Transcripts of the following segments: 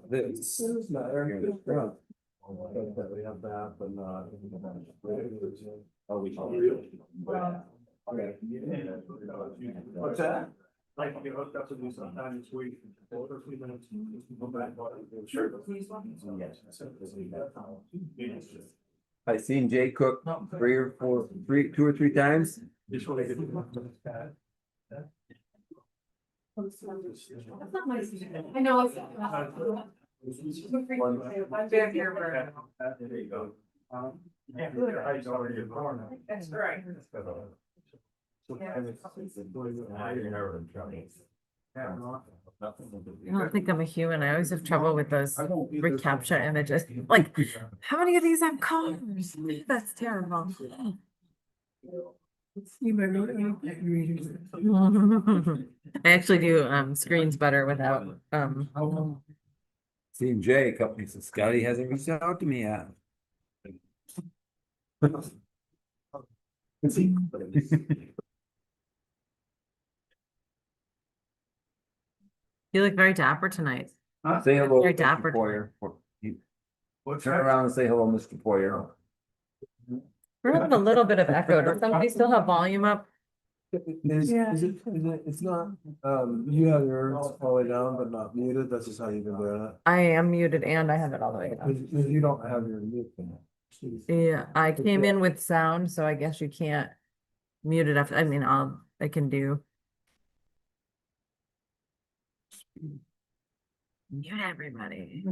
This is not very good. We have that, but not. Oh, we. What's that? Like you hooked up to do sometime this week. For a few minutes. Sure. Yes. I seen Jay cook two or three times. Just what I did. That's not my. I know it's. I'm back here for. There you go. Yeah, your eyes already in corner. That's right. I don't think I'm a human. I always have trouble with those recapture images. Like, how many of these have cars? That's terrible. I actually do screens better without Seen Jay a couple, he said, Scotty hasn't reached out to me yet. You look very dapper tonight. Say hello, Very Mr. dapper. Poyer. What's Turn that? around and say hello, Mr. Poyer. We're having a little bit of echo. Does somebody still have volume up? It's not, you have yours all the way down, but not muted, that's just how you've been doing I am muted and I have it all the way it. down. Cause you don't have your mute thing. Yeah, I came in with sound, so I guess you can't mute it up. I mean, I can do. Mute everybody.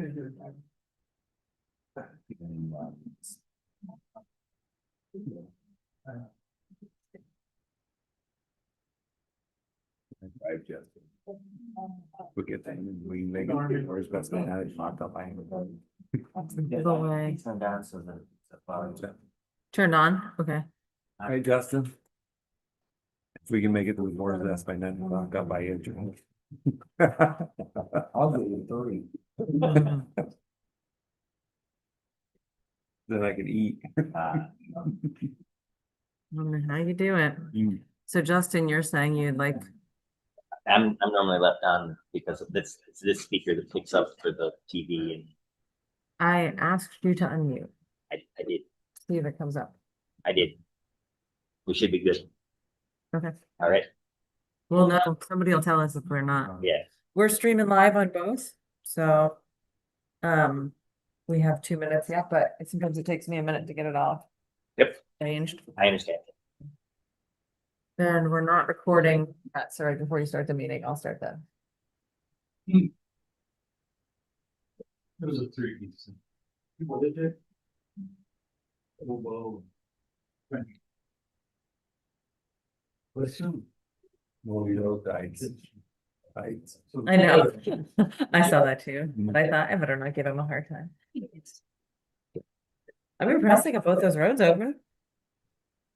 Right, Justin. Look at that, we make it, where's best man, I locked up, I haven't. Go away. Turn down so that it's a Turned on, okay. Hey, Justin. If we can make it to the board's desk by 9 o'clock, I'll buy you a drink. I'll give you 30. Then I can eat. I don't know how you do it. Mm. So Justin, you're saying you'd like, I'm normally left on because of this, it's this speaker that picks up for the TV and I asked you to unmute, I did, see if it comes up. I did. We should be good. Okay. All right. Well, no, somebody will tell us if we're not. Yeah. We're streaming live on both, so we have 2 minutes yet, but sometimes it takes me a minute to get it all Yep. changed. I understand. Then we're not recording. Sorry, before you start the meeting, I'll start that. It was a 3 piece. What did it? Oh, whoa. What's up? No, you know, dice. I know. I saw that too, but I thought I better not give him a hard time. I'm impressed they got both those roads open.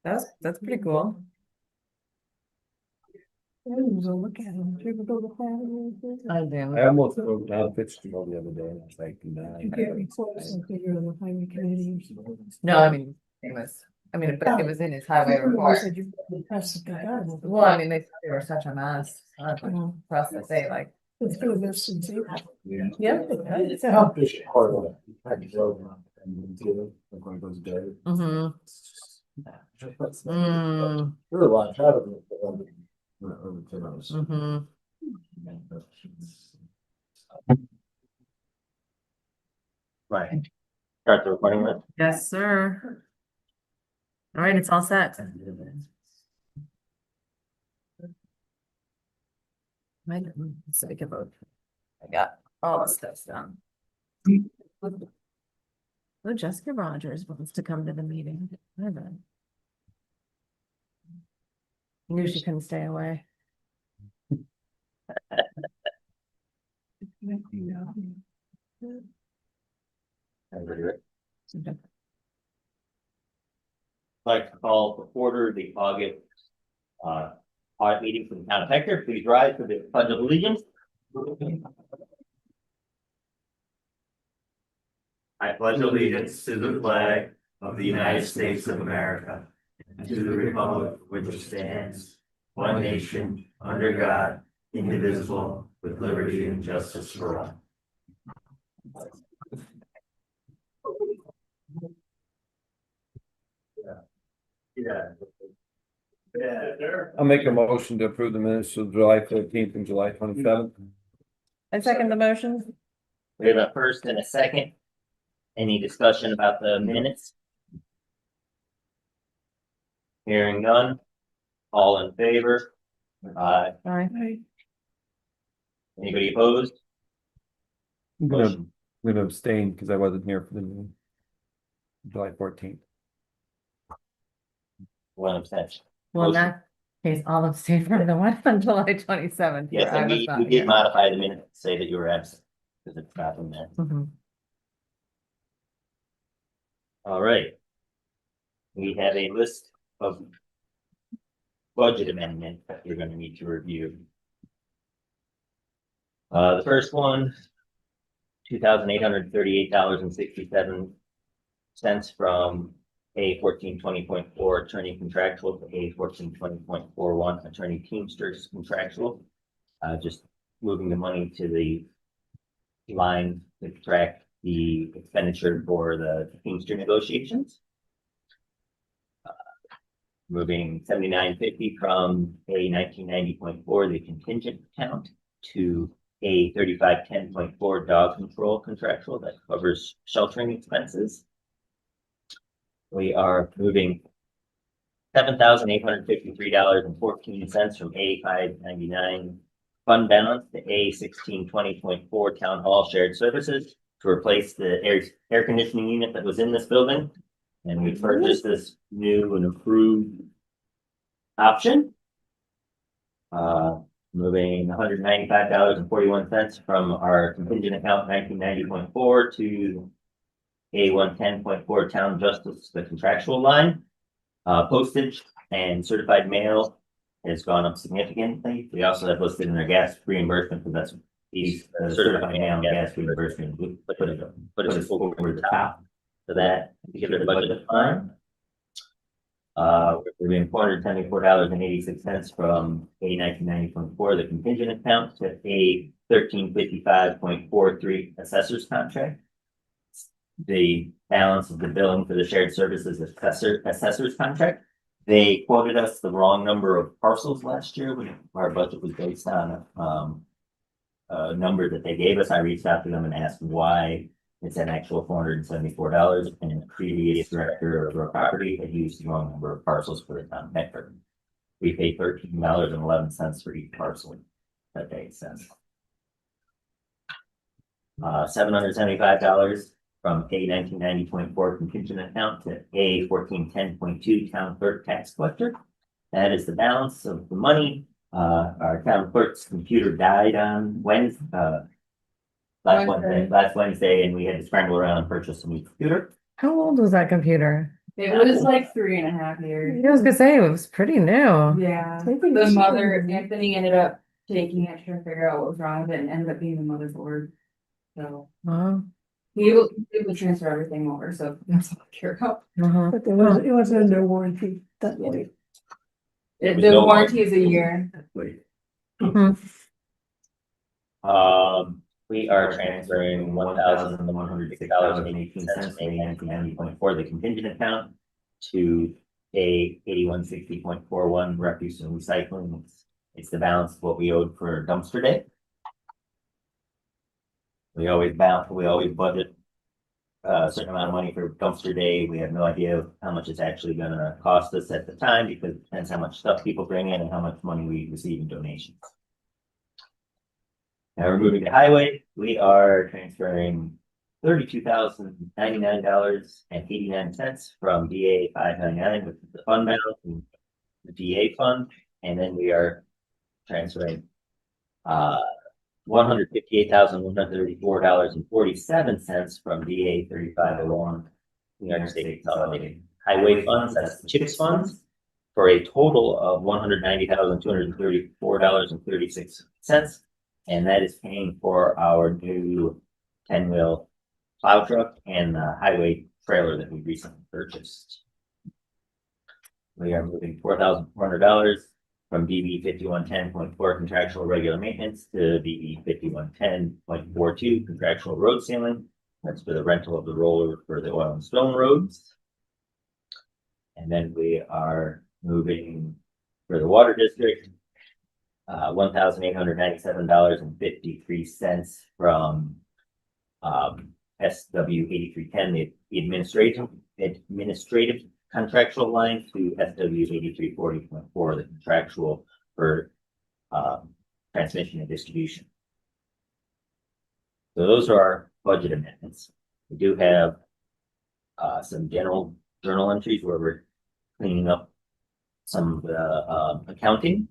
That's pretty cool. I do. I almost broke down Fitzgerald the other day, and it's like, nah. No, I mean, but it was in his highway report. Well, I mean, they were such a mess. For us to say like, yeah. How fish hard on it. Had to go around and get it, like one of those days. Mm-hmm. Mm, There were a lot of traffic. Over 10 hours. mm-hmm. Right. Start the recording with. Yes, sir. All right, it's all set. So we can vote. I got all the stuff done. Oh, Jessica Rogers wants to come to the meeting. I bet. Knew she couldn't stay away. Everybody ready? I'd like to call to order the August audit meeting for the town of Hector. Please rise for the pledge of allegiance. I pledge allegiance to the flag of the United States of America and to the republic for which it stands, one nation, under God, indivisible, with liberty and justice for all. Yeah. I'll make a motion to approve the minutes of July 13th and July 27th. I second the motion. We have a first and a second. Any discussion about the minutes? Hearing none. All in favor? Aye. Anybody opposed? I'm gonna abstain because I wasn't here for the meeting. July 14th. One abstention. Well, in Motion. that case, I'll abstain from the one on July 27th. Yes, where I and was we not did here. modify the minute to say that you were absent. Because it's not in there. Mhm. All right. We have a list of budget amendments that you're gonna need to review. The first one, $2,838.67 from A 1420.4 attorney contractual to A 1420.41 attorney Teamsters contractual. Just moving the money to the line to track the expenditure for the Teamster negotiations. Moving 7950 from A 1990.4, the contingent account, to A 3510.4 dog control contractual that covers sheltering expenses. We are moving $7,853.14 from A 599 fund balance to A 1620.4 town hall shared services to replace the air conditioning unit that was in this building. And we purchased this new and improved option. Moving $195.41 from our contingent account 1990.4 to A 110.4 town justice, the contractual line. Postage and certified mail has gone up significantly. We also have listed in our gas reimbursement, because that's these certified mail and gas reimbursement. We put it over the top. So that, to get rid of the budget line. We're moving $474.86 from A 1990.4, the contingent account, to A 1355.43 assessor's contract. The balance of the billing for the shared services assessor's contract. They quoted us the wrong number of parcels last year when our budget was based on a number that they gave us. I reached out to them and asked why it's an actual $474, and the previous director of our property had used the wrong number of parcels for the town of Hector. We paid $13.11 for each parcel that they sent. $775 from A 1990.4 contingent account to A 1410.2 town clerk tax collector. That is the balance of the money. Our town clerk's computer died on last Wednesday, and we had to scramble around and purchase a new computer. How old was that computer? It was like 3.5 years. I was gonna say, it was pretty new. Yeah, the mother, Anthony ended up taking it to figure out what was wrong with it and ended up being the motherboard. So Wow. he will transfer everything over, so that's all I care about. Uh-huh. But it was under warranty, that way. The warranty is a year. Mhm. We are transferring $1,106.18 from A 1990.4, the contingent account, to A 8160.41 refuse and recycling. It's the balance of what we owed for dumpster day. We always budget a certain amount of money for dumpster day. We have no idea how much it's actually gonna cost us at the time, because it depends how much stuff people bring in and how much money we receive in donations. Now we're moving to highway. We are transferring $32,099.89 from DA 599, which is the fund balance, and the DA fund, and then we are transferring $158,134.47 from DA 3501, New York State Consolidated Highway Funds, that's the CHIPS funds, for a total of $190,234.36. And that is paying for our new 10-wheel plow truck and the highway trailer that we recently purchased. We are moving $4,400 from DB 5110.4 contractual regular maintenance to DB 5110.42 contractual road sealing. That's for the rental of the roller for the oil and stone roads. And then we are moving for the water district, $1,897.53 from SW 8310, the administrative contractual line, to SW 8340.4, the contractual for transmission and distribution. So those are our budget amendments. We do have some general journal entries where we're cleaning up some of the accounting.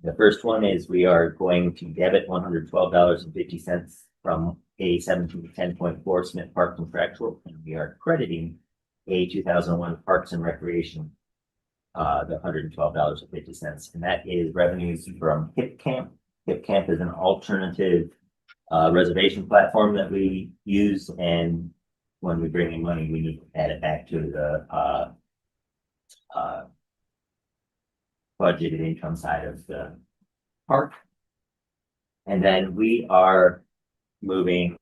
The first one is we are going to debit $112.50 from a 1710.4 Smith Park contractual, and we are crediting a 2001 Parks and Recreation, the $112.50, and that is revenues from Hip Camp. Hip Camp is an alternative reservation platform that we use, and when we bring in money, we need to add it back to the budgeted income side of the park. And then we are moving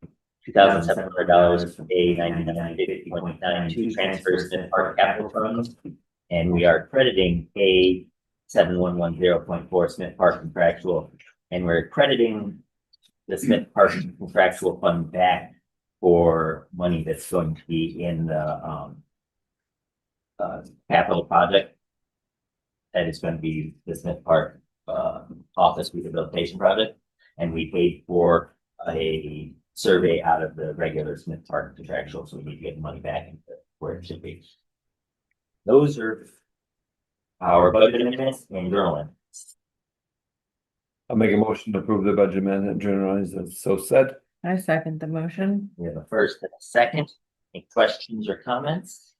$2,700 from a 9950.92 transfers to park capital funds, and we are crediting a 7110.4 Smith Park contractual, and we're crediting the Smith Park contractual fund back for money that's going to be in the capital project. That is going to be the Smith Park office rehabilitation project, and we paid for a survey out of the regular Smith Park contractual, so we need to get the money back into where it should be. Those are our budget amendments and journal entries. I'll make a motion to approve the budget amendment journal as so said. I second the motion. We have a first and a second. Any questions or comments?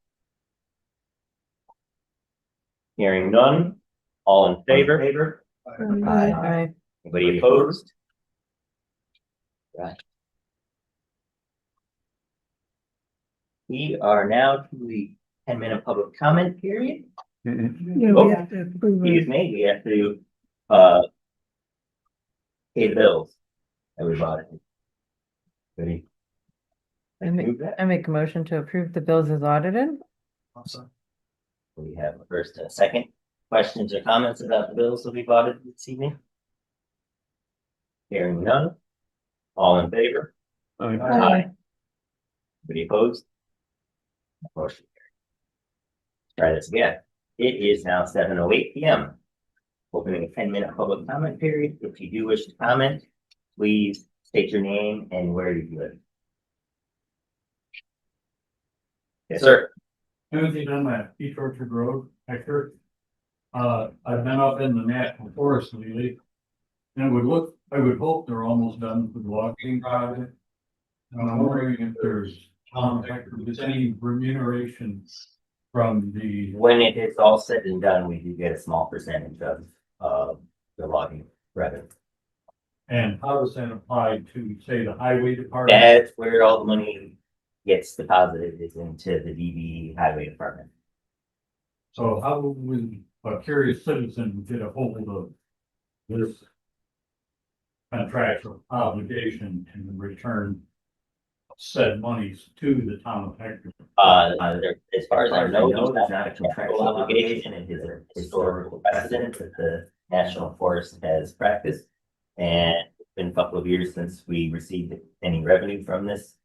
Hearing none. All in favor? Aye. Anybody opposed? Right. We are now to the 10-minute public comment period. Yeah, Oh, we have to approve Excuse it. me, we have to pay the bills. Everybody. Ready? I make a motion to approve the bills as audited. We have a first and a second. Questions or comments about the bills that we've audited this evening? Hearing none. All in favor? Aye. Anybody opposed? Motion carried. Try this again. It is now 7:08 PM. Opening a 10-minute public comment period. If you do wish to comment, please state your name and where you live. Yes, sir. Anything on that Peach Orchard Road, Hector? I've been up in the national forest lately. And I would hope they're almost done with the logging project. And I'm wondering if there's, Hector, is any remuneration from the, When it is all said and done, we do get a small percentage of the logging revenue. and how does that apply to, say, the highway department? That's where all the money gets deposited, is into the DB highway department. So how would a curious citizen get a hold of this contractual obligation to return said monies to the town of Hector? As far as I know, there's not a contractual obligation. It is a historical precedent that the National Forest has practiced. And it's been a couple of years since we received any revenue from this.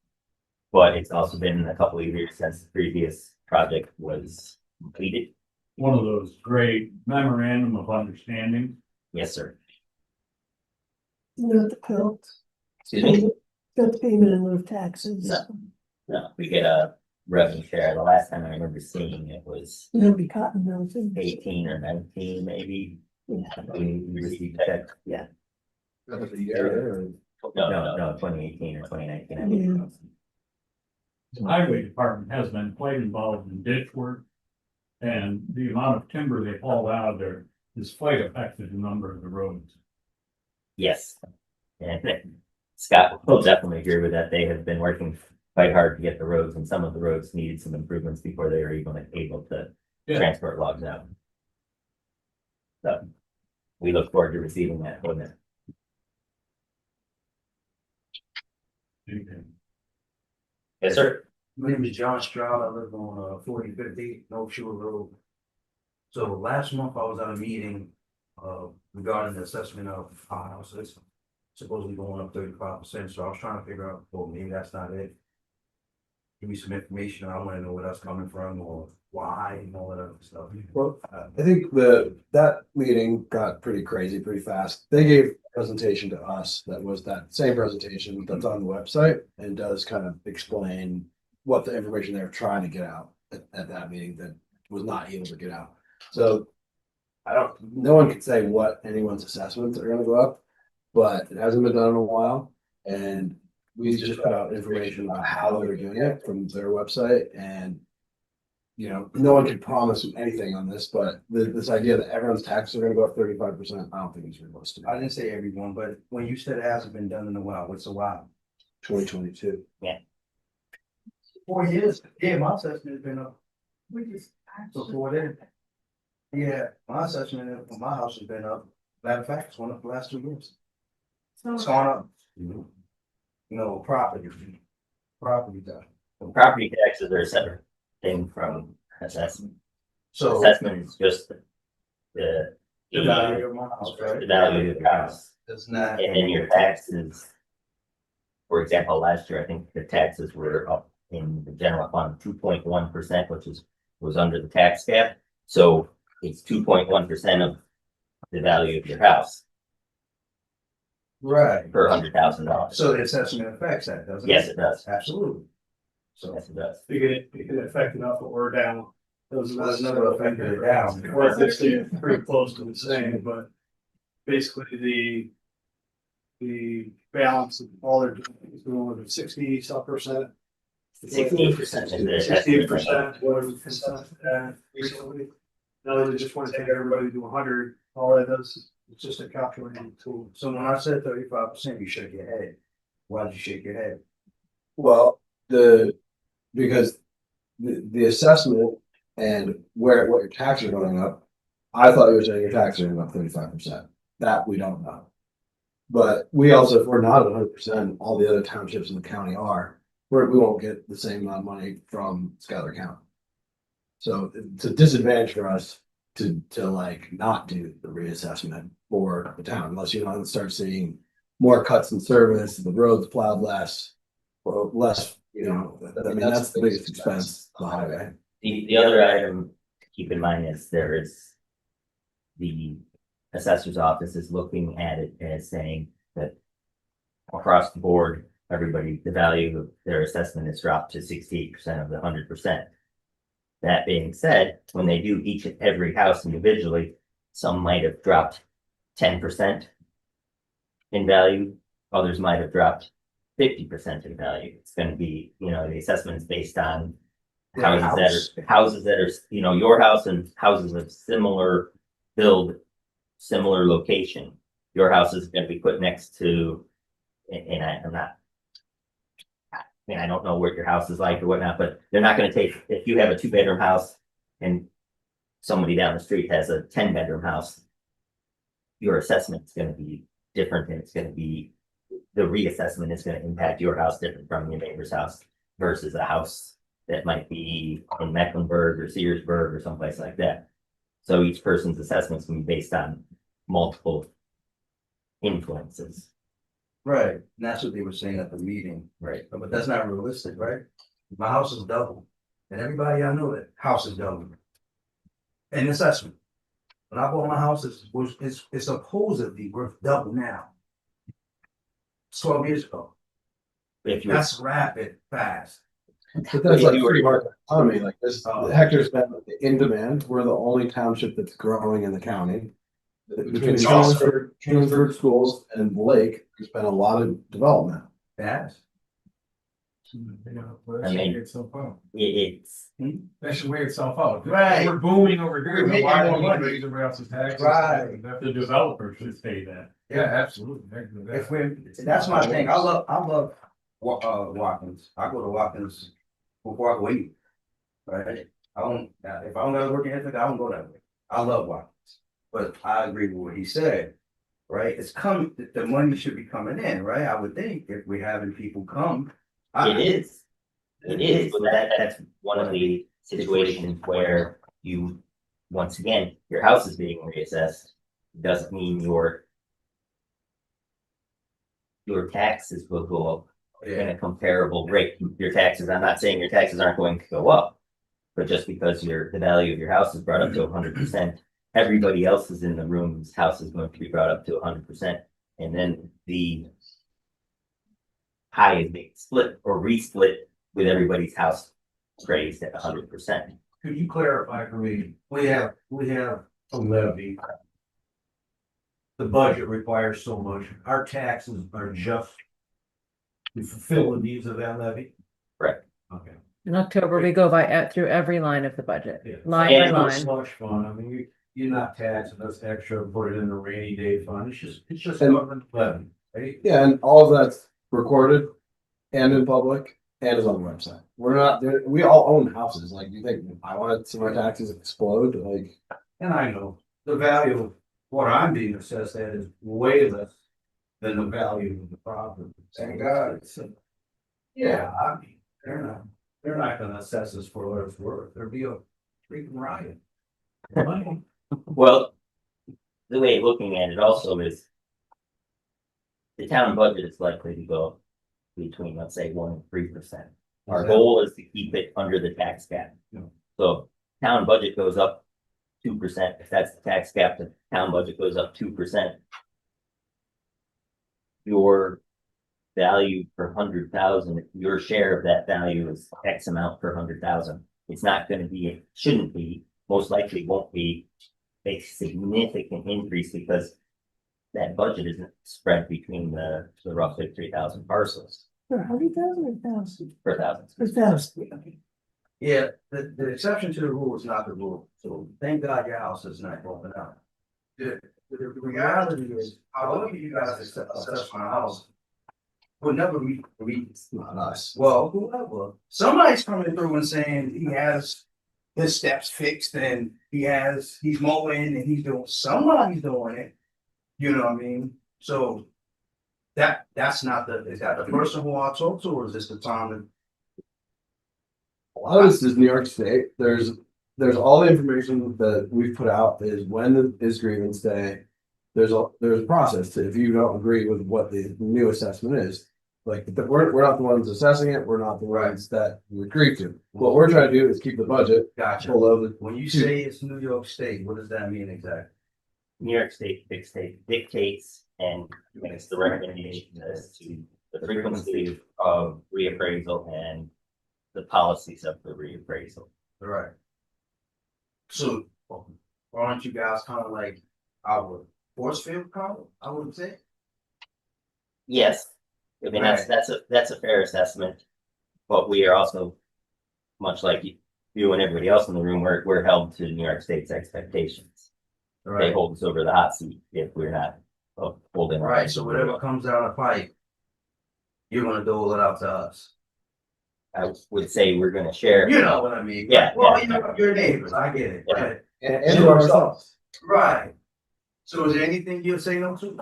But it's also been a couple of years since the previous project was completed. One of those great memorandum of understanding. Yes, sir. Not the bill, Excuse me? got the payment in lieu of taxes. No, we get a revenue share. The last time I remember seeing it was There'll be cotton mills. 18 or 19, maybe. Yeah. We received a check. Yeah. No, 2018 or 2019. I believe. The highway department has been quite involved in ditch work. And the amount of timber they haul out of there has quite affected a number of the roads. Yes. And Scott will definitely agree with that. They have been working quite hard to get the roads, and some of the roads needed some improvements before they were even able to Yeah. transport logs out. So we look forward to receiving that from them. Yes, sir. My name is John Stroud. I live on 4050 North Shore Road. So last month I was at a meeting regarding the assessment of our houses. Supposedly going up 35%. So I was trying to figure out, well, maybe that's not it. Give me some information. I want to know where that's coming from or why and all that other stuff. Well, I think that meeting got pretty crazy pretty fast. They gave a presentation to us that was that same presentation that's on the website and does kind of explain what the information they were trying to get out at that meeting that was not able to get out. So no one can say what anyone's assessments are gonna go up, but it hasn't been done in a while. And we just put out information about how they're doing it from their website and no one can promise anything on this, but this idea that everyone's taxes are gonna go up 35%, I don't think it's realistic. I didn't say everyone, but when you said it hasn't been done in a while, what's a while? 2022. 4 years. Yeah, my assessment has been up. Before then. Yeah, my assessment for my house has been up. Matter of fact, it's went up the last 2 years. It's gone up. Property tax. Property taxes are a separate thing from assessment. So Assessment is just the the value of my house, right? the value of your house. Does not. And then your taxes, for example, last year, I think the taxes were up in the general fund 2.1%, which was under the tax cap. So it's 2.1% of the value of your house Right. per $100,000. So the assessment affects that, doesn't it? Yes, it does. Absolutely. So Yes, it does. It could affect it up or down. that's never affected it down. Or if it's pretty close to the same, but basically the balance of all their, is going with 60% 16% is the 68%, whatever percent, recently. Now they just want to take everybody to 100, all that does is it's just a calculating tool. So when I said 35%, you shook your head. Why did you shake your head? Well, because the assessment and what your taxes are going up, I thought you were saying your taxes are going up 35%. That we don't know. But we also, if we're not 100%, all the other townships in the county are, we won't get the same amount of money from Schuyler County. So it's a disadvantage for us to like not do the reassessment for the town unless start seeing more cuts in service, the roads plowed less, or less, I mean, that's the biggest expense, the highway. The other item to keep in mind is there is the assessor's office is looking at it as saying that across the board, everybody, the value of their assessment has dropped to 68% of the 100%. That being said, when they do each and every house individually, some might have dropped 10% in value, others might have dropped 50% in value. It's going to be, the assessment is based on houses that are, your house and houses of similar build, similar location. Your house is going to be put next to, and I don't know what your house is like or whatnot, but they're not going to take, if you have a 2-bedroom house and somebody down the street has a 10-bedroom house, your assessment is going to be different, and it's going to be, the reassessment is going to impact your house different from your neighbor's house versus a house that might be in Mecklenburg or Searsburg or someplace like that. So each person's assessment is going to be based on multiple influences. Right, and that's what they were saying at the meeting. Right. But that's not realistic, right? My house is double, and everybody I know that house is double. And assessment. When I bought my house, it's supposedly worth double now. 12 years ago. If you That's rapid, fast. But that's like pretty hard economy. Like this, Hector's been in demand. We're the only township that's growing in the county. Between Trumansburg schools and Lake, there's been a lot of development. Fast. I mean, it's That should weigh itself out. Right. We're booming over here. We're making Why more don't we money. raise everybody else's taxes? Right. The developer should pay that. Yeah, absolutely. If that's my thing. I love Watkins. I go to Watkins before I go eat. Right? If I don't gotta work in Ithaca, I don't go that way. I love Watkins. but I agree with what he said, right? It's come, the money should be coming in, right? I would think if we're having people come. It is. It is, but that's one of the situations where you, once again, your house is being reassessed. Doesn't mean your taxes will go up in a comparable rate. Your taxes, I'm not saying your taxes aren't going to go up. But just because the value of your house is brought up to 100%, everybody else is in the room's house is going to be brought up to 100%. And then the pie is being split or resplit with everybody's house raised at 100%. Could you clarify for me? We have a levy. The budget requires so much. Our taxes are just to fulfill the needs of that levy? Correct. Okay. In October, we go through every line of the budget, Yeah. line And by It's line. slush fund. I mean, you're not taxing us extra, put it in a rainy day fund. It's just And- government levy, right? Yeah, and all of that's recorded and in public and is on the website. We're not, we all own houses. Like, you think I want to see my taxes explode? Like, And I know the value of what I'm being assessed at is way less than the value of the property. Thank God. Yeah, I mean, they're not gonna assess us for what it's worth. There'd be a freaking riot. Well, the way looking at it also is the town budget is likely to go between, let's say, 1% and 3%. Our goal is to keep it under the tax cap. Yeah. So town budget goes up 2%. If that's the tax cap, the town budget goes up 2%. Your value per 100,000, your share of that value is X amount per 100,000. It's not going to be, it shouldn't be, most likely won't be a significant increase because that budget isn't spread between the roughly 3,000 parcels For 100,000 or 1,000? per thousand. For 1,000, okay. Yeah, the exception to the rule is not the rule. So thank God your house is not broken out. The reality is, however you guys assess my house will never meet. it's not us. Well, whoever, somebody's coming through and saying he has his steps fixed and he's mowing and he's doing, somebody's doing it. You know what I mean? So that's not is that the person who I talk to, or is this the time that? A lot of this is New York State. There's all the information that we've put out is when is grievance day. There's a process to, if you don't agree with what the new assessment is, like we're not the ones assessing it. We're not the ones that you agree to. What we're trying to do is keep the budget Gotcha. below the. When you say it's New York State, what does that mean exactly? New York State dictates and makes the recommendation as to the frequency of reappraisal and the policies of the reappraisal. Right. So aren't you guys kind of like our force field column, I would say? Yes, I mean, that's a fair assessment, but we are also, much like you and everybody else in the room, we're held to New York State's expectations. They hold us over the hot seat if we're not holding. Right, so whatever comes out of pipe, you're gonna dole it out to us. I would say we're gonna share. You know what I mean? Yeah, Well, yeah. you're neighbors, I get it, Yeah. right? And to ourselves. Right. So is there anything you'll say no to?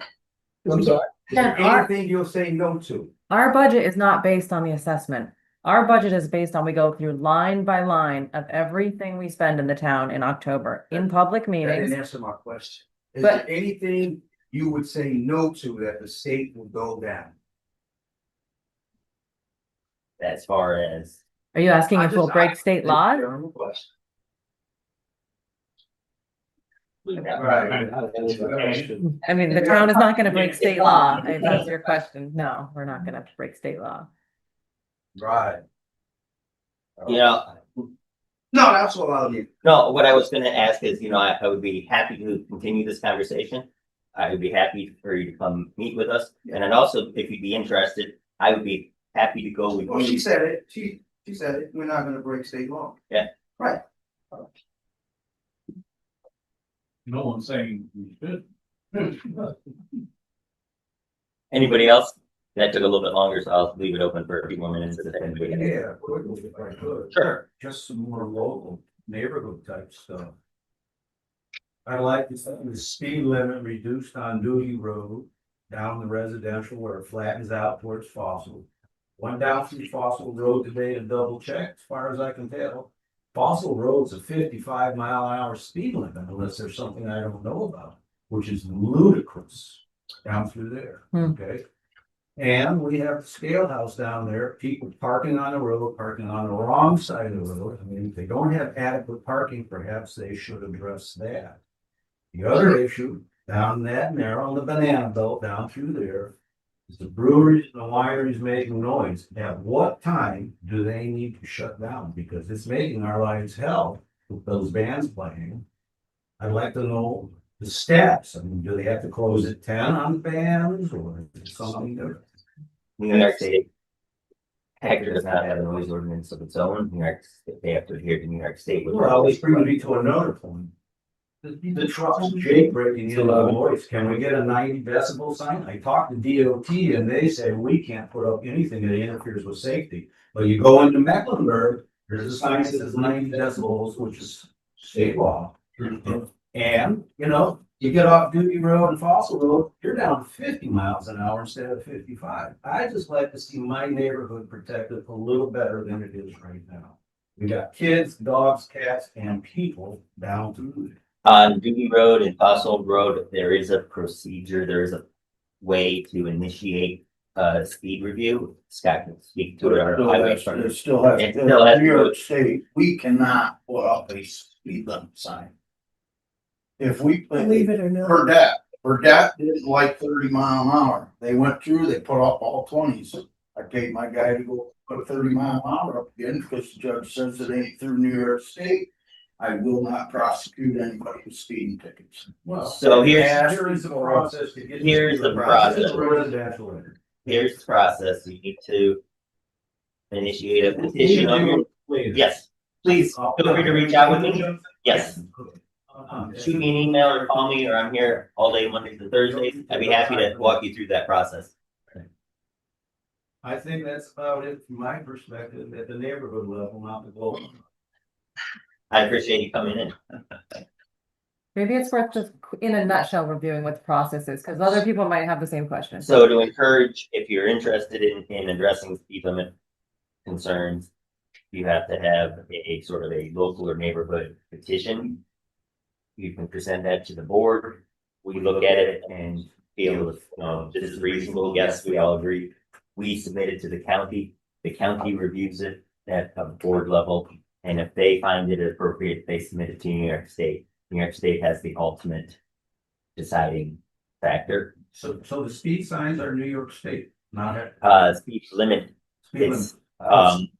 I'm sorry. Is there Yeah, anything you'll say no to? Our budget is not based on the assessment. Our budget is based on, we go through line by line of everything we spend in the town in October, in public That didn't meetings. answer my question. Is But- there anything you would say no to that the state will go down? As far as, Are you asking I if we'll just- break state law? General question. Right. I mean, the town is not gonna break state law, if that's your question. No, we're not gonna break state law. Right. you know, No, that's all I'll need. no, what I was gonna ask is, I would be happy to continue this conversation. I would be happy for you to come meet with us, and then also, if you'd be interested, I would be happy to go with Well, she you. said it. She said it. We're not gonna break state law. Yeah. Right. No one's saying we should. Anybody else? That took a little bit longer, so I'll leave it open for a few more minutes. If anybody. Yeah, if I could. Sure. Just some more local neighborhood type stuff. I like to see the speed limit reduced on Duty Road down the residential where it flattens out towards Fossil. Went down through Fossil Road today to double check, as far as I can tell. Fossil Road's a 55-mile-an-hour speed limit unless there's something I don't know about, which is ludicrous down through there, okay? And we have the scale house down there, people parking on the road, parking on the wrong side of the road. I mean, if they don't have adequate parking, perhaps they should address that. The other issue down that narrow, the banana belt down through there, is the breweries and the wineries making noise. At what time do they need to shut down? Because it's making our lives hell with those bands playing. I'd like to know the steps. I mean, do they have to close at 10 on the bands or is it something different? New York State. Hector does not have a noise ordinance of its own. New York, they have to adhere to New York State. Well, this brings me to another point. The trucks, Jake breaking in the noise, can we get a 90 decibel sign? I talked to DOT and they say we can't put up anything that interferes with safety. But you go into Mecklenburg, there's a sign that says 90 decibels, which is state law. And, you know, you get off Duty Road and Fossil Road, you're down 50 miles an hour instead of 55. I just like to see my neighborhood protected a little better than it is right now. We got kids, dogs, cats, and people down through there. On Duty Road and Fossil Road, there is a procedure, there is a way to initiate a speed review. Scott can speak to it. Our highway It inspector. still has, It still has in New to York State, we cannot put up a speed limit sign. If we, Believe it or not. Burdette didn't like 30 mile an hour. They went through, they put up all 20s. I paid my guy to go put a 30 mile an hour up again because the judge says it ain't through New York State. I will not prosecute anybody with speeding tickets. Well, So here's the process to get. Here's the process. Residential area. Here's the process. You need to initiate a petition on your, Please. yes, please feel free to reach out with me. Yes, shoot me an email or call me, or I'm here all day Monday to Thursday. I'd be happy to walk you through that process. I think that's about it from my perspective at the neighborhood level, not the global. I appreciate you coming in. Maybe it's worth just in a nutshell reviewing what the process is, because other people might have the same question. So to encourage, if you're interested in addressing speed limit concerns, you have to have a sort of a local or neighborhood petition. You can present that to the board. We look at it and feel if, this is reasonable. Yes, we all agree. We submit it to the county. The county reviews it at a board level. And if they find it appropriate, they submit it to New York State. New York State has the ultimate deciding factor. So the speed signs are New York State, not. Speed limit. Speed It's, limit.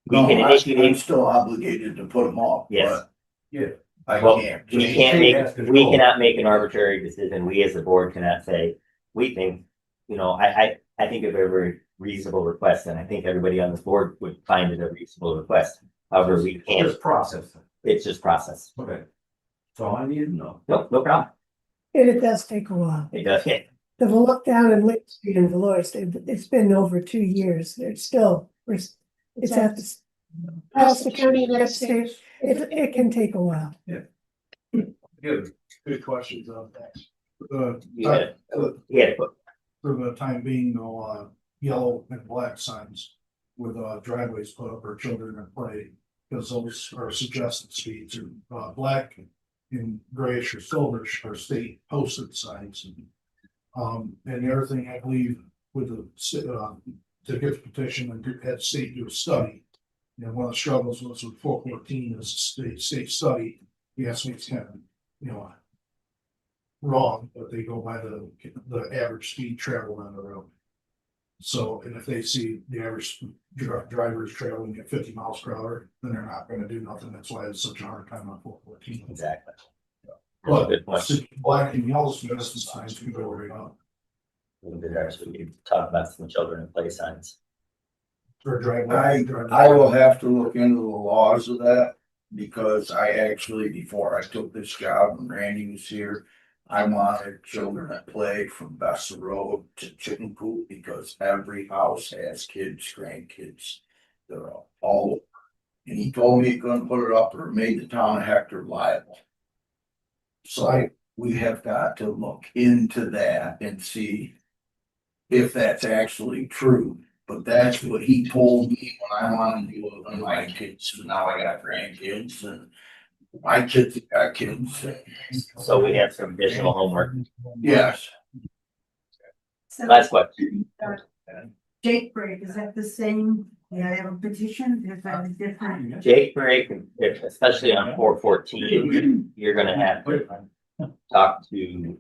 we can I'm initiate, still obligated to put them up. yes. But Yeah. I Well, can't. we can't make, we cannot make an arbitrary decision. We as a board cannot say, we think, I think of every reasonable request, and I think everybody on this board would find it a reasonable request. However, we can't, Just process. it's just process. Okay. That's all I need to know. No problem. And it does take a while. It does, yeah. The look down in Lake Street and Dolores, it's been over 2 years. It's still, it's at the. Past the county next state, it can take a while. Good. Good questions on that. Yeah. For the time being, no, yellow and black signs with driveways put up or children at play. Because those are suggested speeds, or black and grayish or silverish are state posted signs. And the other thing I believe with the, to get the petition and had state do a study. One of the struggles was with 414 is a state study. Yes, it's kind of, wrong, but they go by the average speed traveled on the road. So, and if they see the average drivers traveling at 50 miles per hour, then they're not gonna do nothing. That's why it's such a hard time on 414. Exactly. But Good point. black and yellow suggested signs can go right on. We could actually talk about some children and play signs. For driveway. I will have to look into the laws of that, because I actually, before I took this job and Randy was here, I wanted children at play from Bessa Road to Chicken Coop, because every house has kids, grandkids. They're all over. And he told me he couldn't put it up or made the town of Hector liable. So we have got to look into that and see if that's actually true. But that's what he told me when I wanted to do it with my kids, and now I got grandkids and my kids got kids. So we have some additional homework. Yes, Last question. Jake break, is that the same? Yeah, I have a petition, is that different? Jake break, especially on 414, you're gonna have to talk to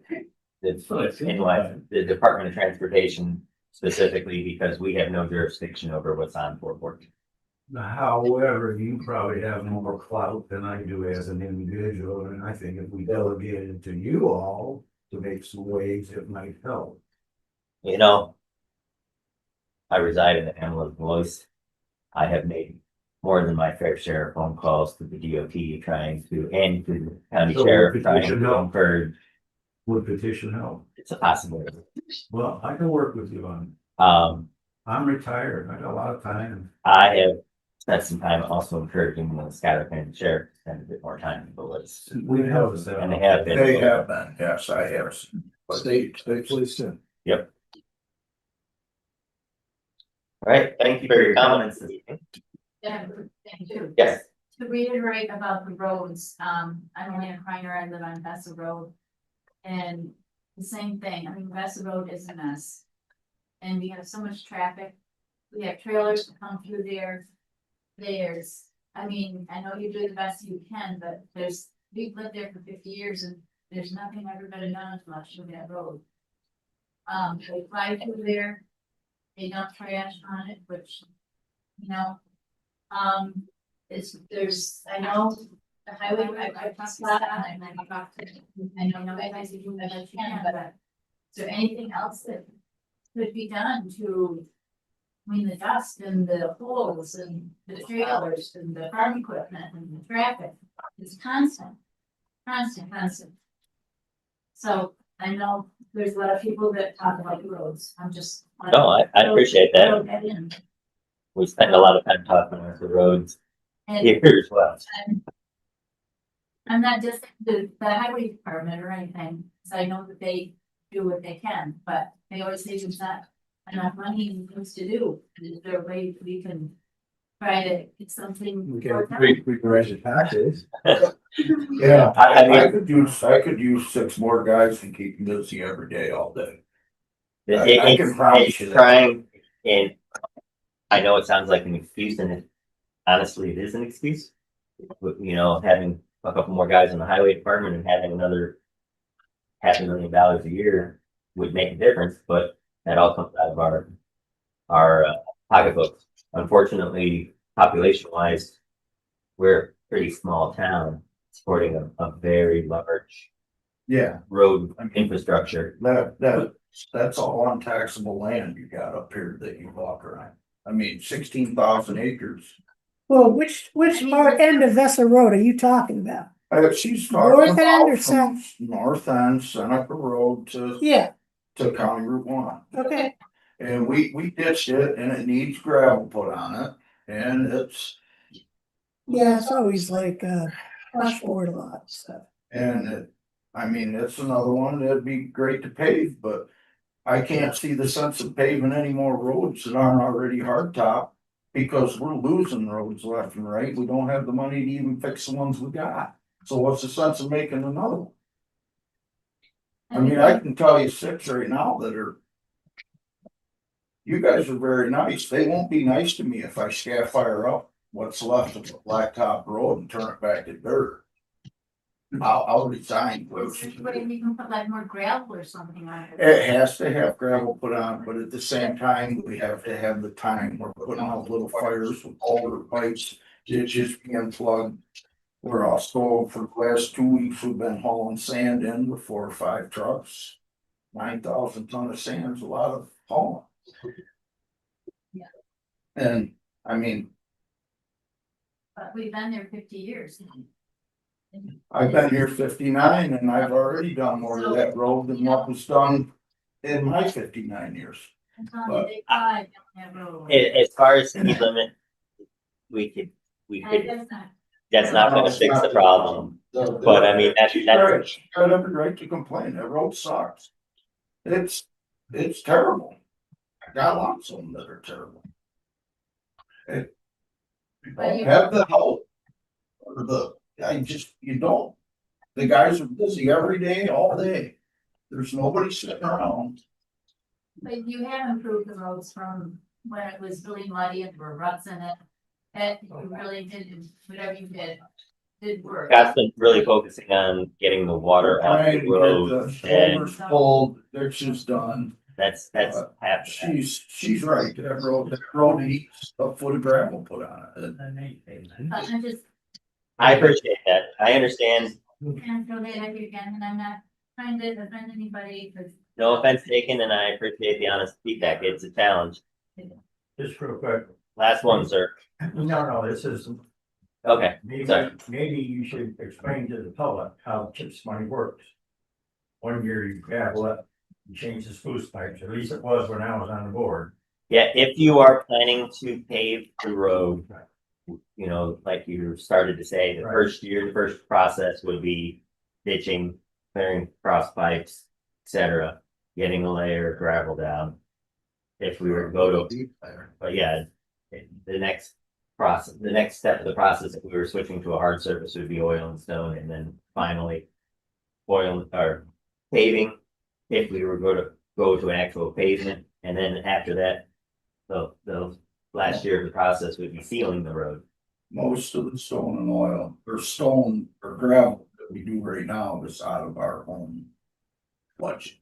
the Department of Transportation specifically because we have no jurisdiction over what's on 414. However, you probably have more clout than I do as an individual, and I think if we delegated it to you all to make some waves, it might help. You know, I reside in the Hamlet Voice. I have made more than my fair share of phone calls to the DOT trying to, and to the county So sheriff trying petition to help? encourage. Would petition help? It's a possibility. Well, I can work with you on Um, it. I'm retired. I got a lot of time. I have spent some time also encouraging the Schuyler County Sheriff to spend a bit more time in the woods. We have that. And they have been. they have been, yes, I have. State police too. Yep. All right, thank you for your comments this evening. Yeah, thank you. Yes, To reiterate about the roads, I'm in Kreiner, I live on Vessa Road. And the same thing, I mean, Vessa Road is a mess. And we have so much traffic. We have trailers to come through there. I mean, I know you do the best you can, but we've lived there for 50 years and there's nothing ever been done as much with that road. They fly through there. They dump trash on it, which, you know, I know the highway, I talked about that, and I talked to, I know I do the best I can, but is there anything else that could be done to clean the dust and the holes and the trailers and the farm equipment and the traffic? It's constant. So I know there's a lot of people that talk about the roads. I'm just. no, I appreciate that. Throw that in. We spend a lot of time talking about the roads And here as well. I'm not just the highway department or anything, so I know that they do what they can, but they always say there's not enough money and things to do. Is there a way we can try to get something? We can, worked out? we can raise your taxes. Yeah, I mean- I could use 6 more guys and keep them busy every day, all day. I can promise It's you that. trying, and I know it sounds like an excuse, and honestly, it is an excuse. But, you know, having a couple more guys in the highway department and having another $500,000 a year would make a difference, but that all comes out of our pocketbooks. Unfortunately, population wise, we're a pretty small town supporting a very large Yeah, road infrastructure. that's all untaxable land you got up here that you walk around. I mean, 16,000 acres. Well, which end of Vessa Road are you talking about? She's North talking end or about from south? north end, Seneca Road Yeah, to County Route 1. okay. And we ditched it and it needs gravel put on it, and Yeah, it's always like washboard a lot of stuff. I mean, it's another one that'd be great to pave, but I can't see the sense of paving any more roads that aren't already hardtop. Because we're losing roads left and right, we don't have the money to even fix the ones we got, so what's the sense of making another one? I mean, I can tell you 6 right now that are. You guys are very nice, they won't be nice to me if I scaff fire up what's left of the blacktop road and turn it back to dirt. I'll resign. What if you can put like more gravel or something on it? It has to have gravel put on, but at the same time, we have to have the time, we're putting out little fires with culvert pipes, ditches being plugged. We're also, for the last 2 weeks, we've been hauling sand in with 4 or 5 trucks. 9,000 ton of sand is a lot of hauling. Yeah. And, I mean, But we've been there 50 years. I've been here 59 and I've already done more of that road than what was done in my 59 years. I'm telling you, they probably don't have road. As far as speed limit, we could, And that's not, That's not gonna fix the problem, but I mean, that's, Got every right to complain, that road sucks. It's terrible. I got lots of them that are terrible. It, you But don't you- have the help. Or you don't. The guys are busy every day, all day. There's nobody sitting around. But you have improved the roads from when it was really muddy and there were ruts in it. That you really did, whatever you did work. Scott's been really focusing on getting the water off Trying to the get road, the and shoulders pulled, ditches done. that's half. She's right, that road needs a foot of gravel put on it. But I'm just, I appreciate that. I understand. can't throw that at you again, and I'm not trying to offend anybody, because No offense taken, and I appreciate the honest feedback. It's a challenge. Just real quick. Last one, sir. No, this is, Okay, maybe, sorry. maybe you should explain to the public how CHIPS money works. 1 year you gravel it, you change the sluice pipes, at least it was when I was on the board. Yeah, if you are planning to pave the road, you know, like you started to say, the Right. first year, the first process would be ditching, clearing cross pipes, etc., getting a layer of gravel down. If we were to go to, but yeah, the next process, the next step of the process, if we were switching to a hard surface, would be oil and stone, and then finally oil or paving. If we were going to go to an actual pavement, and then after that, the last year of the process would be sealing the road. Most of the stone and oil, or stone or gravel that we do right now is out of our own budget.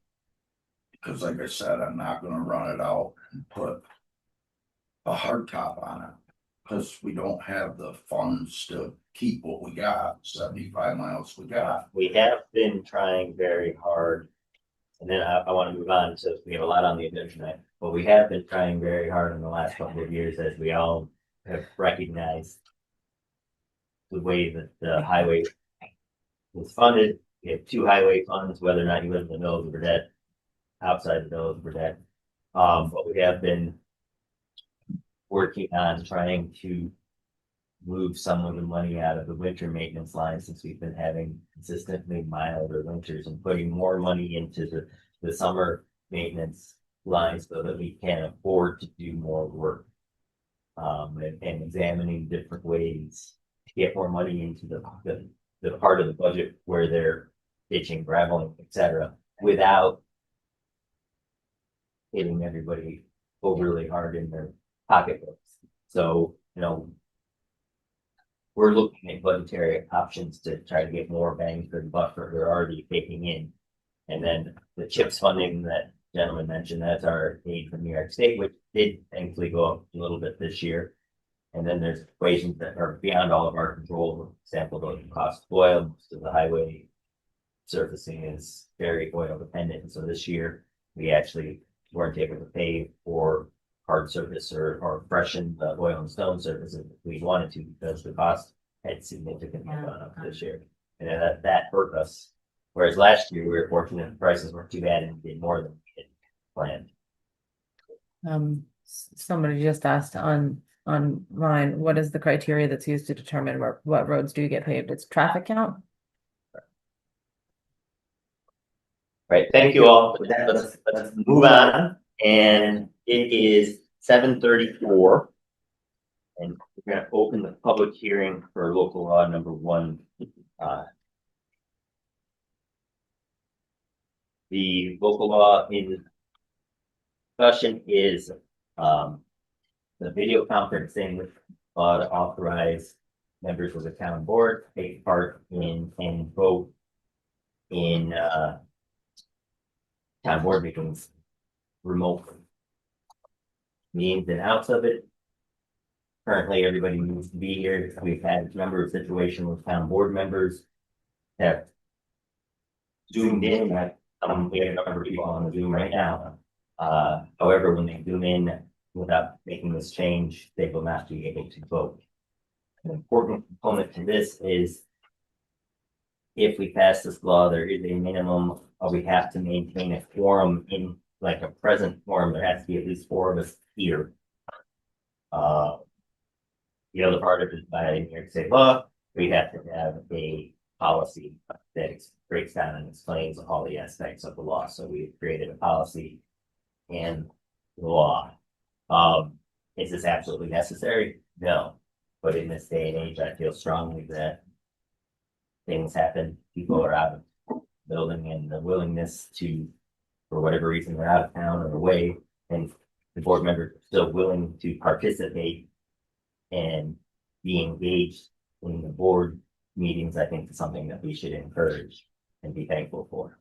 Because like I said, I'm not gonna run it out and put a hard top on it. Cause we don't have the funds to keep what we got, 75 miles we got. We have been trying very hard. And then I want to move on, so we have a lot on the agenda tonight, but we have been trying very hard in the last couple of years, as we all have recognized the way that the highway was funded. We have 2 highway funds, whether or not you live in the middle of Burdette, outside the middle of Burdette. But we have been working on trying to move some of the money out of the winter maintenance line, since we've been having consistently milder winters, and putting more money into the summer maintenance line so that we can afford to do more work. And examining different ways to get more money into the part of the budget where they're ditching, graveling, etc., without hitting everybody overly hard in their pocketbooks. So, you know, we're looking at budgetary options to try to get more bang for the buck that we're already taking in. And then the CHIPS funding that gentleman mentioned, that's our aid from New York State, which did thankfully go up a little bit this year. And then there's equations that are beyond all of our control. For example, the cost of oil, most of the highway surfacing is very oil dependent. And so this year we actually weren't able to pay for hard surface or freshen the oil and stone surface if we wanted to, because the cost had significantly gone up this year. And that hurt us. Whereas last year we were fortunate, the prices weren't too bad and did more than we had planned. Somebody just asked online, what is the criteria that's used to determine what roads do get paved? It's traffic count? Right, thank you all. With that, let's move on. And it is 7:34. And we're gonna open the public hearing for local law number 1. The local law in discussion is the video conferencing law to authorize members of the town board to take part in and vote in town board meetings remotely. The ins and outs of it. Currently, everybody needs to be here. We've had a number of situations with town board members that zoomed in. We have a number of people on the Zoom right now. However, when they zoom in without making this change, they will not be able to vote. An important component to this is if we pass this law, there is a minimum we have to maintain a quorum in like a present quorum. There has to be at least 4 of us here. The other part of it is by New York State law, we have to have a policy that breaks down and explains all the aspects of the law. So we created a policy and the law. Is this absolutely necessary? No. But in this day and age, I feel strongly that things happen, people are out of the building, and the willingness to, for whatever reason, they're out of town or away, and the board members are still willing to participate and be engaged in the board meetings, I think is something that we should encourage and be thankful for.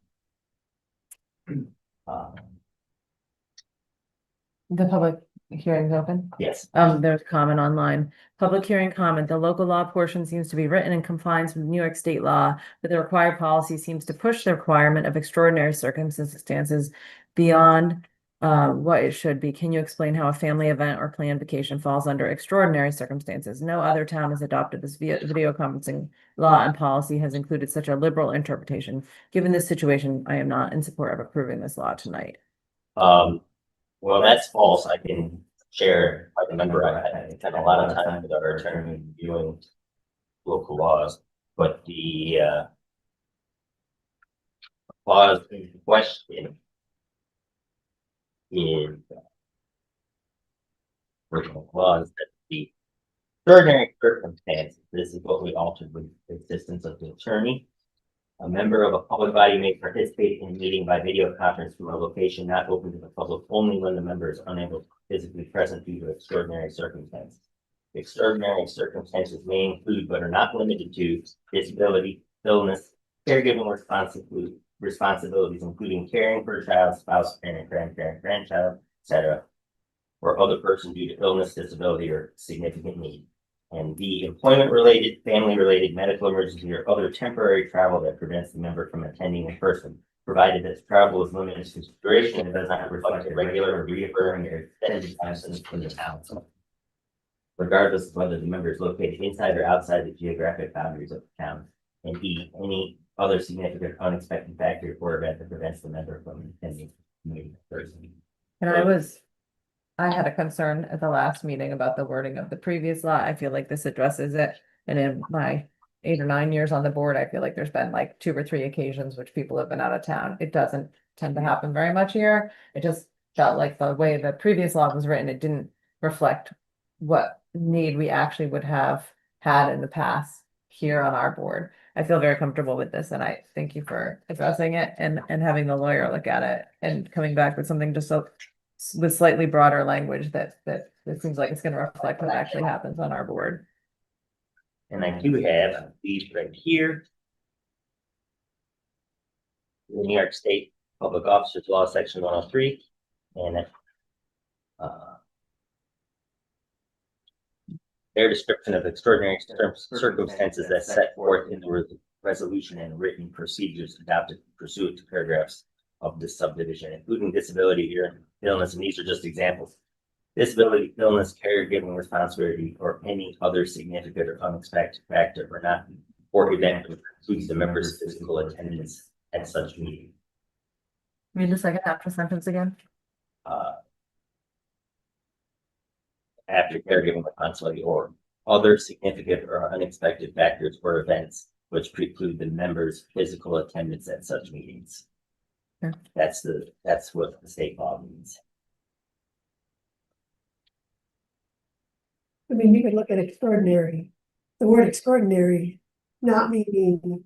The public hearing is open. Yes. There's comment online. Public hearing comment. The local law portion seems to be written in compliance with New York state law, but the required policy seems to push the requirement of extraordinary circumstances beyond what it should be. Can you explain how a family event or planned vacation falls under extraordinary circumstances? No other town has adopted this video conferencing law, and policy has included such a liberal interpretation. Given this situation, I am not in support of approving this law tonight. Well, that's false. I can share, I remember I spent a lot of time with our attorney reviewing local laws, but the clause in question is original clause that the extraordinary circumstances, this is what we altered with the existence of the attorney. A member of a public body may participate in a meeting by video conference from a location not open to the public only when the member is unable to physically present due to extraordinary circumstances. Extraordinary circumstances may include, but are not limited to, disability, illness, caregiving responsibilities, including caring for a child, spouse, parent, grandparent, grandchild, etc., or other person due to illness, disability, or significant need. And B, employment-related, family-related, medical emergency, or other temporary travel that prevents the member from attending in person, provided that travel is limited to duration and does not reflect a regular or reoccurring or extended absence from the town. Regardless of whether the member is located inside or outside the geographic boundaries of the town. And E, any other significant unexpected factor or event that prevents the member from attending the meeting in person. And I had a concern at the last meeting about the wording of the previous law. I feel like this addresses it. And in my 8 or 9 years on the board, I feel like there's been like 2 or 3 occasions which people have been out of town. It doesn't tend to happen very much here. It just felt like the way the previous law was written, it didn't reflect what need we actually would have had in the past here on our board. I feel very comfortable with this, and I thank you for addressing it and having the lawyer look at it and coming back with something just so with slightly broader language that it seems like it's going to reflect what actually happens on our board. And I do have these right here. The New York State Public Officers Law, Section 103, and their description of extraordinary circumstances that's set forth in the resolution and written procedures adopted pursuant to paragraphs of this subdivision, including disability, illness, and these are just examples. Disability, illness, caregiving responsibility, or any other significant or unexpected factor or not, or event that includes the member's physical attendance at such meeting. Read the second half of the sentence again. After caregiving responsibility, or other significant or unexpected factors or events which preclude the member's physical attendance at such meetings. Sure. That's what the state law means. I mean, you could look at extraordinary, the word extraordinary, not meaning,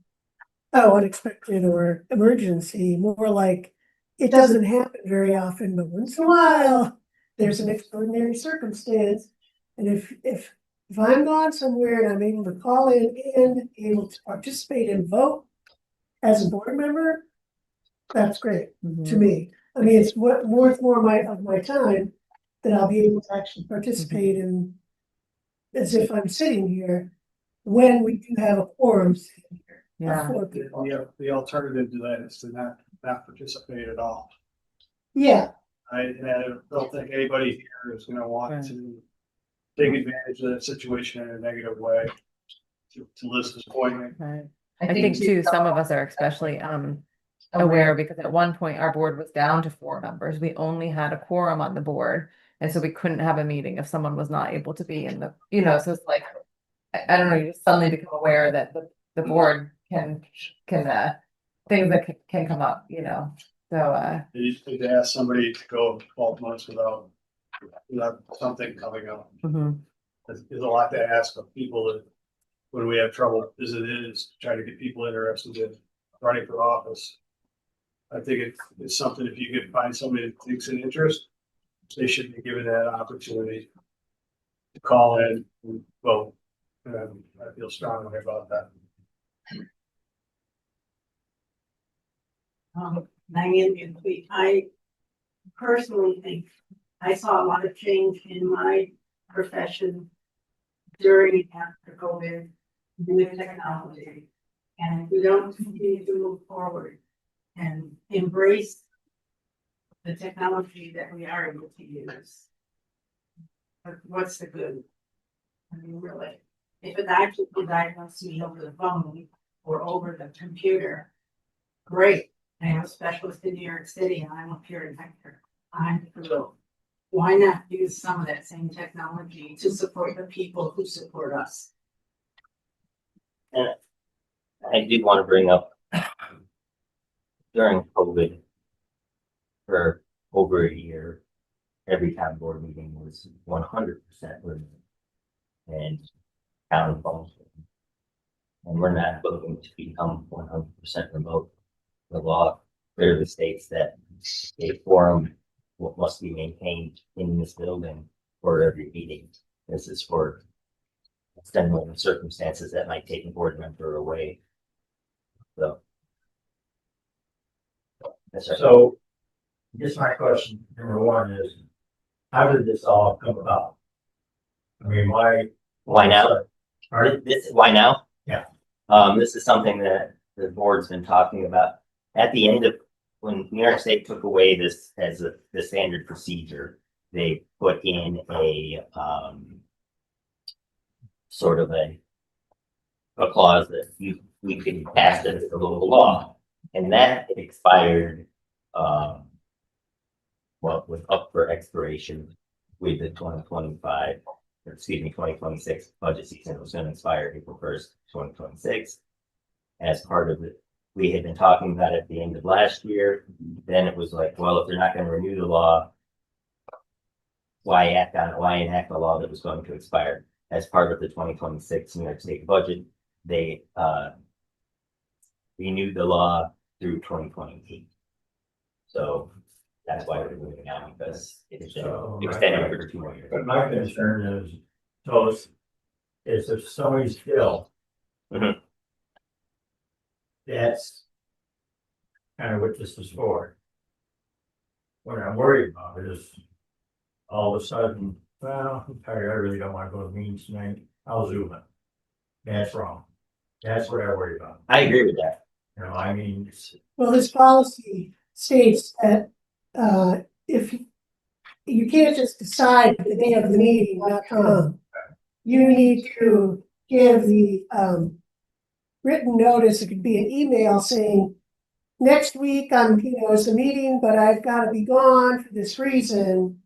oh, unexpected or emergency, more like it doesn't happen very often, but once in a while, there's an extraordinary circumstance. And if I'm gone somewhere and I'm able to call in, able to participate and vote as a board member, that's great to me. I mean, it's worth more of my time that I'll be able to actually participate in as if I'm sitting here when we do have a quorum sitting here. Yeah. Of 4 people. The alternative to that is to not participate at all. Yeah, I don't think anybody here is gonna want to take advantage of that situation in a negative way. To Liz's point. Right. I think too, some of us are especially aware because at one point our board was down to 4 members. We only had a quorum on the board. And so we couldn't have a meeting if someone was not able to be in the, so it's like, I don't know, you just suddenly become aware that the board can, things that can come up, you know, so, You just need to ask somebody to go 12 months without something coming up. mhm. There's a lot to ask of people that, when we have trouble, as it is, trying to get people interested in running for office. I think it's something, if you could find somebody that takes an interest, they should be given that opportunity to call in and vote. I feel strongly about that. Diane, I personally think I saw a lot of change in my profession during and after COVID with technology. And if we don't continue to move forward and embrace the technology that we are able to use, what's the good? I mean, really, if a doctor can diagnose me over the phone or over the computer, great. I have a specialist in New York City and I'm up here in Hector. I'm thrilled. Why not use some of that same technology to support the people who support us? And I did want to bring up during COVID for over a year, every town board meeting was 100% remote and town function. And we're not looking to become 100% remote. The law clearly states that a quorum must be maintained in this building for every meeting. This is for extenuating circumstances that might take a board member away. So. That's right. So, I guess my question, number one is, how did this all come about? I mean, Why now? Pardon? Why now? Yeah. This is something that the board's been talking about. At the end of, when New York State took away this as the standard procedure, they put in a, sort of a clause that we could pass it as a local law. And that expired, well, was up for expiration with the 2025, or excuse me, 2026 budget season. It was going to expire April 1st, 2026. As part of it, we had been talking about it at the end of last year. Then it was like, well, if they're not going to renew the law, why enact a law that was going to expire? As part of the 2026 New York State budget, they renewed the law through 2028. So that's why we're moving out, because it's extended for 2 more years. But my concern is, if somebody's ill, Mhm. that's kind of what this is for. What I'm worried about is all of a sudden, well, I'm tired, I really don't want to go to meetings tonight, I'll Zoom it. That's wrong. That's what I worry about. I agree with that. You know, I mean, Well, this policy states that, if you can't just decide the day of the meeting not come, you need to give the, written notice. It could be an email saying, next week, it's a meeting, but I've got to be gone for this reason.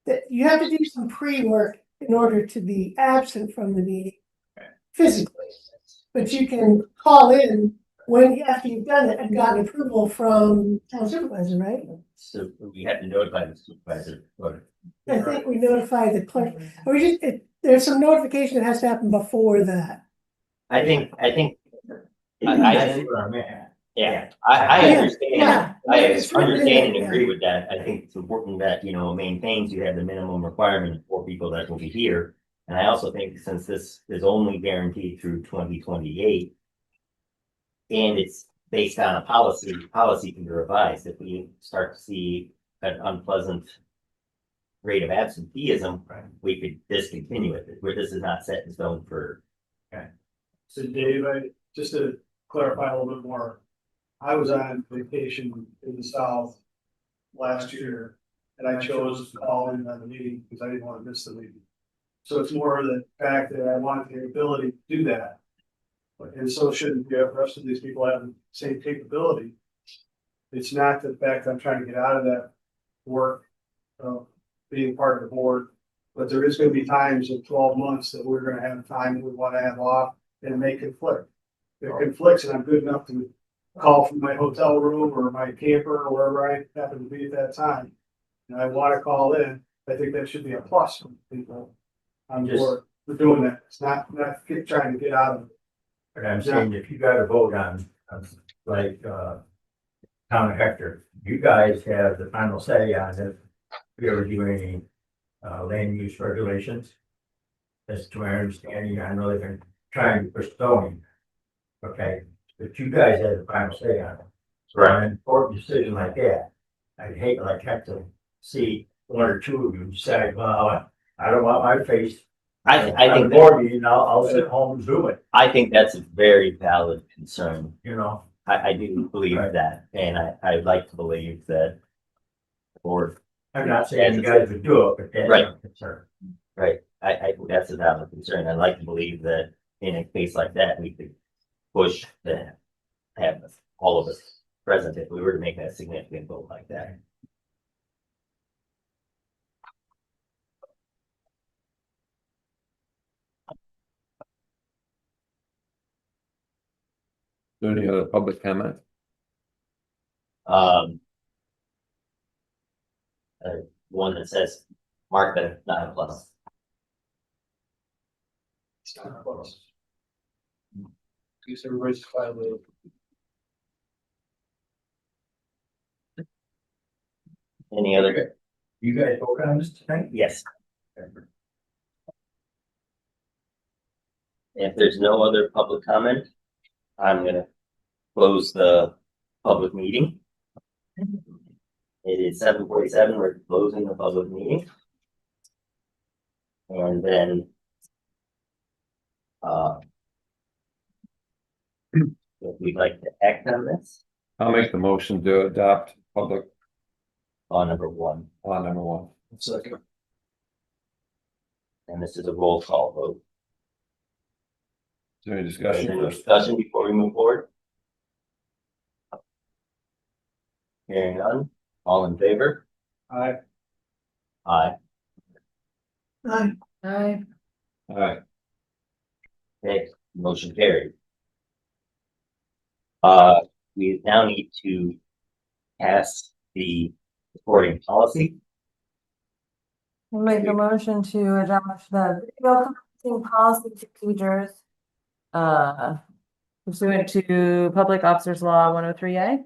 That you have to do some pre-work in order to be absent from the meeting physically. But you can call in after you've done it and gotten approval from town supervisor, right? So we have to notify the supervisor. I think we notify the clerk, or there's some notification that has to happen before that. I think. that's where I'm at. Yeah, I understand. Yeah. I It's written in understand there, and agree with that. I think it's important that, maintains you have the minimum requirement for people that will be here. And I also think since this is only guaranteed through 2028, and it's based on a policy can be revised. If we start to see an unpleasant rate of absenteeism, we could discontinue it, where this is not set in stone for. So Dave, just to clarify a little bit more, I was on vacation in the South last year, and I chose to call in on the meeting because I didn't want to miss the meeting. So it's more the fact that I wanted the ability to do that. And so shouldn't the rest of these people have the same capability. It's not the fact that I'm trying to get out of that work, being part of the board But there is gonna be times in 12 months that we're gonna have time we wanna have off and it may conflict. If it conflicts and I'm good enough to call from my hotel room or my camper or wherever I happen to be at that time. And I wanna call in, I think that should be a plus for people on Just- board for doing that. It's not trying to get out of it. But I'm saying if you got a vote on, like, Town of Hector, you guys have the final say on if we ever do any, land use regulations. That's to my understanding, I know they've been trying to push zoning. Okay, but you guys have the final say on it. So on an important decision like that, I'd hate like have to see one or two of you decide, well, I don't want my face. I on think the that, board meeting, I'll sit home and do it, I think that's a very valid concern. you know? I do believe Right. that, and I'd like to believe that the board, I'm not saying you guys would do it, but that's Right. a concern. right, I think that's a valid concern. I'd like to believe that in a case like that, we could push to have all of us present if we were to make a significant vote like that. Do any other public comment? Um. One that says Martha, not a plus. It's not close. Guess everybody's quietly. Any other? You guys vote on this tonight? Yes. If there's no other public comment, I'm gonna close the public meeting. It is 7:47, we're closing the public meeting. And then if we'd like to act on this, I'll make the motion to adopt public law number 1, law number 1. Second. and this is a roll call vote. Is there any Is there discussion? any discussion before we move forward? Hearing none, all in favor? Aye. Aye. Aye. Aye. All right, Okay, motion carried. We now need to pass the reporting policy. I'll make a motion to adopt the video conferencing policy procedures. Pursuant to Public Officers Law 103A.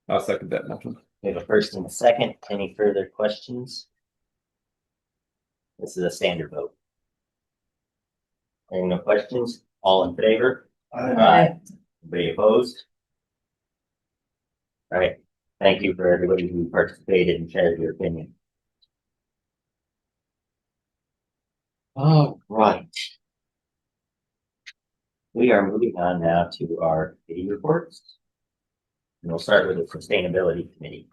I'll second that motion. We have a first and a second. Any further questions? This is a standard vote. Any no questions? All in favor? Aye. Anybody opposed? All right, thank you for everybody who participated and shared your opinion. All right. We are moving on now to our committee reports. And we'll start with the Sustainability Committee.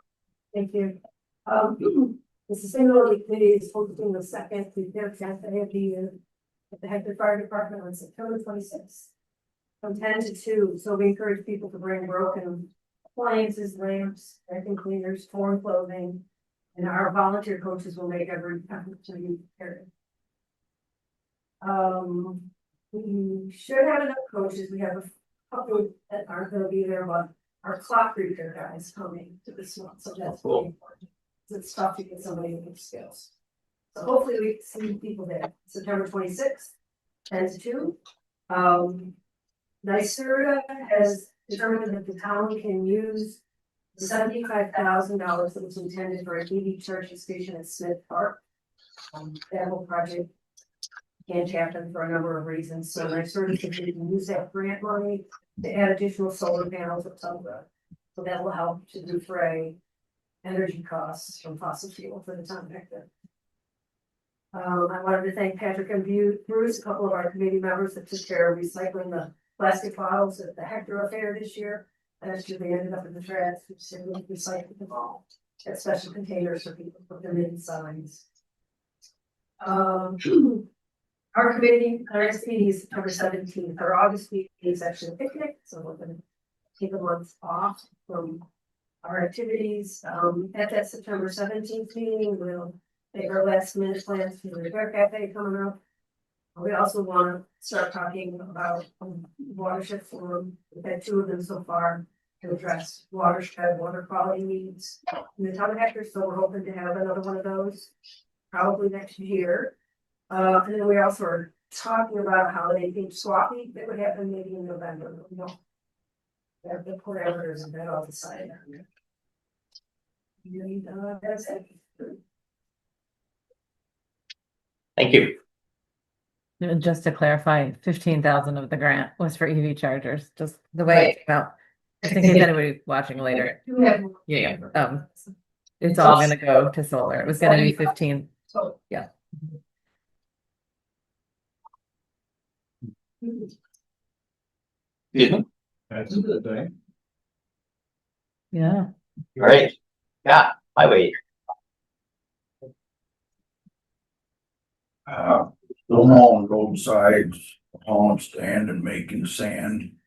Thank you. The Sustainability Committee is hosting the second Repair Cafe of the year at the Hector Fire Department on September 26th. From 10 to 2, so we encourage people to bring broken appliances, lamps, vacuum cleaners, torn clothing, and our volunteer coaches will make every effort to be prepared. We should have enough coaches. We have a couple that aren't gonna be there, but our clock repair guy is coming to this one, so that's really important. It's tough to get somebody with skills. So hopefully we see people there, September 26th, 10 to 2. NYSERDA has determined that the town can use the $75,000 that was intended for a EV charging station at Smith Park. That whole project can't happen for a number of reasons, so NYSERDA said they can use that grant money to add additional solar panels at some of the. So that will help to defray energy costs from fossil fuel for the town of Hector. I wanted to thank Patrick and Bruce, a couple of our committee members that took care of recycling the plastic bottles at the Hector Affair this year. Last year they ended up in the trash, which they would recycle them all. At special containers for people to put them in signs. Our committee, our SPD is September 17th. Our August meeting is actually a picnic, so we're gonna take a month off from our activities. At that September 17th meeting, we'll make our last minute plans for the Repair Cafe coming up. We also wanna start talking about watershed forum. We've had 2 of them so far to address watershed water quality needs in the town of Hector, so we're hoping to have another one of those probably next year. And then we also are talking about a holiday themed swap meet that would happen maybe in November, you know. Have the parameters and that all decided. And that's it. Thank you. And just to clarify, 15,000 of the grant was for EV chargers, just the way it came out. Just in case anybody watching later. Yeah, it's all gonna go to solar. It was gonna be 15. So. Yeah. That's a good thing. Yeah. All right, yeah, highway. Still mowing roadsides, hauling stand and making sand.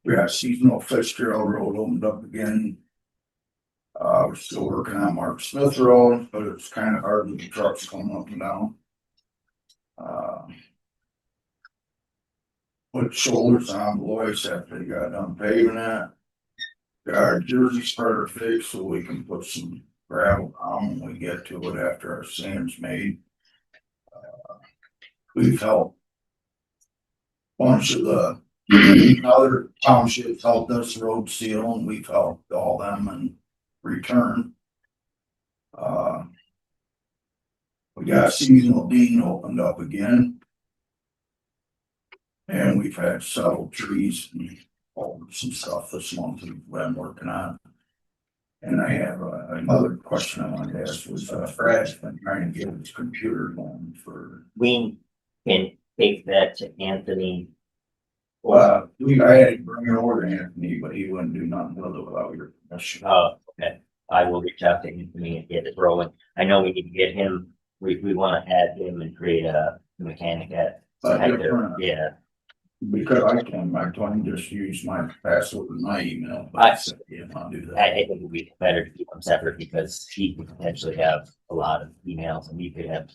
We got seasonal fish trail road opened up again. We're still working on Mark Smith Road, but it's kind of hard with the trucks coming up and down. Put shoulders on Blois after they got done paving it. Got our Jersey spreader fixed so we can put some gravel on when we get to it after our sand's made. We've helped a bunch of the other townships helped us road seal, and we've helped all them in return. We got seasonal bean opened up again. And we've had several trees and some stuff this month we've been working on. And I have another question I wanted to ask was, Brad's been trying to get his computer going for. We can take that to Anthony. I had to bring it over to Anthony, but he wouldn't do nothing with it without your permission. Oh, okay. I will reach out to Anthony and get it rolling. I know we need to get him, we wanna add him and create a mechanic at. Hector. Yeah, Because I told him just use my password and my email, but I said, yeah, I'll do that. I think it would be better to keep them separate because he could potentially have a lot of emails and we could have.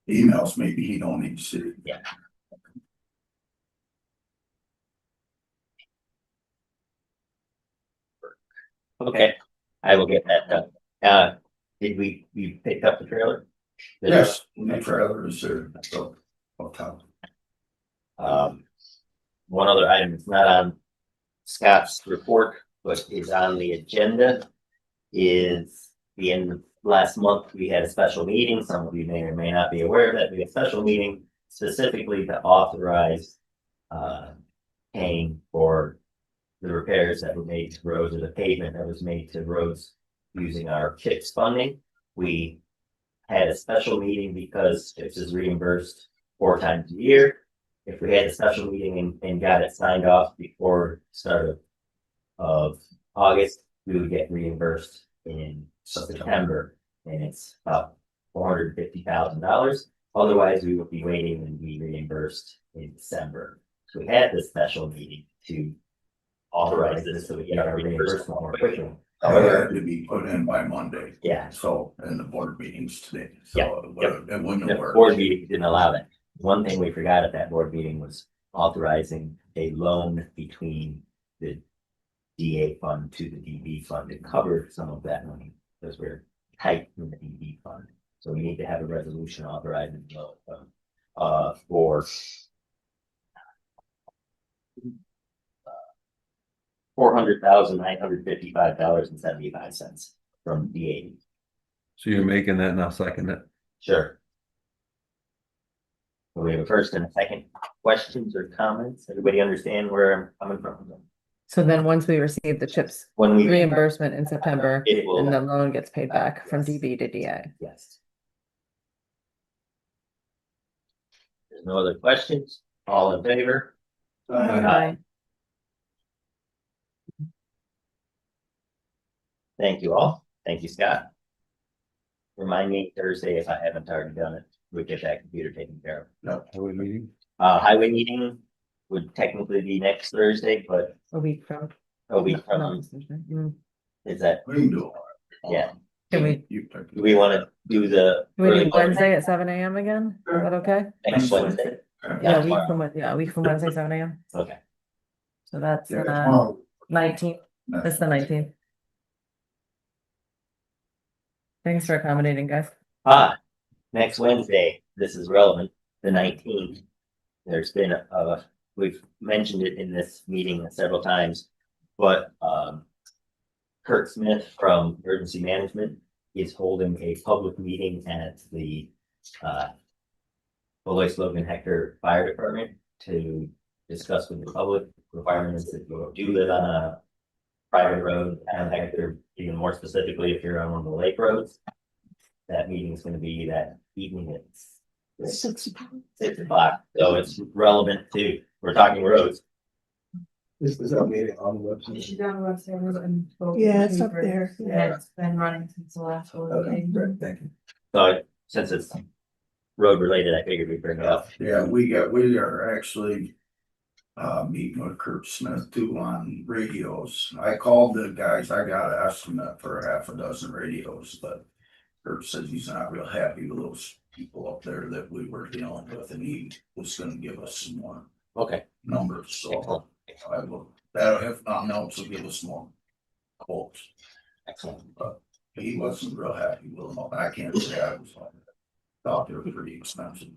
Emails, maybe he don't need to see. Yeah. Okay, I will get that done. Did we pick up the trailer? Yes, the trailer is there, so, up top. One other item that's not on Scott's report, but is on the agenda is the end of last month, we had a special meeting. Some of you may or may not be aware of that. We had a special meeting specifically to authorize paying for the repairs that were made to roads or the pavement that was made to roads using our CHIPS funding. We had a special meeting because CHIPS is reimbursed 4 times a year. If we had a special meeting and got it signed off before start of August, we would get reimbursed in September, and it's about $450,000. Otherwise, we would be waiting and be reimbursed in December. So we had this special meeting to authorize this so we get our reimbursement more quickly. It had to be put in by Monday. Yeah. So, and the board meetings today, Yeah. so it wouldn't The have worked. board meeting didn't allow that. One thing we forgot at that board meeting was authorizing a loan between the DA fund to the DB fund to cover some of that money, because we're tight in the DB fund. So we need to have a resolution authorizing the loan for $400,955.75 from DA. So you're making that and I'll second it. Sure. We have a first and a second. Questions or comments? Everybody understand where I'm coming from? So then once we receive the CHIPS When we reimbursement in September, it will, and the loan gets paid back from DB to DA. yes. There's no other questions? All in favor? Aye. Thank you all. Thank you, Scott. Remind me Thursday if I haven't already done it. We get that computer taken care of. No. Highway meeting? Highway meeting would technically be next Thursday, but A week from. a week from No, no, Is that, We can do it. yeah, Can we, You pick do we wanna do the? can we early do voting Wednesday at 7 a.m. again? Is that okay? Next Wednesday? Yeah, a week from Wednesday, 7 a.m. Okay. So that's Yeah, 19th. That's the 19th. Thanks for accommodating, guys. Next Wednesday, this is relevant, the 19th. There's been we've mentioned it in this meeting several times, but Kurt Smith from Emergency Management is holding a public meeting at the Beloit Logan Hector Fire Department to discuss with the public requirements if you do live on a private road and Hector, even more specifically, if you're on one of the lake roads. That meeting is going to be that evening at 6 o'clock. So it's relevant to, we're talking roads. Is that meeting on the website? She's on the website and. Yeah, it's up there. Yeah, it's been running since the last one. Okay, great, thank you. So since it's road related, I figured we'd bring it up. Yeah, we are actually meeting with Kurt Smith too on radios. I called the guys, I got an estimate for half a dozen radios, but Kurt says he's not real happy with those people up there that we were dealing with, and he was gonna give us some more Okay. numbers, so I will, that if nothing else, will give us more quotes. Excellent. But he wasn't real happy with them. I can't say I was, thought they were pretty expensive.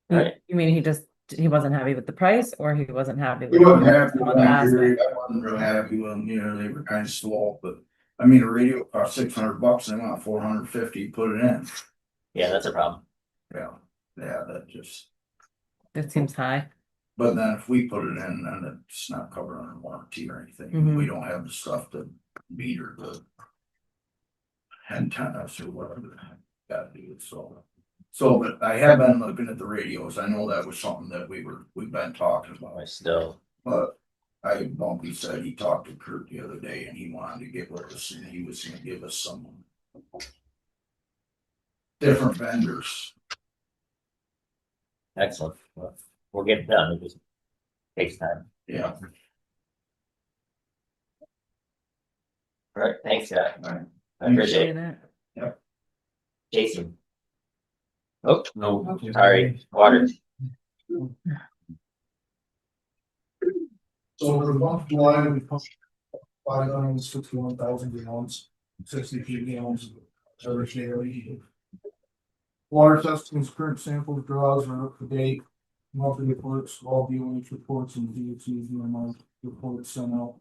Right. You mean he wasn't happy with the price, or he wasn't happy He with? wasn't happy with the them, aspect? I wasn't real happy with them, you know, they were kind of slow, but I mean, a radio cost $600, they want 450 to put it in. Yeah, that's a problem. Yeah, that just, That seems high. but then if we put it in, then it's not covered under warranty or anything. Mhm. We don't have the stuff to meter the antennas or whatever the heck gotta do it, so, but I have been looking at the radios. I know that was something that we've been talking about. I still, But Bumpy said he talked to Kurt the other day and he wanted to get with us and he was gonna give us some different vendors. excellent. Well, we'll get it done. It just takes time. Yeah. All right, thanks, guys. Right. I appreciate it. it. Jason. Oh, no, sorry, water. So for the month of July, we pumped 561,000 gallons, 63 gallons of average daily. Water testing's current sample draws are up to date. Monthly reports, all DOH reports and DOT's UMR reports sent out.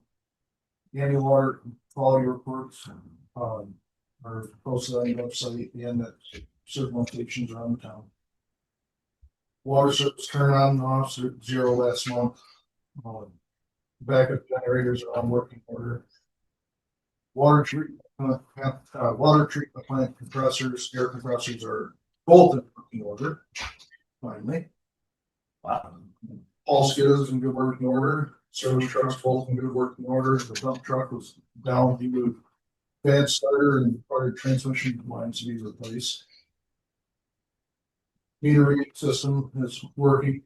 Annual water quality reports are posted on the website and at certain locations around the town. Water service turn on and off, 0 last month. Backup generators are on working order. Water treatment plant compressors, air compressors are both in working order. Finally. Wow. All skids in good working order. Service trucks both in good working order. The dump truck was down due to bad starter and required transmission lines to be replaced. Meter reading system is working.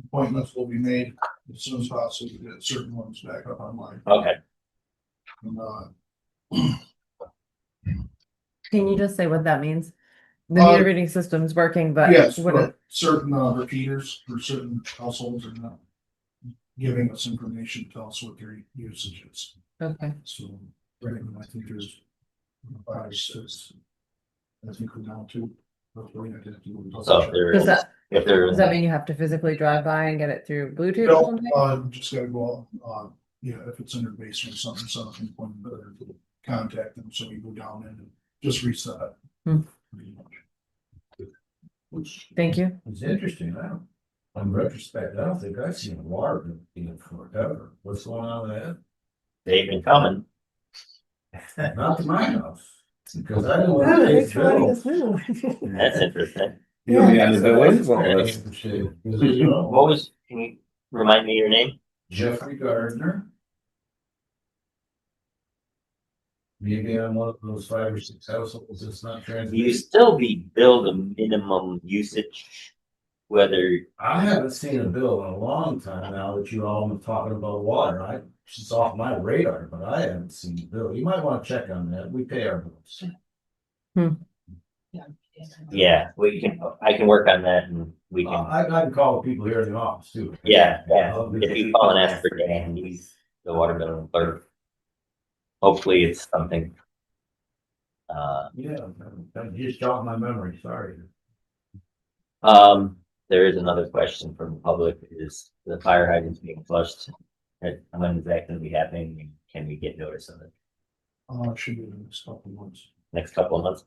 Appointments will be made as soon as possible to get certain ones back up online. Okay. And, Can you just say what that means? The meter reading system's working, but yes, what but certain repeaters for certain households are not giving us information to tell us what their usage is. okay. So, right now, I think there's 5 or 6. I think we're down to. So if there Does is, that, if there does is, that mean you have to physically drive by and get it through Bluetooth or something? Just gotta go, if it's in their basement or something, better to contact them, so you go down in and just reset it. Hmm. Pretty much. Thank you. It's interesting, in retrospect, I don't think I've seen water in it forever. What's going on with they've been coming. that? Not to my house. Because I don't. Oh, thanks for letting us know. That's interesting. You don't be on the bill is what was. What was, can you remind me your name? Jeffrey Gardner. Maybe I'm one of those 5 or 6 households that's not You transmitting. still be billed a minimum usage, whether, I haven't seen a bill in a long time now that you all been talking about water. it's off my radar, but I haven't seen the bill. You might wanna check on that. We pay our bills. Yeah, I can work on that and we can, I can call the people here in the office too. yeah. If you call and ask for Dan, he's the water bill clerk. Hopefully it's something. Yeah, you just jogged my memory, sorry. There is another question from the public, is the fire hydrants being flushed? When is that gonna be happening? Can we get notice of it? It should be in the next couple of months. Next couple of months?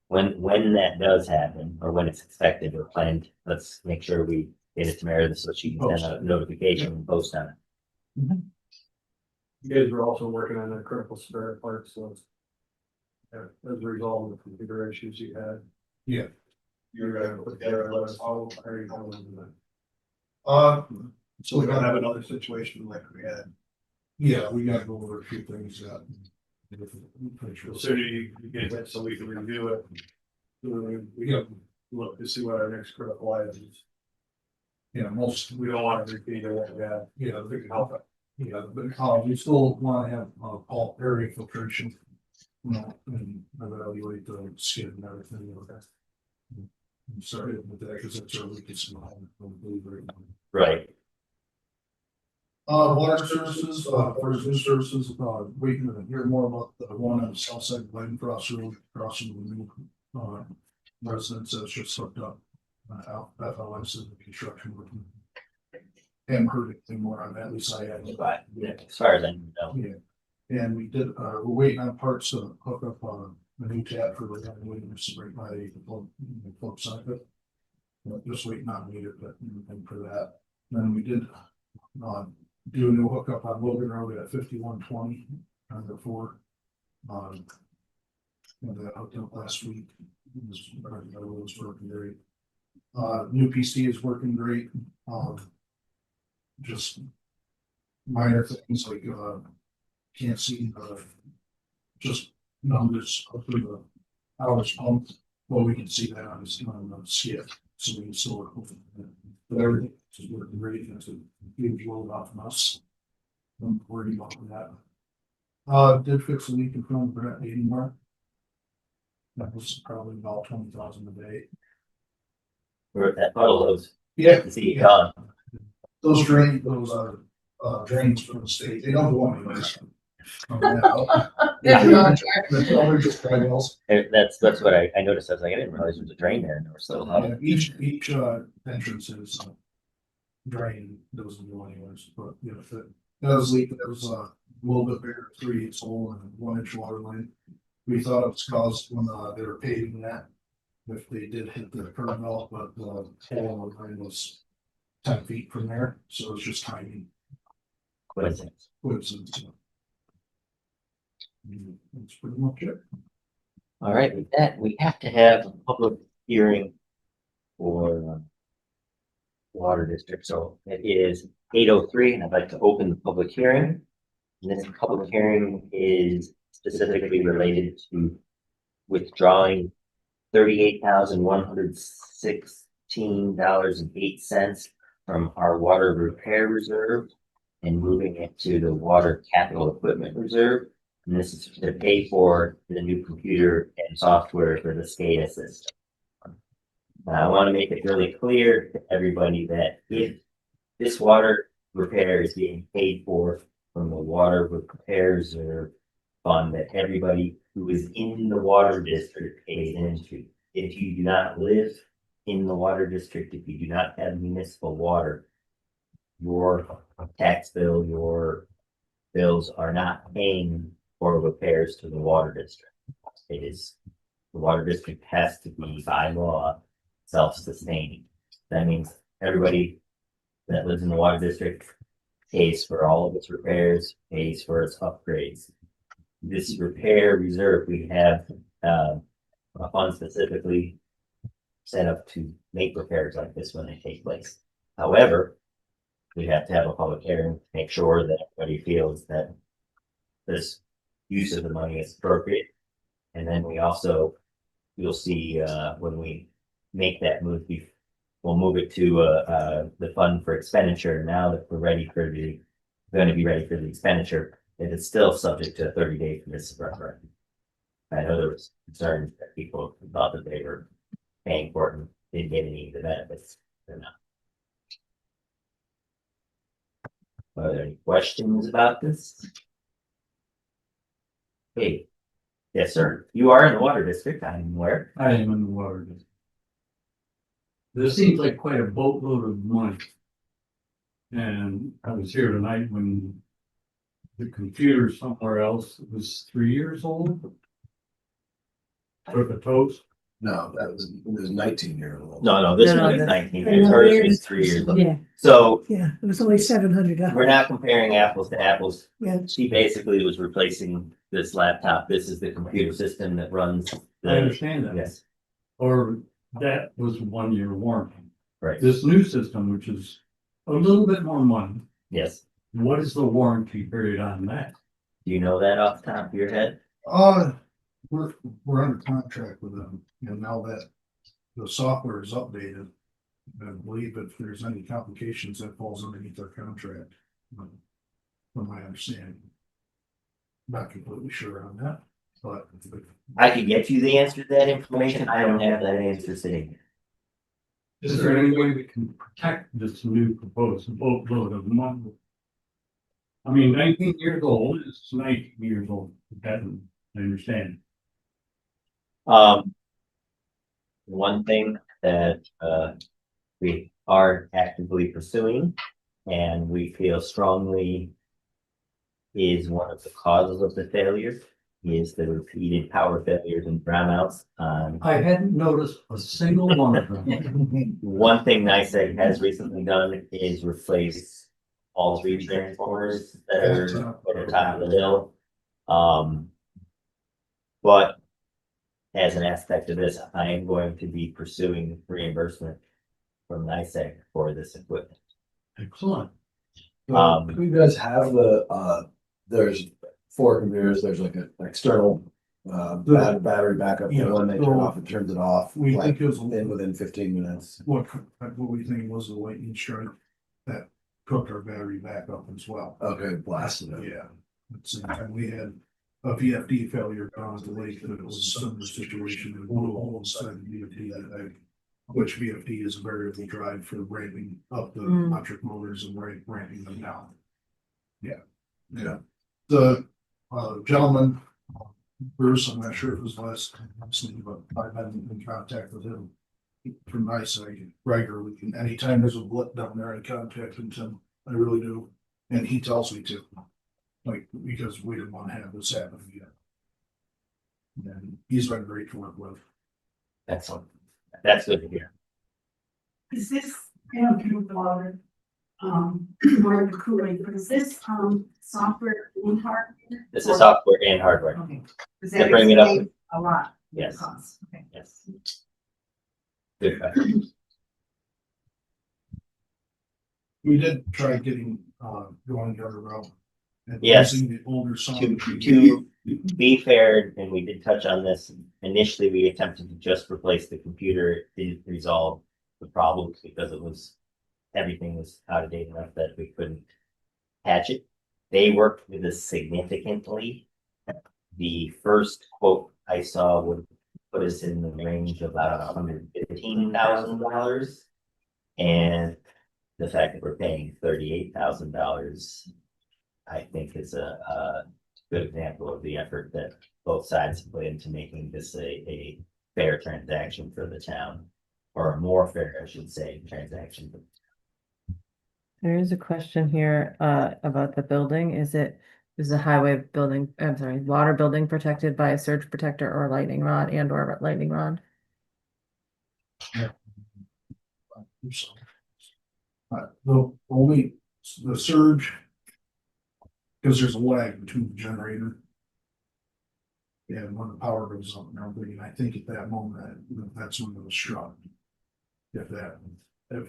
When that does happen, or when it's expected or planned, let's make sure we get it to Meredith so she can send a notification and post on it. You guys were also working on the critical spare parts, so. As a result of the computer issues you had. Yeah. You're gonna put together a list, how are you going to do that? So We don't have another situation like we had. yeah, we gotta go over a few things that. The sooner you get that, so we can review it. We can look to see what our next critical item is. Yeah, most, We don't want to repeat what we had. yeah, We can help it. yeah, but we still wanna have all area filtration. You know, and evaluate the skid and everything like that. I'm sorry with that, because that's our weakest smile. Right. Water services, for new services, waiting to hear more about the one on the south side of Lane Cross Road, crossing the new, residence that's just hooked up. Out, FLS is the construction working. Haven't heard anything more on that, at least I haven't. But as far as I know. Yeah, and we did, we're waiting on parts to hook up a new tap for the Williams right by the plug socket. Just waiting on meter, but anything for that. Then we did, do a new hookup on Logan Road at 5120 on the 4. And that hooked up last week. It was working great. New PC is working great. Just minor things like, can't see, just numbers up through the hours pumped. Well, we can see that on the skid, so we can still work with it. But everything is working great, and it's a huge load off from us. Don't worry about that. Did fix a leak in front of Brett Mark. That was probably about 20,000 a day. We're at puddle those. Yeah. To see it gone. Those are drains from the state. They don't go anyways. That's what I noticed. I was like, I didn't realize there was a drain there and there was still. Each entrance is drain doesn't go anyways, but you know, if it does leak, there was a little bit bigger 3/8 hole and a 1-inch water line. We thought it was caused when they were paving that. If they did hit the curb belt, but the hole in the line was 10 feet from there, so it's just tiny. Coincidence. That's pretty much it. All right, with that, we have to have a public hearing for water district. So it is 8:03, and I'd like to open the public hearing. And this public hearing is specifically related to withdrawing $38,116.08 from our water repair reserve and moving it to the water capital equipment reserve. And this is to pay for the new computer and software for the SCADA system. Now, I want to make it really clear to everybody that if this water repair is being paid for from the water repair reserve fund that everybody who is in the water district pays into. If you do not live in the water district, if you do not have municipal water, your tax bill, your bills are not paying for repairs to the water district. It is, the water district has to be by law self-sustaining. That means everybody that lives in the water district pays for all of its repairs, pays for its upgrades. This repair reserve, we have a fund specifically set up to make repairs like this when they take place. However, we have to have a public hearing to make sure that everybody feels that this use of the money is appropriate. And then we also, you'll see when we make that move, we'll move it to the fund for expenditure now that we're ready for the going to be ready for the expenditure, it is still subject to a 30-day permissive referendum. I know there was concern that people thought that they were paying for it and didn't get any of the benefits. They're not. Are there any questions about this? Hey, yes, sir. You are in the water district, I'm aware. I am in the water district. This seems like quite a boatload of money. And I was here tonight when the computer somewhere else was 3 years old. Took a toast. No, it was 19 years old. No, this No, one is this- 19 Yeah, years, hers yeah. is 3 years old. Yeah. So Yeah, it was only $700. we're not comparing apples to apples. Yeah. She basically was replacing this laptop. This is the computer system that runs I the, understand that. yes, Or that was 1 year warranty. right, This new system, which is a little bit more money, yes. what is the warranty period on that? Do you know that off the top of your head? We're under contract with them, and now that the software is updated, I believe if there's any complications, that falls underneath their contract. From my understanding. Not completely sure on that, but. I could get you the answer to that information. I don't have that answer sitting here. Is there any way we can protect this new proposed boatload of money? I mean, 19 years old is 19 years old, that I understand. One thing that we are actively pursuing and we feel strongly is one of the causes of the failure is the repeated power failures and brownouts on. I hadn't noticed a single one of them. One thing NICEAG has recently done is replace all 3 transformers that are at the top of the hill. But as an aspect of this, I am going to be pursuing reimbursement from NICEAG for this equipment. Excellent. You guys have there's 4 computers, there's like an external battery backup, Yeah, one they turn off and turns it off. We like, think it was within 15 minutes. what we think was a lightning strike that cooked our battery back up as well. Okay, blasted it. Yeah, at the same time, we had a VFD failure down at the lake, that it was a similar situation, and blew a hole inside the VFD that day. Which VFD is a variable drive for ramping up the electric motors and ramping them down. Yeah. The gentleman, Bruce, I'm not sure if it was last time, but I've been in contact with him from NICEAG regularly, and anytime there's a blip down there, I contact him, I really do, and he tells me to. Like, because we didn't want to have this happen yet. And he's been great to work with. Excellent. That's good to hear. Is this, I don't care what the water, or the cooling, but is this, software in hardware? This is software and hardware. Okay. Does To that bring it up. explain a lot? of the Yes. costs? Okay. Yes. Good question. We did try getting, going the other route. And Yes. using the older To software. be fair, and we did touch on this, initially we attempted to just replace the computer. It didn't resolve the problems because everything was out of date enough that we couldn't patch it. They worked with us significantly. The first quote I saw would put us in the range of about $115,000. And the fact that we're paying $38,000, I think is a good example of the effort that both sides put into making this a fair transaction for the town, or a more fair, I should say, transaction. There is a question here about the building. Is the highway building, I'm sorry, water building protected by a surge protector or lightning rod and or lightning rod? The only, the surge. Because there's a lag between the generator. And when the power goes up and everything, I think at that moment, that's when it was struck. If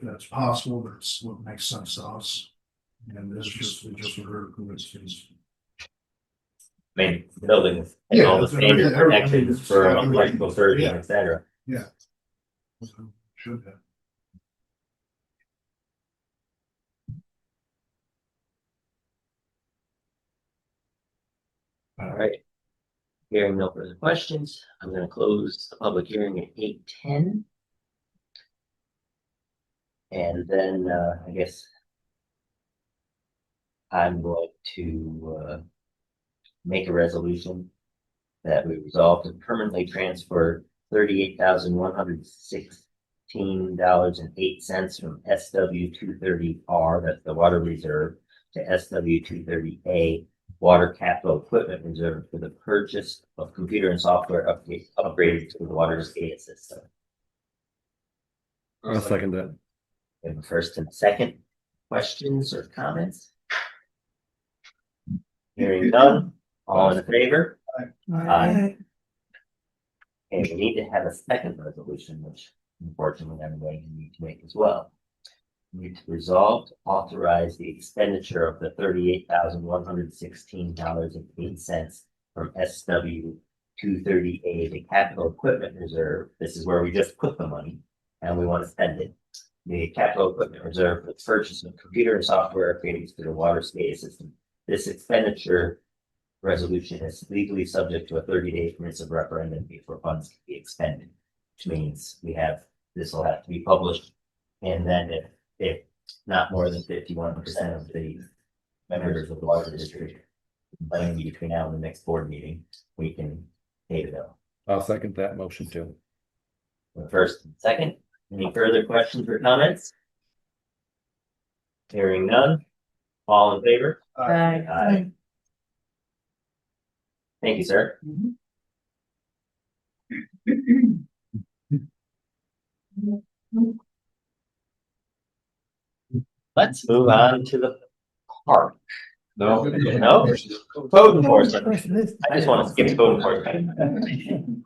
that's possible, that's what makes sense to us. And it's just for coincidence. I mean, the building and all the standard protections for electrical surgery, et cetera. Yeah. Should have. All right. Hearing no further questions, I'm gonna close the public hearing at 8:10. And then, I guess I'm going to, make a resolution that we resolve to permanently transfer $38,116.08 from SW 230R, that's the water reserve, to SW 230A, water capital equipment reserve for the purchase of computer and software upgrades to the water SCADA system. I'll second that. We have a first and second. Questions or comments? Hearing none, all in favor? Aye. And we need to have a second resolution, which unfortunately I'm going to need to make as well. We need to resolve to authorize the expenditure of the $38,116.08 from SW 230A, the capital equipment reserve. This is where we just put the money and we want to spend it. The capital equipment reserve for the purchase of computer and software upgrades to the water SCADA system. This expenditure resolution is legally subject to a 30-day permissive referendum before funds can be expended, which means this will have to be published. And then if not more than 51% of the members of the water district complaining between now and the next board meeting, we can pay the bill. I'll second that motion too. First and second, any further questions or comments? Hearing none, all in favor? Aye. Aye. Thank you, sir. Let's move on to the park. No, code enforcement. I just want to skip code enforcement.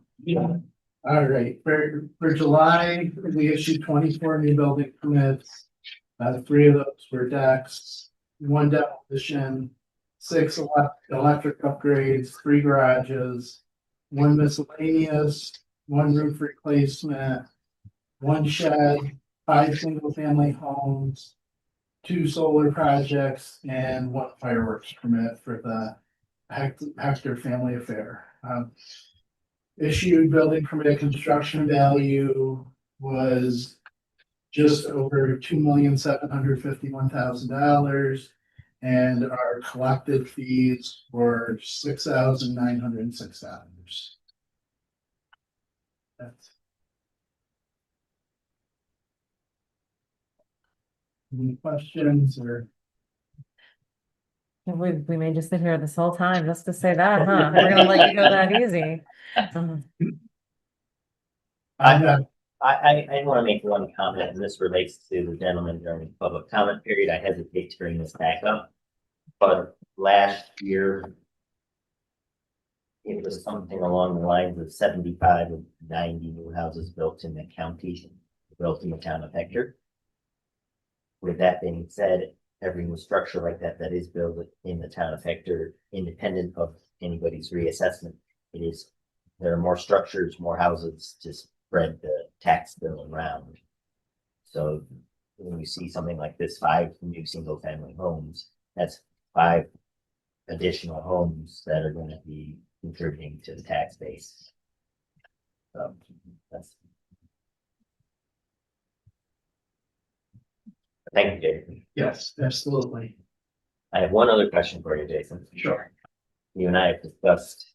All right, for July, we issued 24 new building permits. 3 of those were decks, 1 demolition, 6 electric upgrades, 3 garages, 1 miscellaneous, 1 roof replacement, 1 shed, 5 single-family homes, 2 solar projects, and 1 fireworks permit for the Hector family affair. Issued building permit construction value was just over $2,751,000, and our collected fees were $6,906. That's any questions or? We may just sit here this whole time just to say that, huh? We're gonna let you go that easy. I want to make one comment, and this relates to the gentleman during the public comment period. I hesitate to bring this back up, but last year it was something along the lines of 75 of 90 new houses built in the county, built in the town of Hector. With that being said, every new structure like that is built in the town of Hector, independent of anybody's reassessment, there are more structures, more houses to spread the tax bill around. So when you see something like this, 5 new single family homes, that's 5 additional homes that are going to be contributing to the tax base. So that's. Thank you, Jason. Yes, absolutely. I have one other question for you, Jason. Sure. You and I have discussed,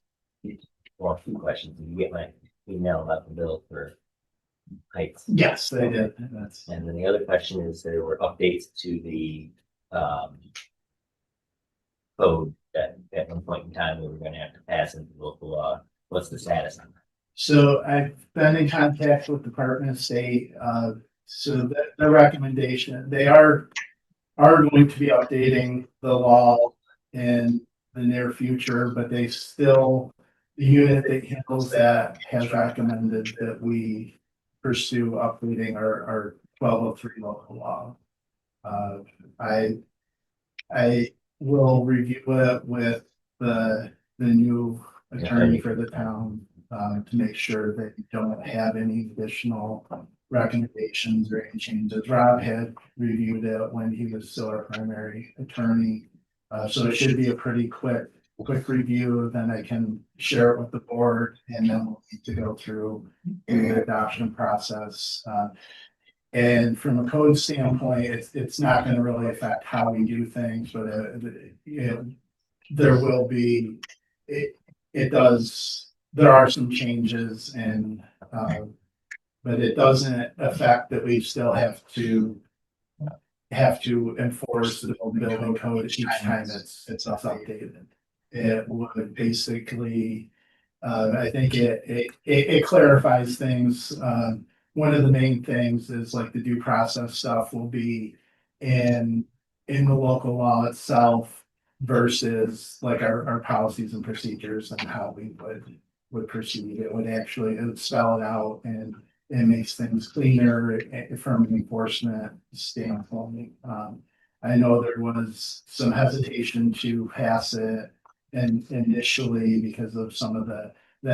well, a few questions. Did you get my email about the bill for heights? Yes, I did. And then the other question is, there were updates to the code that at one point in time we were going to have to pass into local law. What's the status on that? So I've been in contact with the Department of State. So the recommendation, they are going to be updating the law in the near future, but they still, the unit that handles that has recommended that we pursue updating our 1203 local law. I will review it with the new attorney for the town to make sure that you don't have any additional recommendations or any changes. Rob had reviewed it when he was still our primary attorney. So it should be a pretty quick quick review, then I can share it with the board, and then we'll need to go through the adoption process. And from a code standpoint, it's not gonna really affect how we do things, but there will be, it does, there are some changes and, but it doesn't affect that we still have to enforce the building code each time it's updated. It would basically, I think it clarifies things. One of the main things is like the due process stuff will be in the local law itself versus like our policies and procedures and how we would proceed. It would spell it out, and it makes things cleaner from an enforcement standpoint. I know there was some hesitation to pass it and initially because of some of the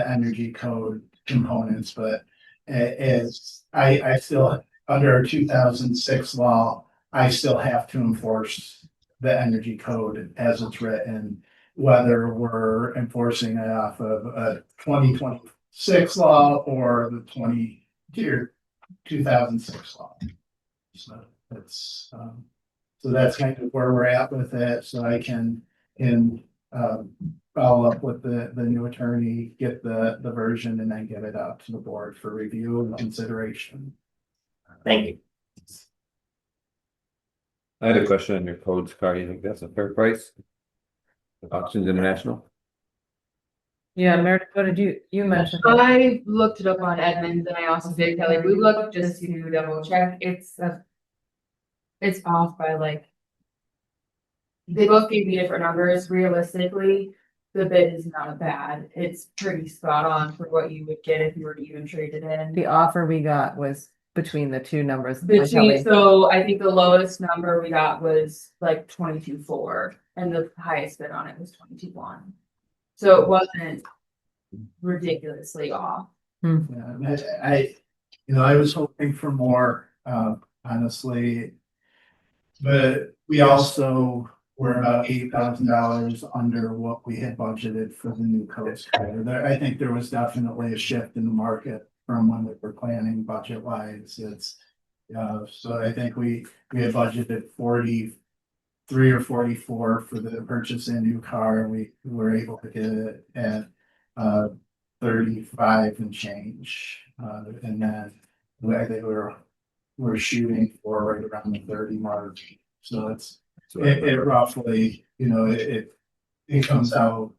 energy code components, but as I still, under our 2006 law, I still have to enforce the energy code as it's written, whether we're enforcing it off of a 2026 law or the 2006 law. So that's, so that's kind of where we're at with it. So I can follow up with the new attorney, get the version, and then get it out to the board for review and consideration. Thank you. I had a question on your codes car. You think that's a fair price? Auctions International? Yeah, Meredith, what did you mentioned? I looked it up on Edmunds and I also did Kelly Blue Book just to double check. It's off by like. They both gave me different numbers. Realistically, the bid is not bad. It's pretty spot on for what you would get if you were to even trade it in. The offer we got was between the two numbers. So I think the lowest number we got was like 22.4 and the highest bid on it was 22.1. So it wasn't ridiculously off. Yeah, I was hoping for more, honestly. But we also were about $8,000 under what we had budgeted for the new coast guard. I think there was definitely a shift in the market from when we were planning budget wise. So I think we had budgeted 43 or 44 for the purchase of a new car, and we were able to get it at 35 and change. And then I think we're shooting for right around the 30 mark. So it roughly, it comes out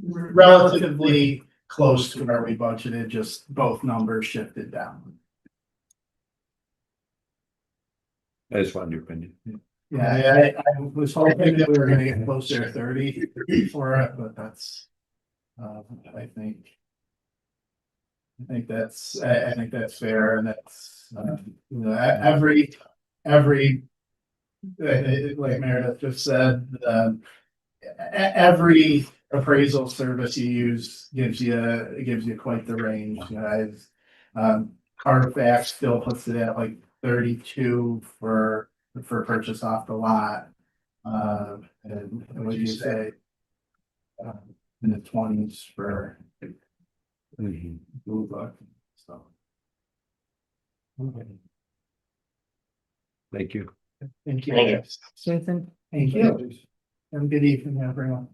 relatively close to where we budgeted, just both numbers shifted down. I just wanted your opinion. Yeah, I was hoping that we were gonna get closer to 30 for it, but that's, I think that's fair, and that's, every, like Meredith just said, every appraisal service you use gives you quite the range, guys. Carfax still puts it at like 32 for purchase off the lot. And what do you say? In the 20s for Blue Book. So. Okay. Thank you. Thank you. Thank you. Jason? Thank you. Have a good evening, everyone.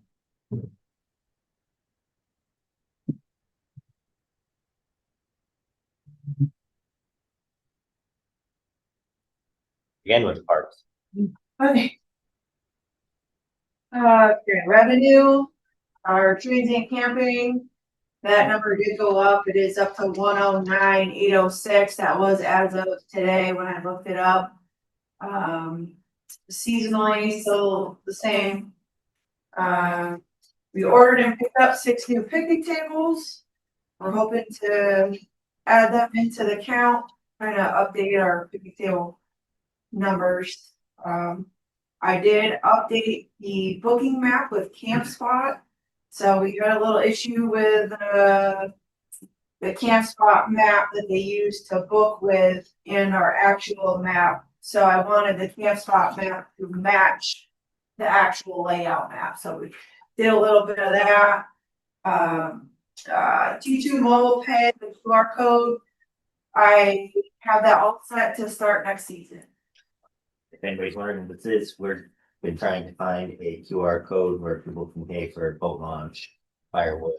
Again with parks. Okay. Revenue, our transient camping, that number did go up. It is up to 109,806. That was as of today when I looked it up. Seasonally, still the same. We ordered and picked up 6 new picnic tables. We're hoping to add them into the count, kind of update our picnic table numbers. I did update the booking map with CampSpot. So we got a little issue with the CampSpot map that they use to book with in our actual map. So I wanted the CampSpot map to match the actual layout map. So we did a little bit of that. T2 mobile pay, the QR code. I have that all set to start next season. If anybody's wondering what this is, we've been trying to find a QR code where people can pay for boat launch, firewood,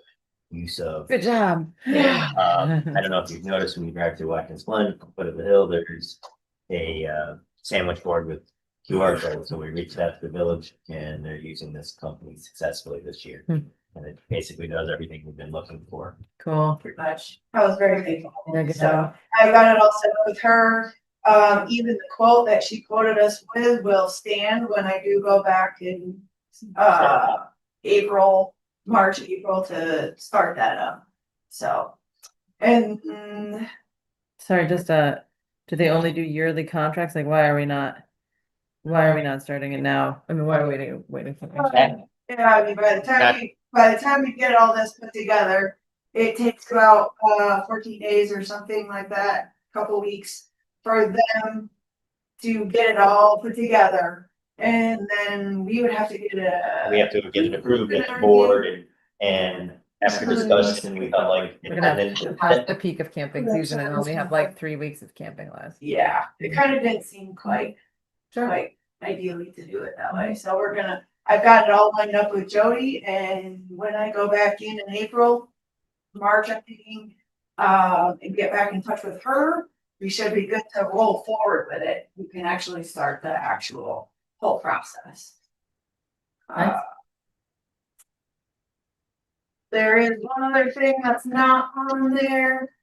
use of. Good job. I don't know if you've noticed when you drive through Watkins Glen, foot of the hill, there's a sandwich board with QR code. So we reached out to the village and they're using this company successfully this year. And it basically does everything we've been looking for. Cool. Pretty much. I was very thankful. Yeah, good So job. I got it all set up with her. Even the quote that she quoted us with will stand when I do go back in March, April to start that up. So, and Sorry, just do they only do yearly contracts? Like, why are we not starting it now? I mean, why are we waiting for next year? yeah, I mean, by the time we get all this put together, it takes about 14 days or something like that, couple weeks for them to get it all put together. And then we would have to get We have to get it approved at the board and after discussion, we felt like. We're gonna have to pass the peak of camping season and only have like 3 weeks of camping left. yeah, it kind of didn't seem quite ideally to do it that way. So I've got it all lined up with Jody, and when I go back in April, March, I'm thinking, and get back in touch with her, we should be good to roll forward with it. We can actually start the actual whole process. Nice. There is one other thing that's not on there.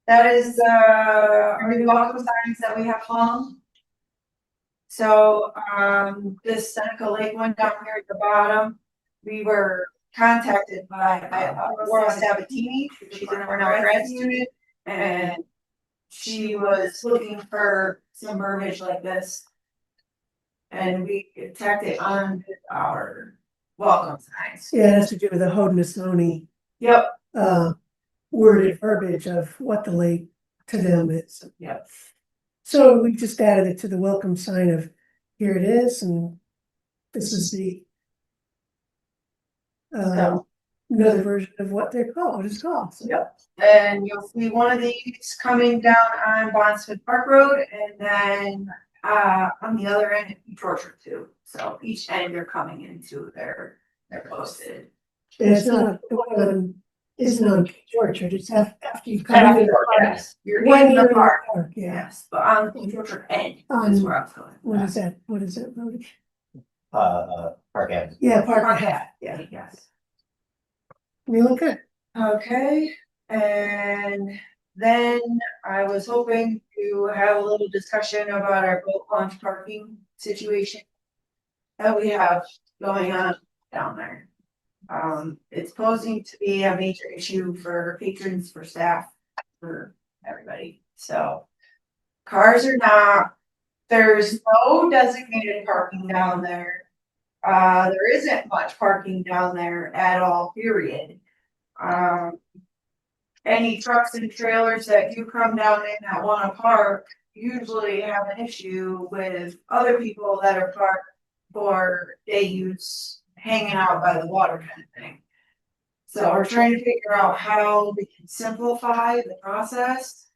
That is our new welcome signs that we have hung. So this Seneca Lake one down here at the bottom, we were contacted by Laura Sabatini. She's an Cornell grad student, and she was looking for some verbiage like this. And we tacked it on our welcome signs. Yeah, it has to do with the Haudenosaunee Yep. worded verbiage of what the lake to them is. Yep. So we just added it to the welcome sign of here it is, and this is the another version of what they're called. It's called. So. Yep. And you'll see one of these coming down on Bonsford Park Road, and then on the other end, East Orchard too. So each end you're coming into they're posted. And it's not the one isn't on East Orchard. It's after you come in the park. Yes, you're When in you're the park. yeah. Yes, but on the East Orchard end is where I was going. What is that? What is that road? Park Avenue. Yeah, Park. Park Ave. Ave, yeah, yes. You look good. Okay, and then I was hoping to have a little discussion about our boat launch parking situation that we have going on down there. It's posing to be a major issue for patrons, for staff, for everybody. So cars are not, there's no designated parking down there. There isn't much parking down there at all, period. Any trucks and trailers that do come down in that wanna park usually have an issue with other people that are parked for day use, hanging out by the water kind of thing. So we're trying to figure out how we can simplify the process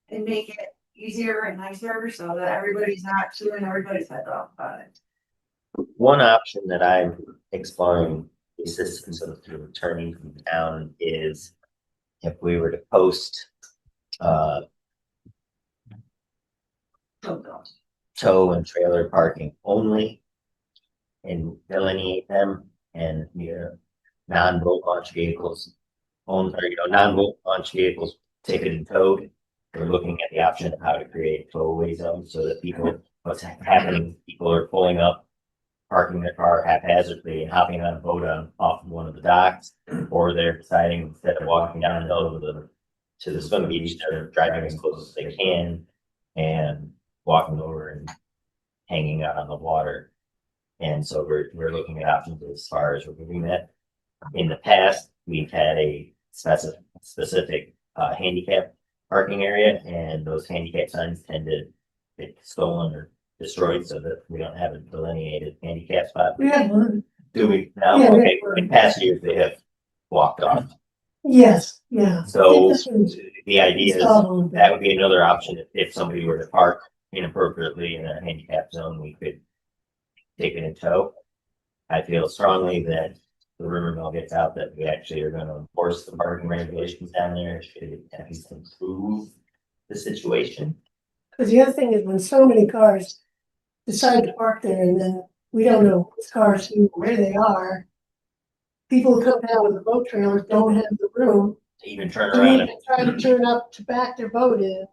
and make it easier and nicer so that everybody's not chewing everybody's head off about it. One option that I'm exploring the assistance of the attorney from town is if we were to post tow and trailer parking only and delineate them and non-boat launch vehicles non-boat launch vehicles ticketed and towed. We're looking at the option of how to create a towaway zone so that what's happening, people are pulling up, parking their car haphazardly and hopping on a boat off of one of the docks, or they're deciding instead of walking down the hill to the swim beach, they're driving as close as they can and walking over and hanging out on the water. And so we're looking at options as far as removing that. In the past, we've had a specific handicap parking area, and those handicap signs tend to get stolen or destroyed so that we don't have a delineated handicap spot. We had one. Do we now? Yeah. Okay, in past years, they have walked off. Yes, yeah. So This one's the idea is installed. that would be another option if somebody were to park inappropriately in a handicap zone, we could take it in tow. I feel strongly that the rumor mill gets out that we actually are gonna enforce the parking regulations down there, should at least improve the situation. Because the other thing is when so many cars decide to park there and then we don't know which cars, where they are. People who come down with the boat trailers don't have the room. Even turn They around need to try to turn up to back their boat in.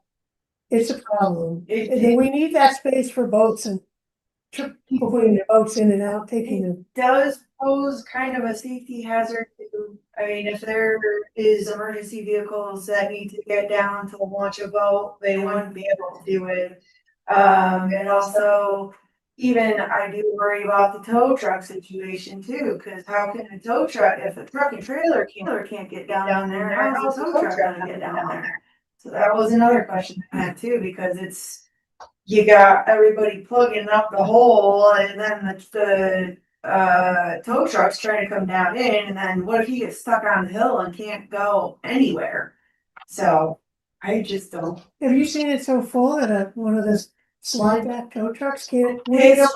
It's a problem. It- We need that space for boats and people putting their boats in and out, taking them. does pose kind of a safety hazard to, I mean, if there is emergency vehicles that need to get down to launch a boat, they wouldn't be able to do it. And also, even I do worry about the tow truck situation too, cause how can a tow truck, if a truck and trailer can't get down there, how's a tow truck gonna get down there? So that was another question I had too, because it's, you got everybody plugging up the hole and then the tow truck's trying to come down in, and then what if he gets stuck on the hill and can't go anywhere? So I just don't. Have you seen it so full that one of those slide back tow trucks can't? Yeah,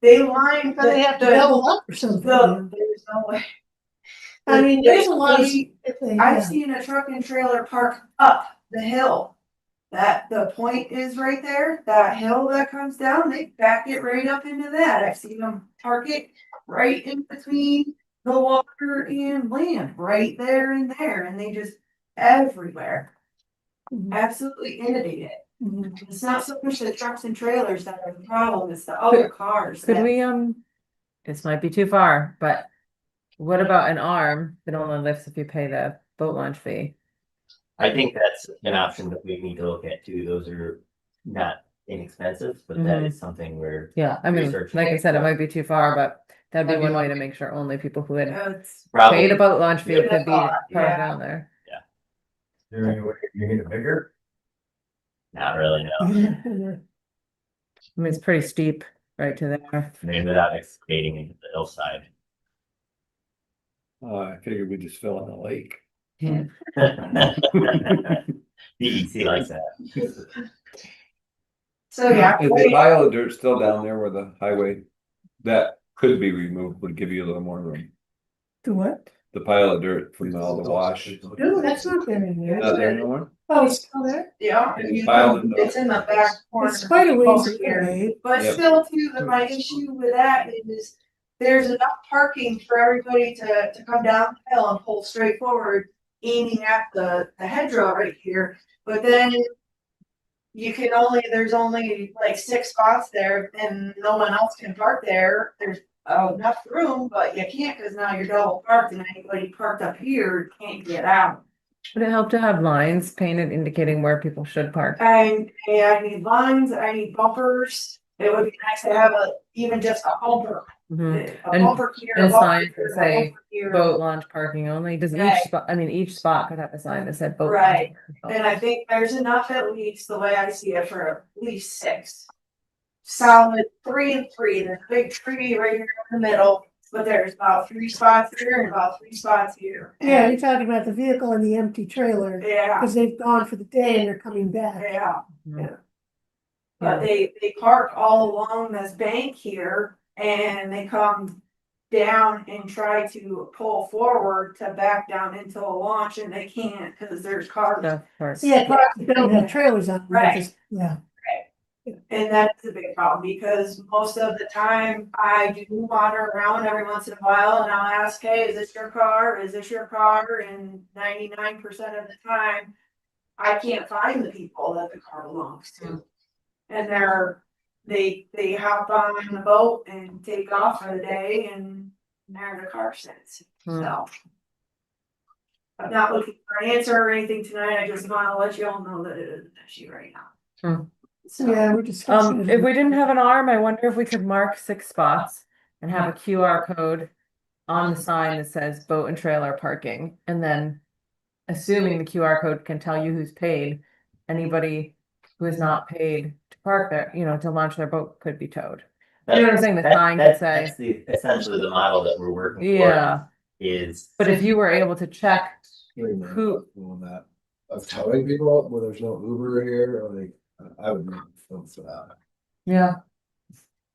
they line. But they have to double up or something. There's no way. I mean, there's a lot of. I've seen a truck and trailer park up the hill. That the point is right there, that hill that comes down, they back it right up into that. I've seen them park it right in between the water and land, right there and there, and they just everywhere. Absolutely inundated. It's not so much the trucks and trailers that are the problem, it's the other cars. Could that- we, this might be too far, but what about an arm that only lifts if you pay the boat launch fee? I think that's an option that we need to look at too. Those are not inexpensive, but that is something we're Yeah, I mean, researching. like I said, it might be too far, but that'd be one way to make sure only people who had It's Probably. paid a boat launch fee could be Yeah. parked down there. Is there any way you need it bigger? Not really, no. I mean, it's pretty steep right to there. Maybe without excavating into the hillside. I figured we just fill in the lake. DEC likes that. So yeah. Is the pile of dirt still down there where the highway that could be removed would give you a little more room? To what? The pile of dirt from all the wash. No, that's not there anymore. Not there anymore? Oh, it's still there? Yeah, it's in the back corner. It's quite a ways here. away. But Yep. still too, my issue with that is there's enough parking for everybody to come down the hill and pull straight forward, aiming at the hedgerow right here, but then there's only like 6 spots there and no one else can park there. There's enough room, but you can't because now you're double parked and anybody parked up here can't get out. Would it help to have lines painted indicating where people should park? I need lines, I need bumpers. It would be nice to have even just a bumper. Mhm. A And- bumper here, a and bumper signs here, that a say bumper here. Boat launch parking only, does each Right. spot, I mean, each spot could have a sign that said boat. launch Right. parking And I think there's enough at least, the way I see it, for at least 6. Solid 3 and 3, there's a big tree right here in the middle, but there's about 3 spots here and about 3 spots here. Yeah, And- you're talking about the vehicle and the empty trailer, Yeah, because they've gone for the day and they're coming back. yeah. only. But they park all along this bank here and they come down and try to pull forward to back down into the launch and they can't because there's cars. Stuff parked. Yeah, cars that don't have trailers on them. Right. just- Yeah. And that's a big problem because most of the time I do wander around every once in a while and I'll ask, hey, is this your car? Is this your car? And 99% of the time, I can't find the people that the car belongs to. And they hop on the boat and take off for the day and there the car sits, so. I'm not looking for an answer or anything tonight, I just wanna let you all know that it is an issue right now. Hmm. So, yeah, we're discussing. If we didn't have an arm, I wonder if we could mark 6 spots and have a QR code on the sign that says boat and trailer parking, and then assuming the QR code can tell you who's paid, anybody who is not paid to park there, to launch their boat could be towed. You know what I'm saying? The That- sign could that- say, That's the, essentially the model that we're working for. yeah, Is. but if you were able to check Doing that, who, doing that, of towing people where there's no Uber here, or like, I would not vote for that. yeah,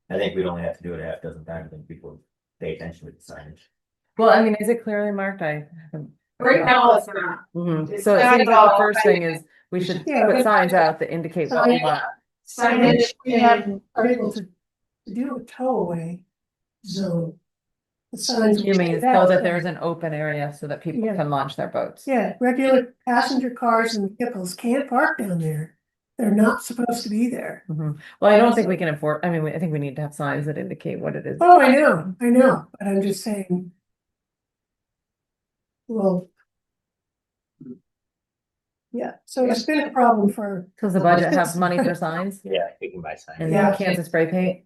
I think we'd only have to do it a half dozen times and people pay attention to the signage. well, I mean, is it clearly marked? I haven't. Right now, it's not. Mhm. It's So it not seems at like the all. first thing is we should Yeah, put but- signs out that indicate what we want. Signage and are able to do a tow away zone. The signs. You mean so that there's an open area so that people Yeah. can launch their boats? Yeah, regular passenger cars and vehicles can't park down there. They're not supposed to be there. Mhm. Well, I don't think we can afford, I mean, I think we need to have signs that indicate what it is. Oh, I know, but I'm just saying. Well. Yeah, so it's been a problem for. Does the budget have money for signs Yeah, we can buy signs. and Yeah. cans of spray paint?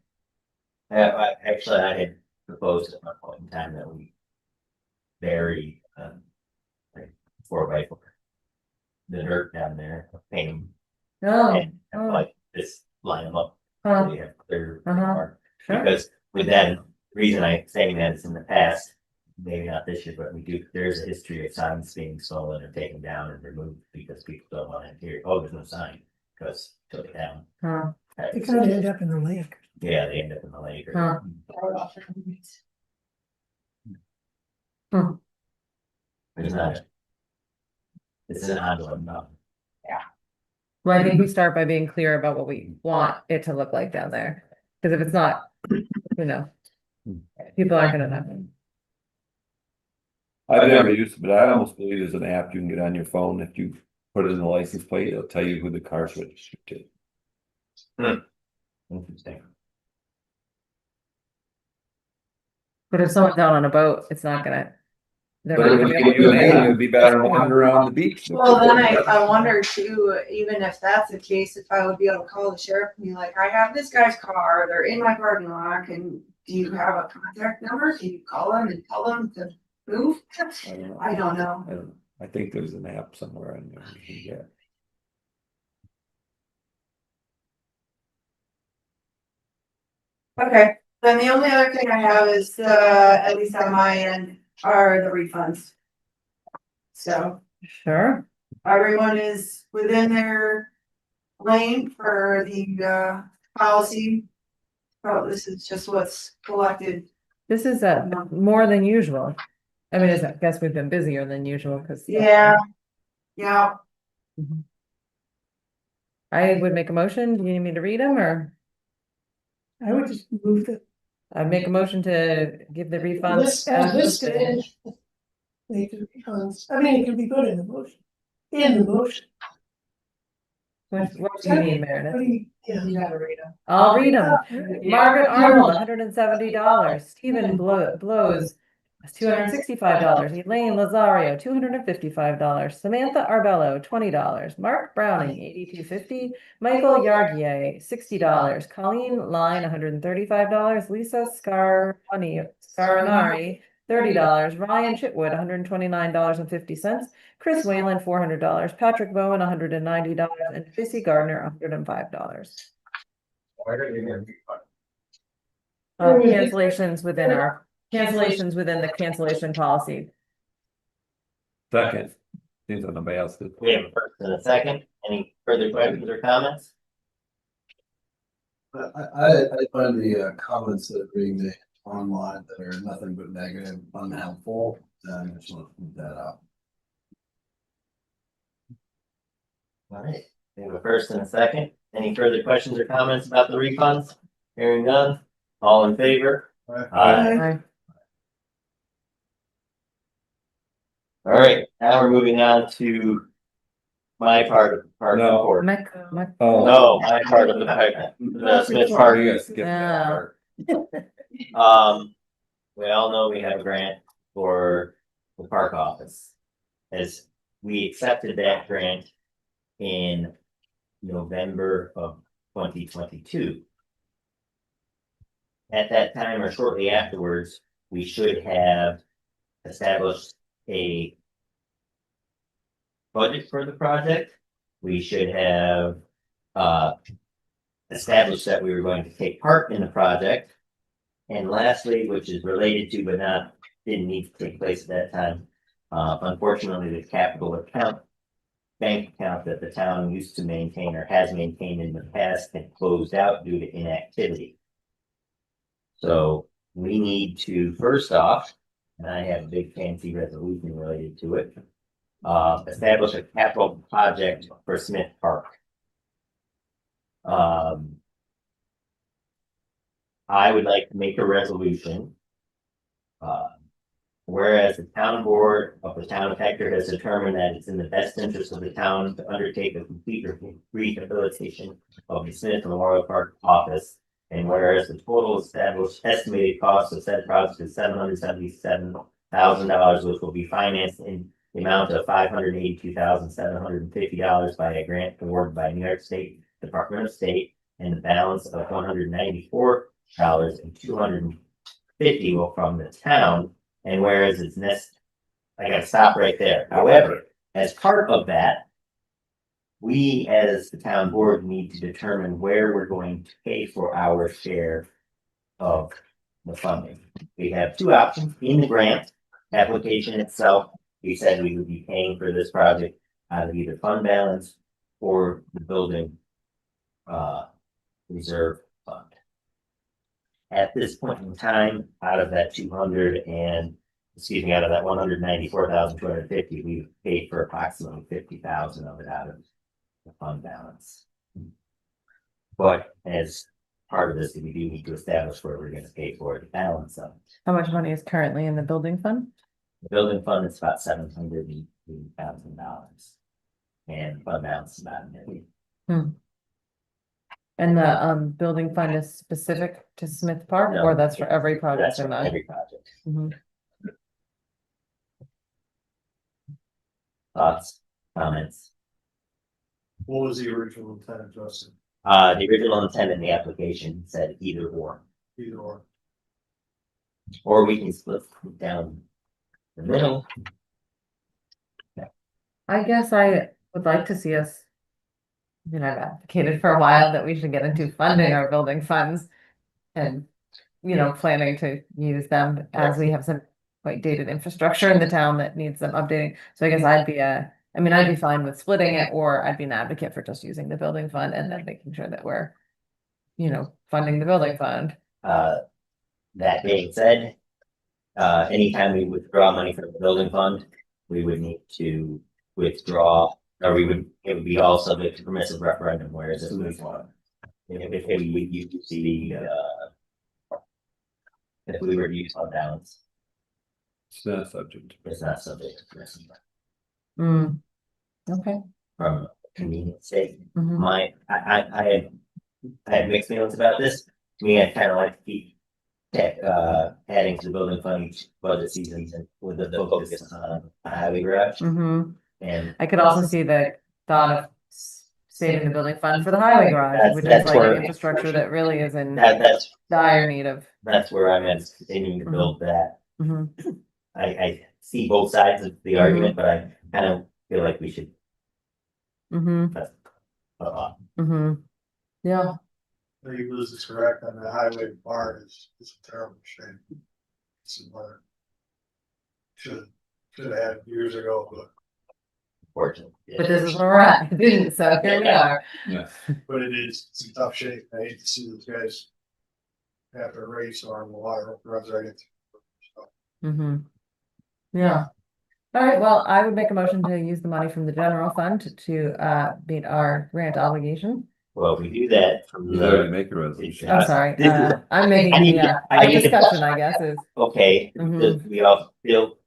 Actually, I had proposed at one point in time that we bury, like 4x4. The dirt down there, paint them, No, and like just line them up. So huh, you have clear. Uh-huh. mark. sure, Because with that, the reason I'm saying that is in the past, maybe not this year, but there's a history of signs being stolen or taken down and removed because people don't want to hear, oh, there's no sign, because took it down. huh, They kind of end up in the lake. Yeah, they end up in the lake. Huh. It's not. It's an ongoing problem. well, I think we start by being clear about what we want it to look like down there. Cause if it's not, you know, people aren't gonna know. I've never used it, but I almost believe there's an app you can get on your phone. If you put it in the license plate, it'll tell you who the car's registered to. Interesting. But if someone's out on a boat, it's not gonna. They're But not it gonna would be give able you a to name, do it'd be better than wandering around the beach. Well, then I wonder too, even if that's the case, if I would be able to call the sheriff and be like, I have this guy's car, they're in my parking lot, and do you have a contact number? Can you call them and tell them to move? I don't know. I don't know. I don't know. I think there's an app somewhere in there you can get. Okay, then the only other thing I have is, at least on my end, are the refunds. So Sure, everyone is within their lane for the policy. Oh, this is just what's collected. this is more than usual. I mean, I guess we've been busier than usual, cause. Yeah. Yeah, Mhm. I would make a motion, do you need me to read them, or I would just move the I'd make a motion to give the refunds? list as listed. Make the refunds, I mean, it can be put in the motion. In the motion. What do you need, What Meredith? do you, yeah. you gotta read them. I'll read them. Yeah. Margaret Arnold, $170. Stephen Blows, $265. Elaine Lazario, $255. Samantha Arbello, $20. Mark Browning, $82.50. Michael Yargier, $60. Colleen Line, $135. Lisa Scarinari, $30. Ryan Chitwood, $129.50. Chris Whalen, $400. Patrick Bowen, $190. And Tracy Gardner, $105. Cancellations within the cancellation policy. Second. Seems like nobody else did. We have a first and a second. Any further questions or comments? I find the comments that are being made online that are nothing but negative, unhelpful, and I just want to point that out. All right, we have a first and a second. Any further questions or comments about the refunds? Hearing none, all in favor? Aye. All right, now we're moving on to my part of the report. Oh. No, my part of the Smith part. You guys skipped that part. We all know we have a grant for the park office. As we accepted that grant in November of 2022. At that time or shortly afterwards, we should have established a budget for the project. We should have established that we were going to take part in the project. And lastly, which is related to, but not, didn't need to take place at that time. Unfortunately, the capital account, bank account that the town used to maintain or has maintained in the past had closed out due to inactivity. So we need to, first off, and I have a big fancy resolution related to it, establish a capital project for Smith Park. I would like to make a resolution. Whereas the town board of the town of Hector has determined that it's in the best interest of the town to undertake a complete rehabilitation of the Smith Memorial Park office. And whereas the total established estimated cost of said project is $777,000, which will be financed in the amount of $582,750 by a grant awarded by New York State Department of State, and the balance of $194,250 will from the town. And whereas it's I gotta stop right there. However, as part of that, we as the town board need to determine where we're going to pay for our share of the funding. We have two options. In the grant application itself, we said we would be paying for this project out of either fund balance or the building reserve fund. At this point in time, out of that out of that $194,250, we paid for approximately $50,000 of it out of the fund balance. But as part of this, we do need to establish where we're going to pay for the balance of it. How much money is currently in the building fund? The building fund is about $780,000, and fund balance is about $1 million. And the building fund is specific to Smith Park, No, or that's for every project That's in for that? every project. Mhm. Thoughts, comments? What was the original intent, Justin? The original intent in the application said either or. Either or. Or we can split down the middle. I guess I would like to see us, I've advocated for a while that we should get into funding our building funds and, planning to use them as we have some quite dated infrastructure in the town that needs some updating. So I guess I'd be fine with splitting it, or I'd be an advocate for just using the building fund and then making sure that we're, funding the building fund. That being said, anytime we withdraw money from the building fund, we would need to withdraw, or it would be all subject to permissive referendum, whereas if we use if we were to use fund balance, It's not subject. it's not subject to permissive Okay. from a convenience sake. Mhm. I had mixed feelings about this. To me, I kind of like to keep adding to the building fund each budget season with the focus on a highway garage. Mhm. And I could also see the thought of saving the building fund for the highway garage, which is That's like where- an infrastructure that really is in that's dire need of. that's where I'm at, continuing to build that. Mhm. I see both sides of the argument, but I kind of feel like we should. Mhm. Mhm. Yeah. I think Liz is correct on the highway part is a terrible shame. Somewhere. Should have had years ago, but Fortunately. But this is where we're at. It didn't, so here we are. Yeah. it's in tough shape. I hate to see those guys after a race or on the water runs right into. Mhm. Yeah. All right, well, I would make a motion to use the money from the general fund to meet our grant obligation. Well, if we do that from You already the. make a resolution. I'm sorry, This is- I'm making I need the, to- I our need to- discussion, I guess, is. Okay, Mhm. we all feel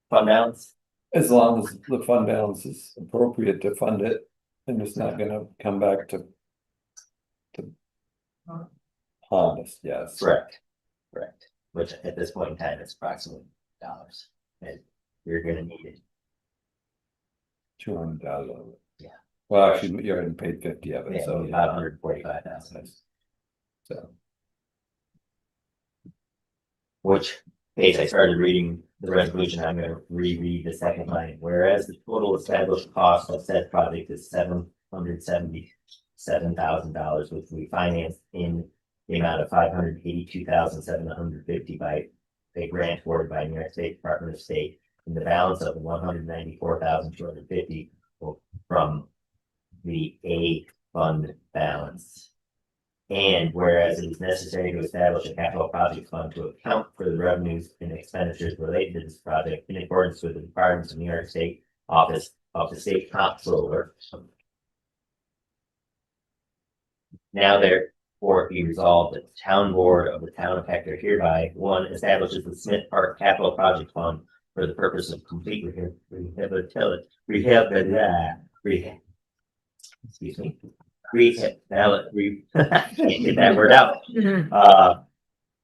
fund balance? As long as the fund balance is appropriate to fund it, and it's not gonna come back to haunt us, yes. Correct. Which at this point in time is approximately dollars, and you're gonna need it. 200,000 of it. Yeah. Well, actually, you already paid 50 of it, Yeah, so. about 145,000. So, Which page I started reading the resolution, I'm gonna reread the second line. Whereas the total established cost of said project is $777,000, which we financed in the amount of $582,750 by a grant awarded by New York State Department of State, and the balance of $194,250 from the A fund balance. And whereas it is necessary to establish a capital project fund to account for the revenues and expenditures related to this project in accordance with the requirements of New York State Office of the State Comptroller. Now therefore be resolved that the town board of the town of Hector hereby, one, establishes the Smith Park Capital Project Fund for the purpose of complete excuse me, can't get that word out.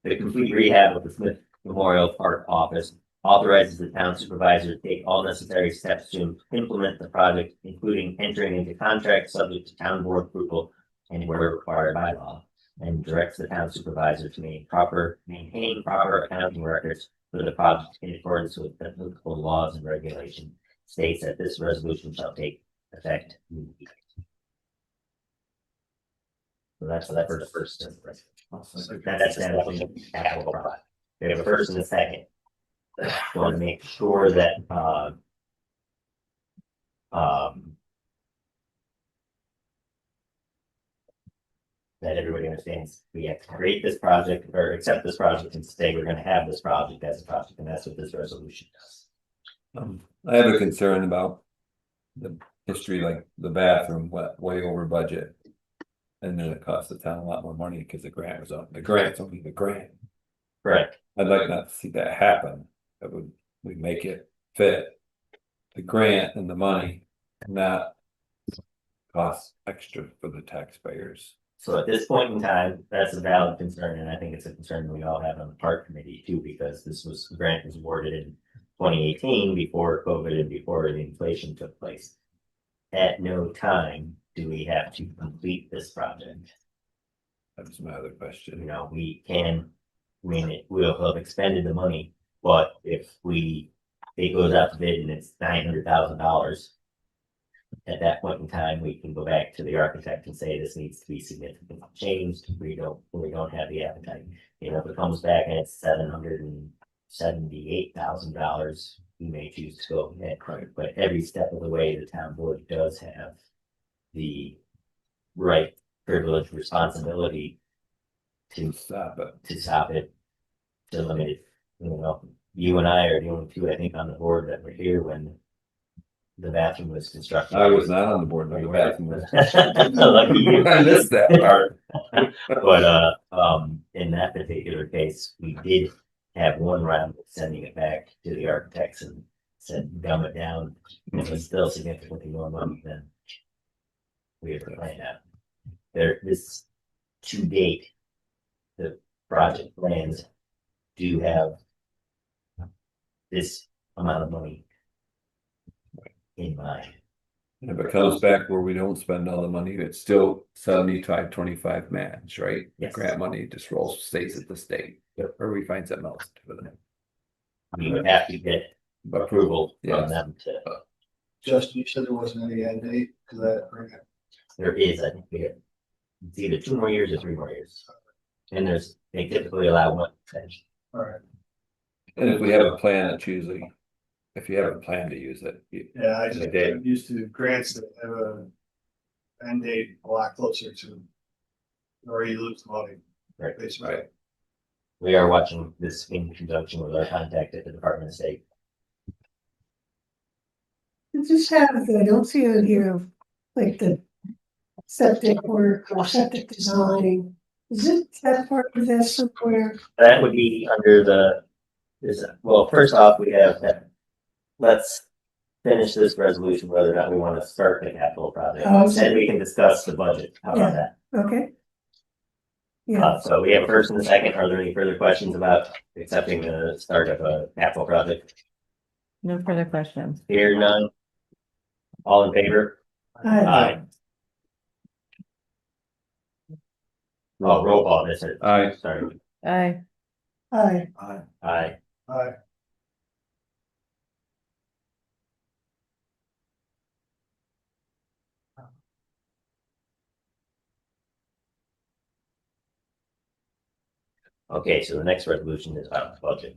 The complete rehab of the Smith Memorial Park office, authorizes the town supervisor to take all necessary steps to implement the project, including entering into contract subject to town board approval and where required by law, and directs the town supervisor to maintain proper accounting records for the project in accordance with applicable laws and regulations. States that this resolution shall take effect immediately. So that's for the first. That's establishing the capital project. We have a first and a second. Want to make sure that that everybody understands we have to create this project or accept this project and say we're going to have this project as a project, and that's what this resolution does. I have a concern about the history, like the bathroom went way over budget. And then it cost the town a lot more money because the grant's only the grant. Correct. I'd like not to see that happen. That we make it fit the grant and the money, and not cost extra for the taxpayers. So at this point in time, that's a valid concern, and I think it's a concern we all have on the park committee too, because the grant was awarded in 2018 before COVID and before the inflation took place. At no time do we have to complete this project. That's my other question. You know, we'll have expended the money, but if it goes out to bid and it's $900,000, at that point in time, we can go back to the architect and say this needs to be significantly changed. We don't have the appetite. You know, if it comes back and it's $778,000, we may choose to go ahead. Right. But every step of the way, the town board does have the right, privilege, responsibility to stop it, to limit it. You know, you and I are the only two, I think, on the board that were here when the bathroom was constructed. I was not on the board when the bathroom was lucky you. I missed that part. But in that particular case, we did have one round of sending it back to the architects and said dumb it down. And it was still significantly more money than we had planned out. This to date, the project plans do have this amount of money in mind. If it comes back where we don't spend all the money, it's still 75-25 match, right? Yes. The grant money just stays at the state. Yep. Or we find something else to do with it. We would have to get approval from Yes. them to. Justin, you said there wasn't any end date to that grant. There is, I think, it's either 2 more years or 3 more years. And they typically allow one extension. All right. And if we have a plan, it's usually, if you have a plan to use it. Yeah, I just, Okay. I'm used to grants that have a end date a lot closer to, or you lose money. Right. Basically. Right. We are watching this in conjunction with our contact at the Department of State. I just have, I don't see on here, like the septic work or septic design. Is it that part of this somewhere? That would be under well, first off, we have that. Let's finish this resolution, whether or not we want to start the capital project. Then we can discuss the budget. How about that? Okay. Yeah, So we have a first and a second. Are there any further questions about accepting the start of a capital project? No further questions. Here, none. All in favor? Aye. Oh, roll call, that's it. Aye. Sorry. Aye. aye. Aye. Aye. Okay, so the next resolution is about budget.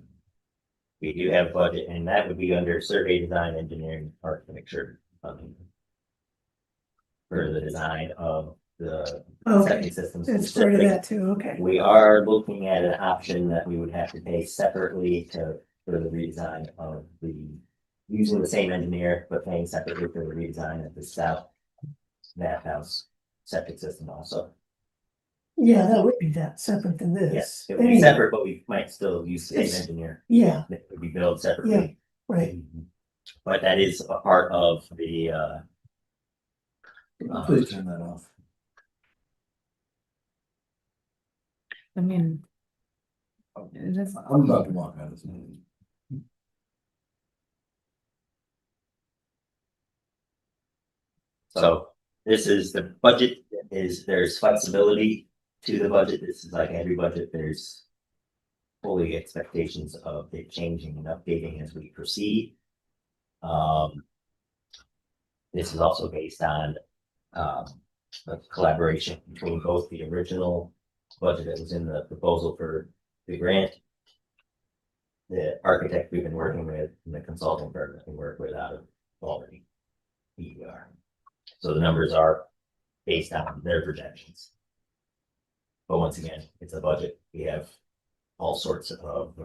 We do have budget, and that would be under survey design, engineering, architecture funding. For the design of the Okay, septic systems. it's part of specifically. that too, okay. We are looking at an option that we would have to pay separately for the redesign of using the same engineer, but paying separately for the redesign of the south bathhouse septic system also. Yeah, that would be that separate than Yes, this. it would be Anyway, separate, but we might still use the same It's- engineer. Yeah, That would be billed separately. right. But that is a part of the, Please turn that off. I mean. It is, I'm about to walk out of this meeting. so this is the budget, there's flexibility to the budget. This is like every budget, there's fully expectations of it changing and updating as we proceed. This is also based on a collaboration between both the original budget that was in the proposal for the grant, the architect we've been working with, and the consulting firm that we work with out of Albany, PER. So the numbers are based on their projections. But once again, it's a budget. We have all sorts of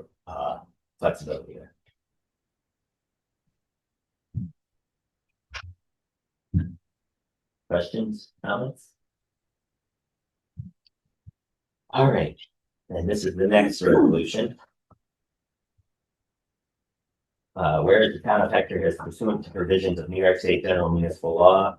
flexibility there. Questions, comments? All right, and this is the next resolution. Whereas the town of Hector has pursuant to provisions of New York State General Municipal Law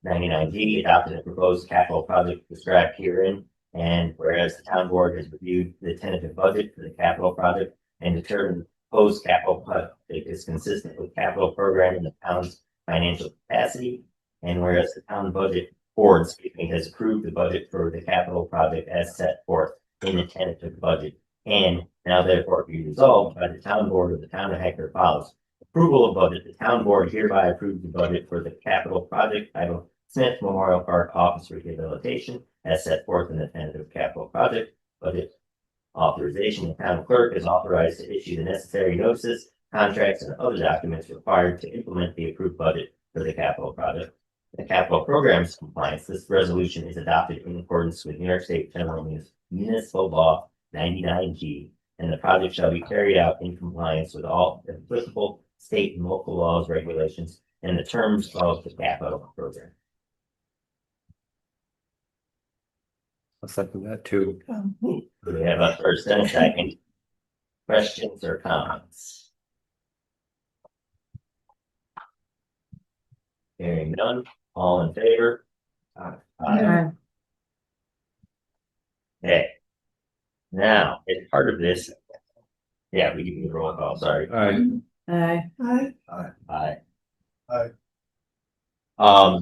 99G adopted a proposed capital project described herein. And whereas the town board has reviewed the tentative budget for the capital project and determined the proposed capital project is consistent with capital program in the town's financial capacity. And whereas the town budget board, has approved the budget for the capital project as set forth in the tentative budget. And now therefore be resolved by the town board of the town of Hector follows. Approval of budget, the town board hereby approves the budget for the capital project titled Smith Memorial Park Office Rehabilitation as set forth in the tentative capital project budget authorization. The town clerk is authorized to issue the necessary notices, contracts, and other documents required to implement the approved budget for the capital project. The capital programs compliance, this resolution is adopted in accordance with New York State General Municipal Law 99G, and the project shall be carried out in compliance with all applicable state and local laws, regulations, and the terms of the capital program. I'll second that too. We have a first and a second. Questions or comments? Hearing none, all in favor? Aye. Okay. Now, as part of this, yeah, we can do the roll call, sorry. All right, I, Aye. Aye.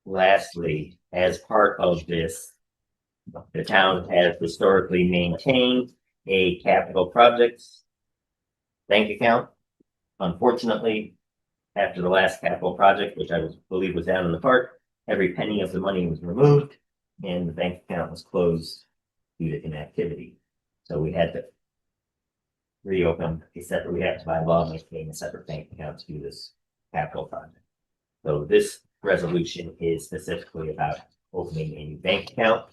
Lastly, as part of this, the town has historically maintained a capital projects bank account. Unfortunately, after the last capital project, which I believe was down in the park, every penny of the money was removed and the bank account was closed due to inactivity. So we had to reopen a separate, we have to by law maintain a separate bank account to do this capital project. So this resolution is specifically about opening a new bank account.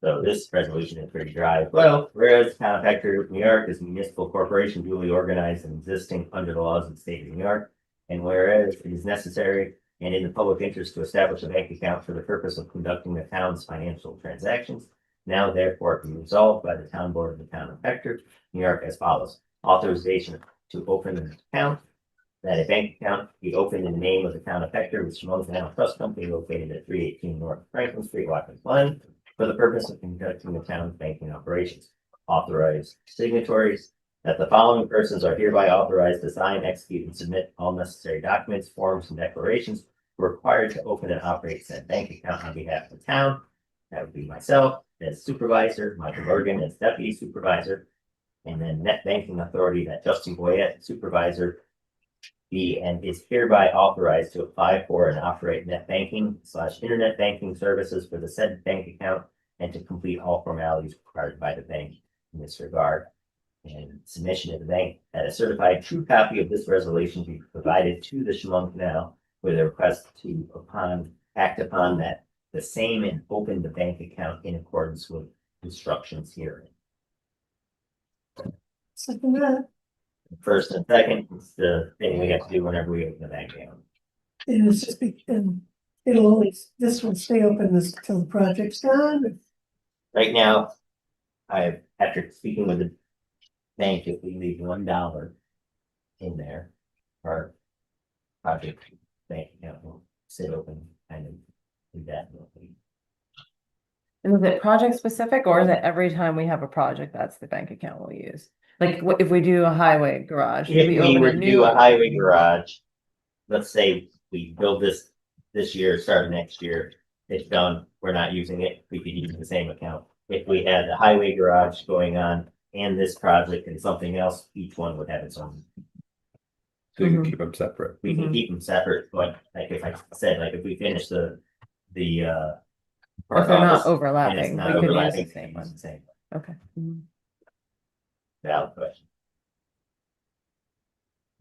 So this resolution is pretty dry. Well, whereas town of Hector, New York is a municipal corporation duly organized and existing under the laws of the state of New York. And whereas it is necessary and in the public interest to establish a bank account for the purpose of conducting the town's financial transactions, now therefore be resolved by the town board of the town of Hector, New York as follows. Authorization to open an account, that a bank account be opened in the name of the town of Hector with Shimoda Canal Trust Company located at 318 North Franklin Street, Watkins Glen, for the purpose of conducting the town's banking operations. Authorized signatories, that the following persons are hereby authorized to sign, execute, and submit all necessary documents, forms, and declarations required to open and operate said bank account on behalf of the town. That would be myself as supervisor, Michael Bergen as deputy supervisor, and then net banking authority, that Justin Boyette, supervisor, be and is hereby authorized to apply for and operate net banking / internet banking services for the said bank account and to complete all formalities required by the bank in this regard. And submission to the bank that a certified true copy of this resolution be provided to the Chemung Canal with a request to act upon that the same and open the bank account in accordance with instructions herein. Second that, First and second, it's the thing we have to do whenever we open the bank account. and it's just and it'll only, this will stay open until the project's done. Right now, after speaking with the bank, if we leave $1 in there, our project bank account will sit open kind of indefinitely. And is it project specific or is it every time we have a project, that's the bank account we'll use? Like if we do a highway garage, If we open were a to new do a highway garage, let's say we build this year, start next year, it's done, we're not using it, we could use the same account. If we had the highway garage going on and this project and something else, each one would have its own. So you can keep them separate. We can keep them separate, but like if I said, like if we finish the if they're not overlapping, and it's not we could use overlapping, the same use one. the same. Okay. Valid question.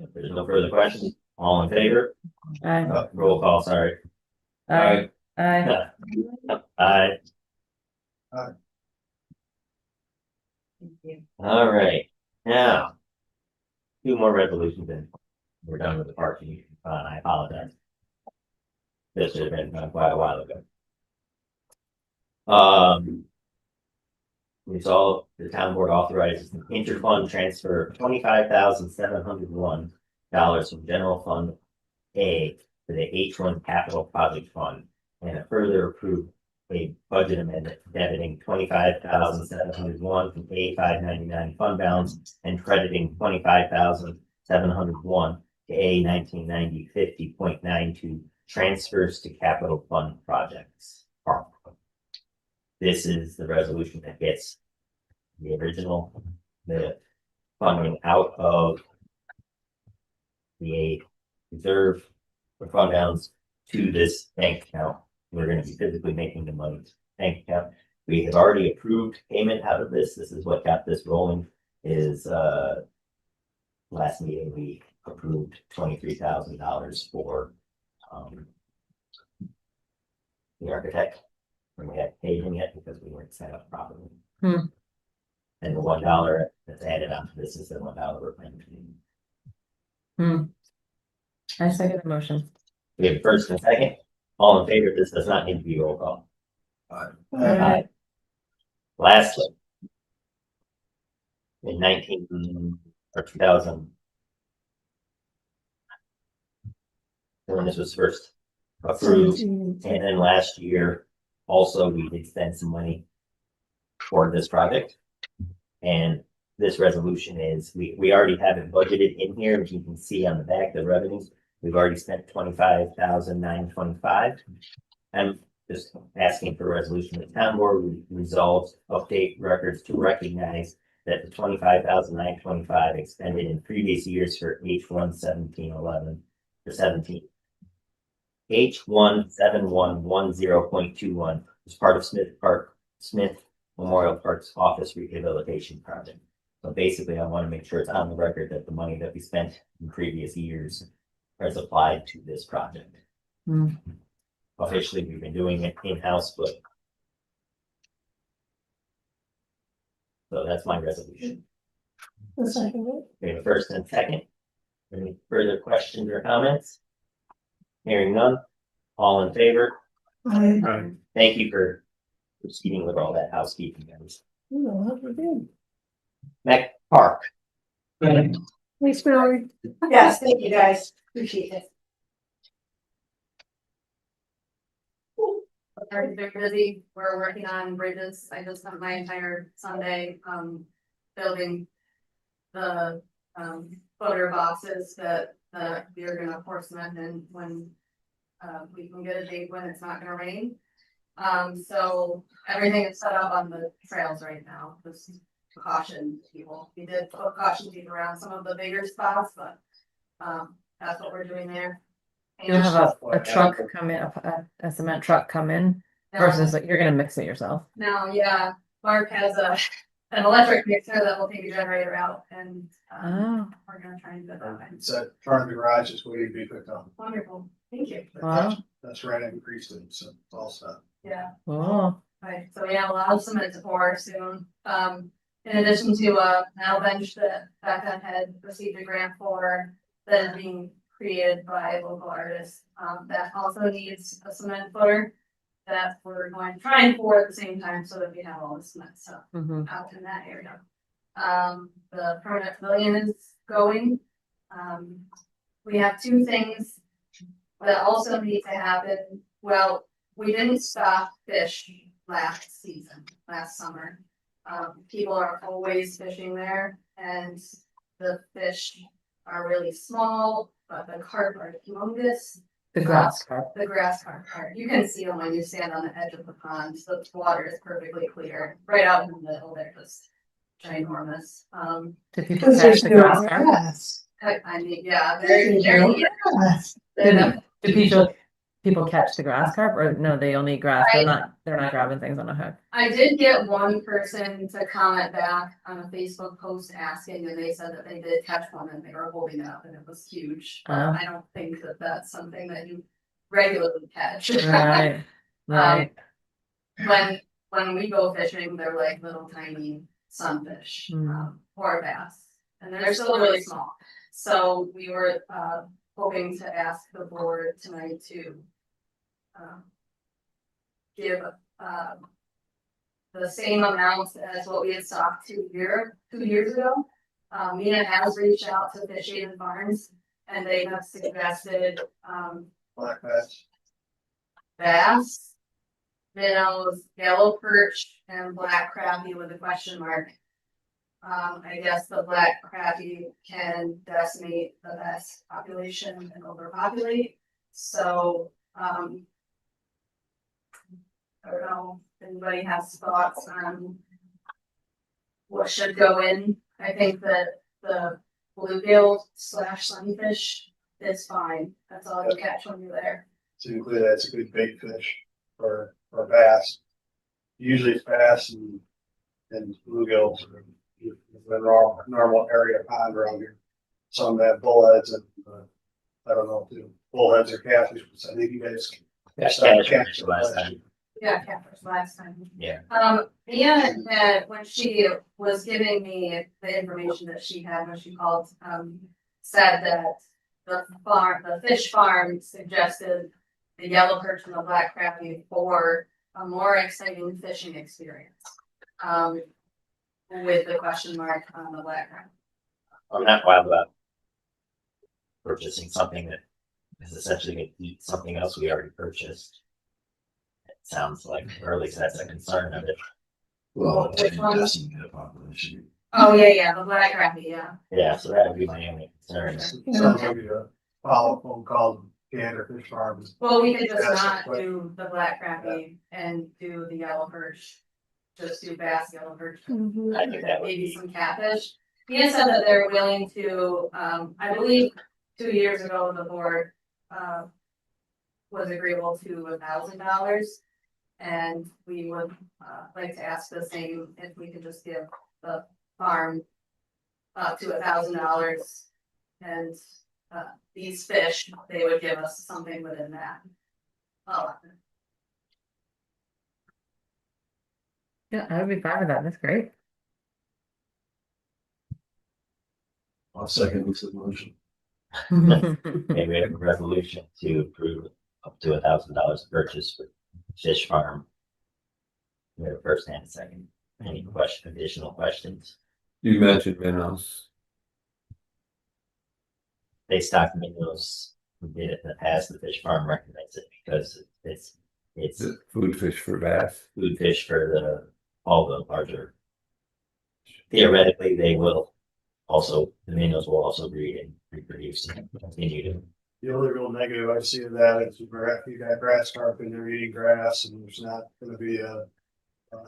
If there's no further questions, all in favor? Aye. Roll call, sorry. Aye. Aye. Thank you. All right, now. Two more resolutions and we're done with the parking. I apologize. This should have been done quite a while ago. Resolve the town board authorizes an interfund transfer of $25,701 from general fund A to the H1 capital project fund and a further approve a budget amendment debiting $25,701 from A599 fund balance and crediting $25,701 to A1990 50.92 transfers to capital fund projects. This is the resolution that gets the original, the funding out of the reserve for fund balance to this bank account. We're going to be physically making the money bank account. We have already approved payment out of this. This is what got this rolling. Is last meeting we approved $23,000 for the architect. And we hadn't paid him yet because we weren't set up properly. And the $1 that's added onto this is the $1 we're planning to do. I second the motion. We have first and second. All in favor, this does not need to be roll call. Aye. Lastly, in 2000, when this was first approved, 17. and then last year, also we did spend some money for this project. And this resolution is, we already have it budgeted in here, as you can see on the back, the revenues. We've already spent $25,925. I'm just asking for a resolution. The town board resolves update records to recognize that the $25,925 expended in previous years for H1 H17110.21 is part of Smith Memorial Park's office rehabilitation project. So basically, I want to make sure it's on the record that the money that we spent in previous years is applied to this project. Officially, we've been doing it in-house, but so that's my resolution. The second one. We have a first and second. Any further questions or comments? Hearing none, all in favor? I Thank you for proceeding with all that housekeeping, guys. don't know what we did. Mac Park. Thanks, Mallory. Yes, thank you guys, appreciate it. They're busy. We're working on bridges. I just spent my entire Sunday, building the, footer boxes that we're gonna pour cement in when, we can get a date when it's not gonna rain. So everything is set up on the trails right now, just caution people. We did put caution tape around some of the bigger spots, but, that's what we're doing there. You'll have a truck come in, a cement truck come in versus like you're gonna mix it yourself. Now, yeah, Mark has an electric mixer that will take a generator out and, Oh, we're gonna try and do it that way. It's at front of the garage, is waiting to be picked up. Wonderful, thank you. wow, That's right, I increased it, so it's all set. Yeah, cool. right, so we have a lot of cement to pour soon. In addition to now bench that Becca had received a grant for, that is being created by local artists. That also needs a cement footer that we're going to try and pour at the same time so that we have all the cement stuff Mhm. out in that area. The permanent pavilion is going. We have two things that also need to happen. Well, we didn't stop fish last season, last summer. People are always fishing there and the fish are really small, but the carp are humongous. The grass carp. The grass carp are. You can see them when you stand on the edge of the pond. The water is perfectly clear. Right out in the middle, they're just ginormous. Do people Because catch there's the no grass carp? grass. I mean, yeah, There's no grass. Do people catch the grass carp or no, they only eat grass, they're not grabbing things on a hook. I did get one person to comment back on a Facebook post asking, and they said that they did catch one and they were holding it up and it was huge. But Oh. I don't think that that's something that you regularly catch. Right, right. When we go fishing, they're like little tiny sunfish, or bass, and they're still really small. So we were hoping to ask the board tonight to give the same amount as what we had stocked 2 years ago. Mina has reached out to Fish and Farms, and they have suggested Black bass. bass, minnows, yellow perch, and black crappie with a question mark. I guess the black crappie can decimate the bass population and overpopulate. So, I don't know if anybody has thoughts on what should go in. I think that the bluegill / sunfish is fine. That's all you catch when you're there. Typically, that's a good bait fish for bass. Usually it's bass and bluegills are the normal area pond around here. Some have bullheads and I don't know if the bullheads are catfish, but I think you guys. Yeah, catfish last time. Yeah, catfish last time. Yeah. Mia, when she was giving me the information that she had when she called, said that the fish farm suggested the yellow perch and the black crappie for a more exciting fishing experience. With the question mark on the black crappie. I'm not wild about purchasing something that is essentially going to eat something else we already purchased. It sounds like, or at least that's a concern of it. Well, Which one? it doesn't get a population. Oh, yeah, the black crappie, yeah. Yeah, so that would be my only concern. Sounds like a follow-up phone call to Gander Fish Farms. Well, we could just That's not what- do the black crappie and do the yellow perch. Just do bass, yellow perch, I think that would maybe be, some catfish. Mia said that they're willing to, I believe 2 years ago, the board, was agreeable to $1,000. And we would, like to ask the same, if we could just give the farm up to $1,000. And, these fish, they would give us something within that. Oh, Yeah, I would be fine with that. That's great. I'll second this motion. maybe we have a resolution to approve up to $1,000 purchase for fish farm. We have a first and a second. Any additional questions? You mentioned minnows. They stock minnows. We did it in the past. The fish farm recommends it because it's Food fish for bass. food fish for all the larger. Theoretically, they will also, the minnows will also breed and reproduce and continue to. The only real negative I see of that is you got grass carp and they're eating grass and there's not gonna be a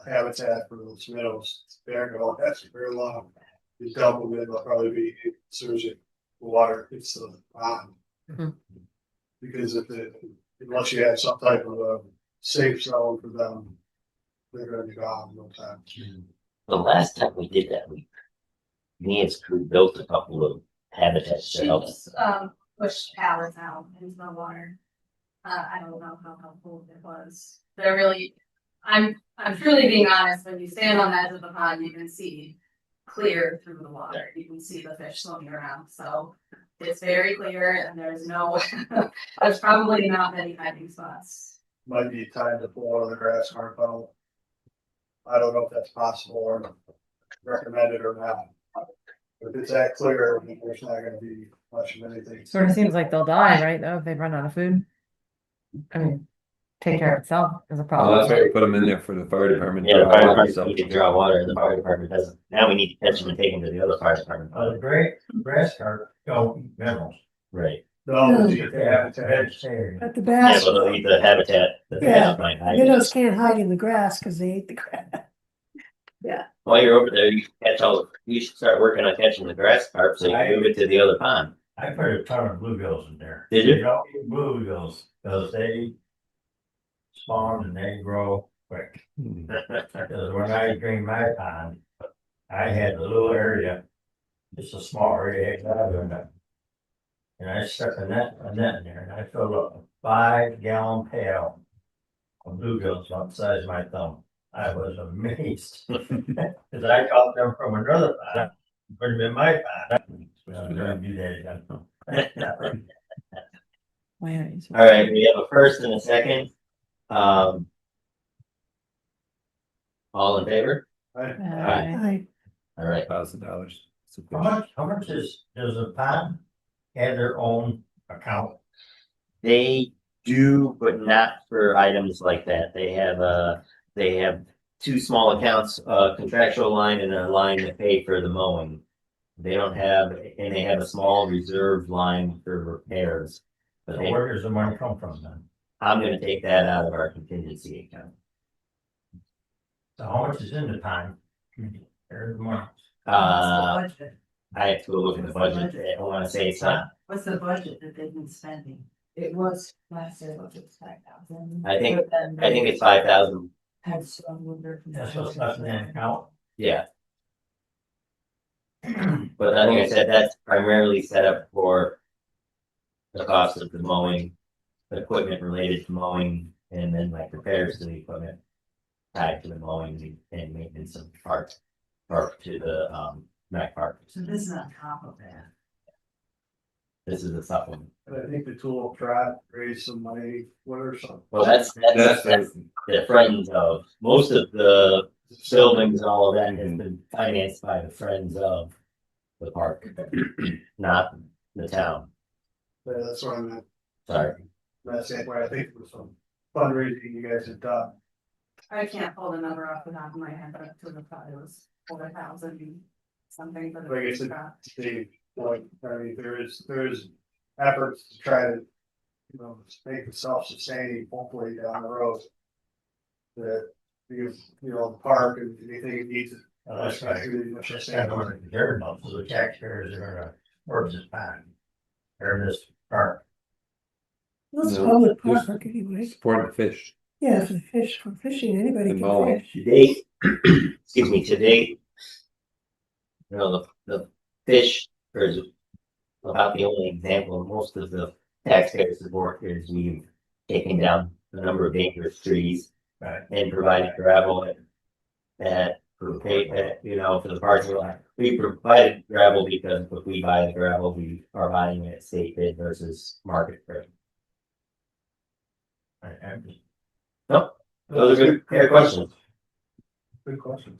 habitat for those minnows. They're going, that's very long. You dump them in, they'll probably be, as soon as you water, it's the pond. Hmm. Because unless you have some type of a safe zone for them, they're gonna be gone no time. The last time we did that, me and his crew built a couple of habitats to help us. Push pallets out into the water. I don't know how helpful it was. They're really, I'm truly being honest, when you stand on the edge of the pond, you can see clear through the water. You can see the fish swimming around, so it's very clear and there's no, there's probably not many hiding spots. Might be time to pull out of the grass carp out. I don't know if that's possible or recommended or not. If it's that clear, there's not gonna be much of anything. Sort of seems like they'll die, right, though, if they run out of food. I mean, take care of itself is a Well, problem. that's why we put them in there for the fire department. Yeah, the fire department So- need to draw water, and the fire department doesn't. Now we need to catch them and take them to the other fire department. The grass carp don't eat minerals. Right. No, They have to vegetarian. But the Yeah, bass, but they'll eat the habitat. The Yeah. bass might hide. minnows can't hide in the grass because they ate the grass. While you're over there, you can catch you should start working on catching the grass carp so you can move it to the other pond. I put a ton of bluegills in there. Did you? Don't eat bluegills, because they spawn and they grow quick. Because when I drained my pond, I had a little area, just a small area, and I stuck a net in there, and I filled up a 5-gallon pail of bluegills about the size of my thumb. I was amazed, because I caught them from another pond, put them in my pond. I'm gonna do that again. All right, we have a first and a second. All in favor? I, All right. $1,000. How much does a pond have their own account? They do, but not for items like that. They have two small accounts, a contractual line and a line that pay for the mowing. They don't have, and they have a small reserve line for repairs. But So where does the money come from then? I'm gonna take that out of our contingency account. So how much is in the pond? There's money. I have to go look at the budget. I wanna say it's not, What's the budget that they've been spending? It was last year, it was 5,000. I think it's 5,000. That's wonder. That's what's left in that account. Yeah. But like I said, that's primarily set up for the cost of the mowing, the equipment related to mowing, and then like repairs to the equipment tied to the mowing and maintenance of park to the Mac Park. So this is on top of that. This is a supplement. And I think the tool tried to raise some money, what or something. Well, that's the friends of, most of the buildings and all of that has been financed by the friends of the park, not the town. Yeah, that's what I meant. Sorry. That's it, where I think it was some fundraising you guys had done. I can't pull the number off the top of my head, but to the thought it was 4,000 something. But Like I said, Steve, like, I mean, there is efforts to try to, make it self-sustaining, hopefully down the road. That, the park and anything it needs. That's right. Just kind of what they're about, so the taxpayers are gonna work this pond. Or this park. well, it's No, public just- park anyway. Support the fish. Yeah, for fish, for fishing, anybody And can mowing. fish. Today, excuse me, today, the fish is about the only example. Most of the taxpayers support is we've taken down the number of dangerous trees Right. and provided gravel for the parking lot. We provided gravel because if we buy the gravel, we are buying it at state bid versus market rate. Those are good, fair questions. Good question.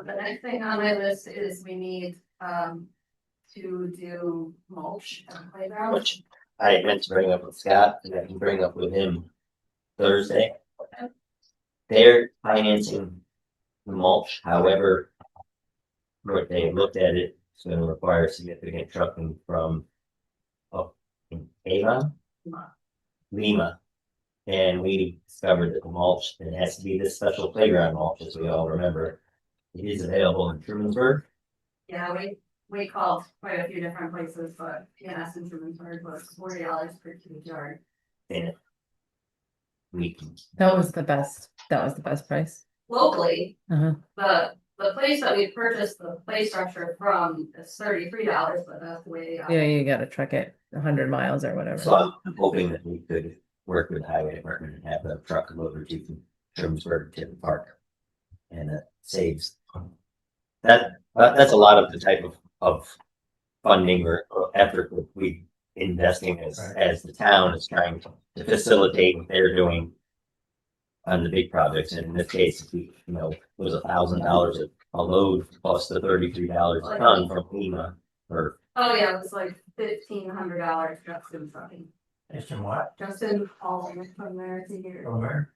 The next thing on my list is we need to do mulch and playground. Which I meant to bring up with Scott, and I can bring up with him Thursday. They're financing the mulch, however, what they looked at it, it's gonna require significant trucking from Lima. And we discovered that the mulch, it has to be this special playground mulch, as we all remember. It is available in Trumansburg. Yeah, we called quite a few different places, but PNS and Trumansburg was $40 per cubic yard. And we That was the best price. Locally, Uh-huh. the place that we purchased the play structure from is $33, but that's the way. Yeah, you gotta truck it 100 miles or whatever. So I'm hoping that we could work with the highway department and have the truck come over to Shermansburg to the park. And it saves. That's a lot of the type of funding or effort that we investing as the town is trying to facilitate what they're doing on the big projects. And in this case, we, it was $1,000 a load plus the $33 a ton from FEMA or. Oh yeah, it was like $1,500 just in trucking. It's in what? Just in all of it from there to here. From where?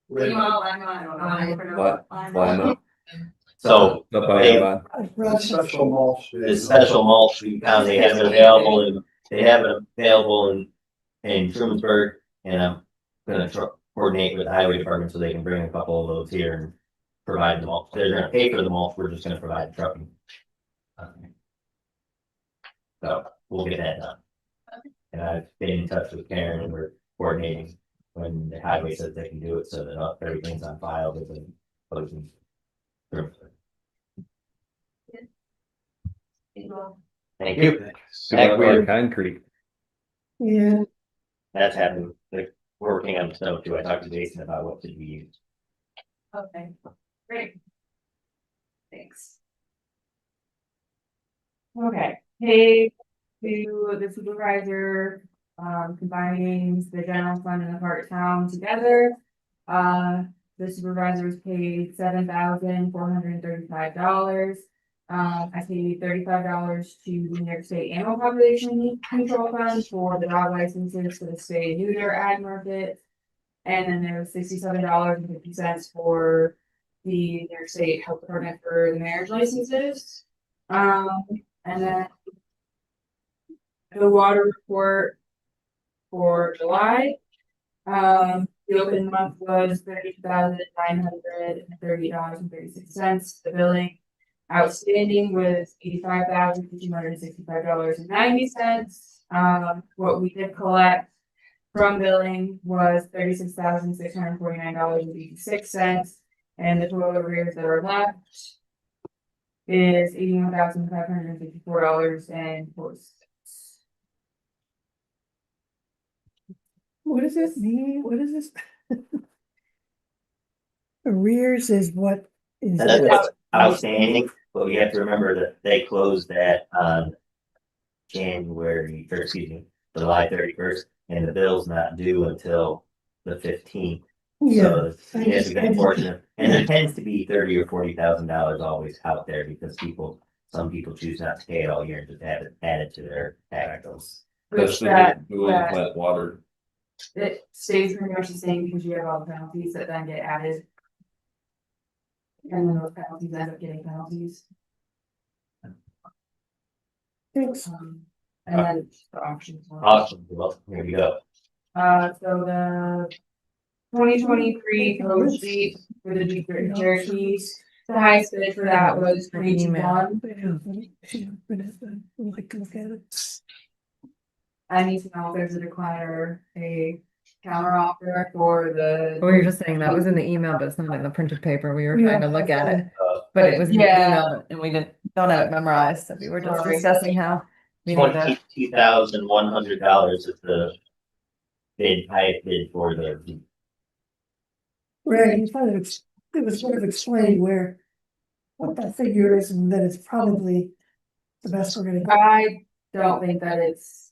Meanwhile, I don't know. What? Why not? So Up by they- Avon. Special mulch. the special mulch we found they have it available in Trumansburg, and I'm gonna coordinate with the highway department so they can bring a couple of those here and provide the mulch. They're gonna pay for the mulch, we're just gonna provide the trucking. So we'll get that done. And I've been in touch with Karen and we're coordinating when the highway says they can do it so that everything's on file with the closing. Thank you. Super hard concrete. Yeah, That's happening. Like, we're working on snow too. I talked to Jason about what to be used. Okay, great. Thanks. Okay, hey, to the supervisor, combining the general fund and the part time together. The supervisors paid $7,435. I paid $35 to the New York State Animal Population Control Fund for the dog licenses for the spay and neuter ad market. And then there was $67.50 for the New York State Health Department for the marriage licenses. And then the water report for July. The open month was $30,930.36. The billing outstanding was $85,265.90. What we did collect from billing was $36,649.86. And the total arrears that are left is $81,554.04. what does this mean? What is this? Arrears is what is. That's what's outstanding, but we have to remember that they closed that on July 31st, and the bill's not due until the 15th. Yeah, So it's a significant portion, and there tends to be $30,000 or $40,000 always out there because some people choose not to pay it all year and just have it added to their tax bills. Which that Wet water. it stays pretty much the same because you have all the penalties that then get added. And then those penalties end up getting penalties. thanks. And then the auctions. Awesome, well, here we go. So the 2023 code sheet for the Jeep Cherokee, the highest bid for that was 22,1. Like, look at it. I need to know if there's a decliner, a counter offer for the. We were just saying that was in the email, but it's not in the printed paper. We were trying to look at it, Uh, but it was in the Yeah. email and we don't have it memorized. So we were just discussing how we need to. $22,100 is the highest bid for the. Right, you thought it was sort of explained what that figure is and that it's probably the best we're gonna get. I don't think that it's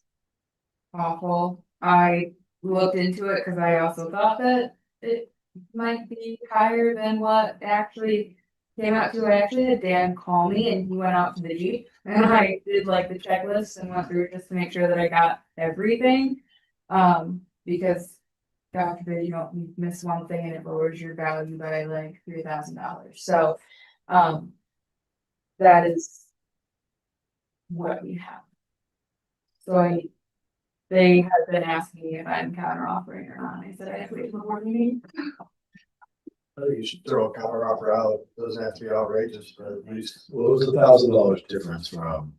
awful. I looked into it because I also thought that it might be higher than what actually came out to. I actually had Dan call me and he went out to the Jeep and I did like the checklist and went through it just to make sure that I got everything. Because God forbid you don't miss one thing and it lowers your value by like $3,000. So that is what we have. So they have been asking me if I'm counter offering or not. I said I have to wait for more meeting. I think you should throw a counter offer out. It doesn't have to be outrageous, but at least. What was $1,000 difference from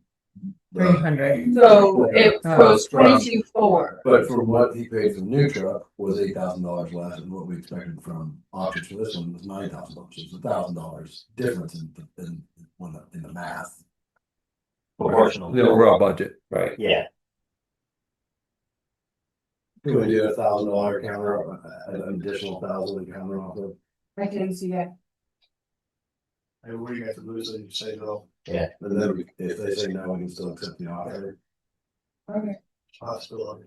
Three hundred. So it Oh. was 22,400. But from what he paid for the new truck was $8,000 less, and what we expected from auctions for this one was $9,000. It's $1,000 difference in the math. Proportional. The overall budget, right? Yeah, Can we do $1,000 counter, an additional $1,000 counter offer? I can see that. And where you have to lose it, you say no. And then if they say no, we can still accept the offer. Okay. Hospital.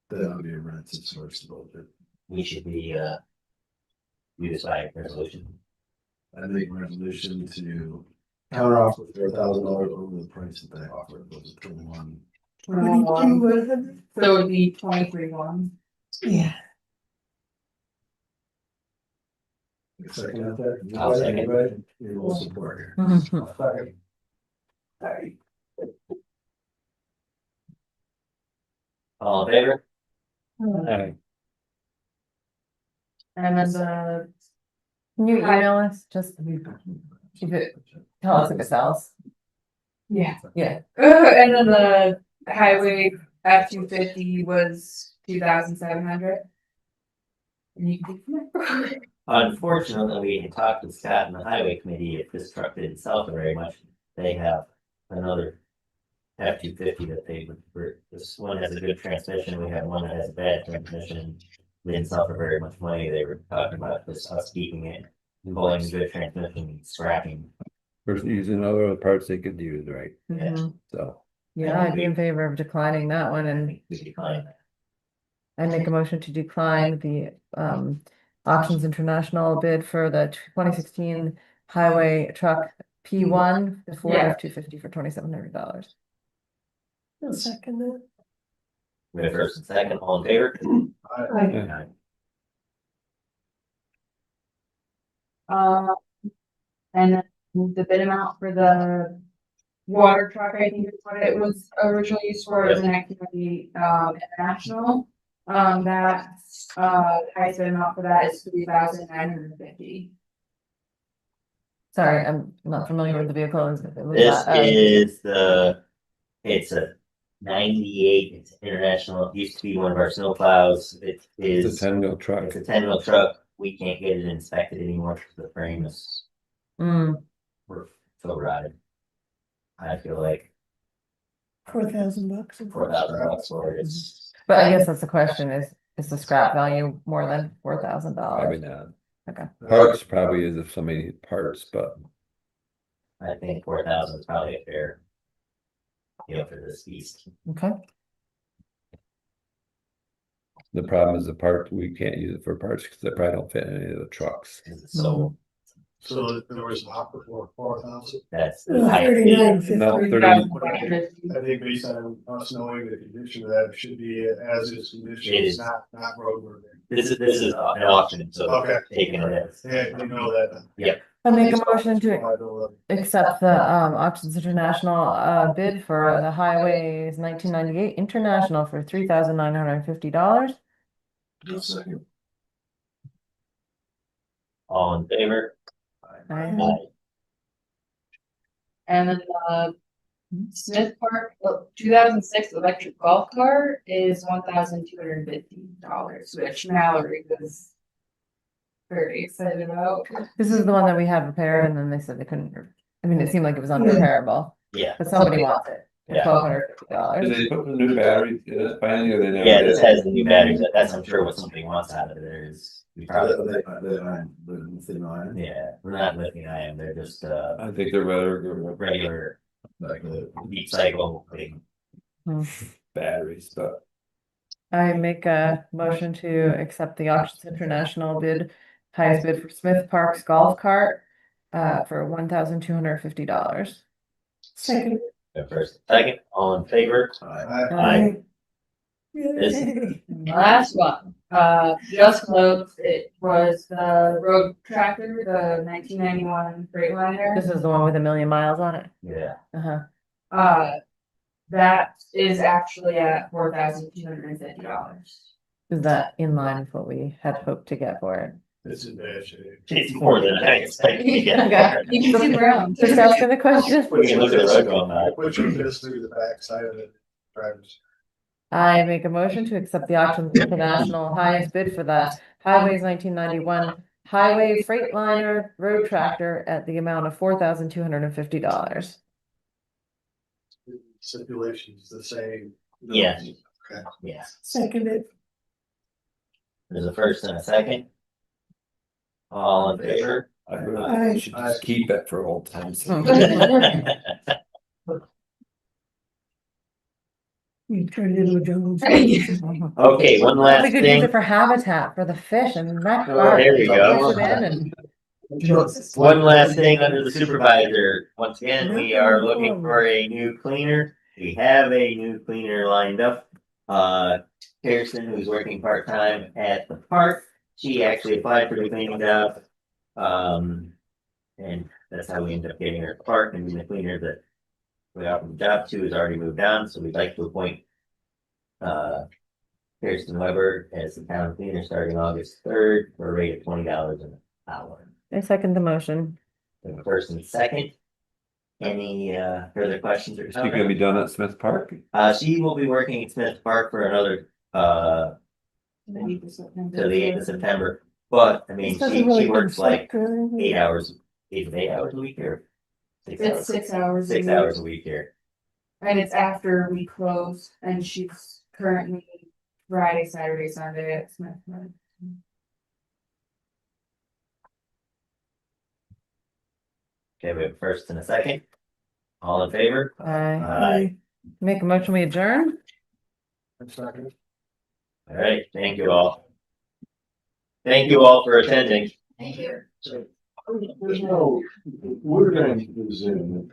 Then that would be a rent since source the budget. we should be, do this by resolution. I make a resolution to counter offer for $1,000 over the price that they offered, was it 21? 22,100? So it would be 23,100. Yeah. A second out there? I'll second. Anybody? You will support here. Sorry. All in favor? Alright. And then the, Can you email us, just if it, tell us if it sells? yeah. Yeah. And then the highway F-250 was 2,700. And you can. Unfortunately, we had talked with Scott and the highway committee, if this truck didn't sell for very much, they have another F-250 that they would, this one has a good transmission, we have one that has a bad transmission. Didn't sell for very much money, they were talking about this, us keeping it, pulling a good transmission, and scrapping. Versus using other parts they could use, right? Mhm. So, Yeah, I'd be in favor of declining that one, and We decline that. I make a motion to decline the Auctions International bid for the 2016 highway truck P1, the Ford Yeah. F-250 for $2,700. I'll second that. We have first and second, all in favor? yeah. And then the bid amount for the water truck, I think is what it was originally used for, is an activity, international. That, highest bid amount for that is 3,950. Sorry, I'm not familiar with the vehicle. Was This that, is it's a 98, it's international, it used to be one of our snow plows, it It's is, a 10-wheel truck. it's a 10-wheel truck, we can't get it inspected anymore because the frame is, we're so rotted. I feel like $4,000. $4,000 for it, it's, But I guess that's the question, is the scrap value more than Probably $4,000? not. Okay. Parts probably is if somebody needs parts, but I think 4,000 is probably a fair deal for this beast. Okay. the problem is the part, we can't use it for parts because they probably don't fit in any of the trucks. So So there was an offer for 4,000. that's the Well, highest bid. 39.50. No, 30, 3,950. I think based on us knowing the condition of that, it should be as is condition, It it's is. not roadworthy. This is an auction, so Okay. taking it as. Yeah, you know that. Yep. I make a motion to Liability. accept the Auctions International bid for the Highways 1998 International for $3,950. All in favor? Aye. And then Smith Park, 2006 electric golf cart is $1,250, which Mallory was very excited about. This is the one that we had repaired and then they said they couldn't, I mean, it seemed like it was unrepairable, Yeah, but somebody wants it. Yeah. $1,250. did they put the new battery in it finally or they never yeah, did? this has the new batteries, that's I'm sure what somebody wants out of it is, we probably, yeah, we're not lithium ion, they're just, I think they're rather regular, like, deep cycle, like, batteries, but I make a motion to accept the Auctions International bid, highest bid for Smith Park's golf cart for $1,250. Second. first, second, all in favor? Aye. Yay. Last one, just closed, it was the road tractor, the 1991 Freightliner. This is the one with 1,000,000 miles on it. Yeah, Uh-huh. That is actually at $4,250. Is that in line with what we had hoped to get for it? It's in bad shape. It's more than I expected to Okay, get. you can see the ground. Just asking the question. We can look at the road going by. Which one goes through the backside of the drivers? I make a motion to accept the auction for the national highest bid for the Highways 1991 Highway Freightliner Road Tractor at the amount of $4,250. Stipulations the same. Yeah. Okay. Yeah, Seconded. there's a first and a second. All in favor? I really should just keep it for old times. You turned into a jungle. Okay, one last We could use thing. it for habitat for the fish and that. Oh, there we go. Place it in and- One last thing under the supervisor. Once again, we are looking for a new cleaner. We have a new cleaner lined up. Kirsten, who's working part-time at the park, she actually applied for the cleaning job. And that's how we ended up getting her at the park, and the cleaner that we offered the job to has already moved on, so we'd like to appoint Kirsten Weber as the town cleaner starting August 3rd for a rate of $20 an hour. I second the motion. The first and second. Any further questions or Is she gonna be comments? done at Smith Park? She will be working at Smith Park for another till the 8th of September. But I mean, she works like 8 hours, 8 hours a week here. It's 6 hours. 6 hours a week here. And it's after we close, and she's currently Friday, Saturday, Sunday at Smith. Okay, we have a first and a second. All in favor? I Aye. make a motion, we adjourn. All right, thank you all. Thank you all for attending. Thank you. We're going to Zoom.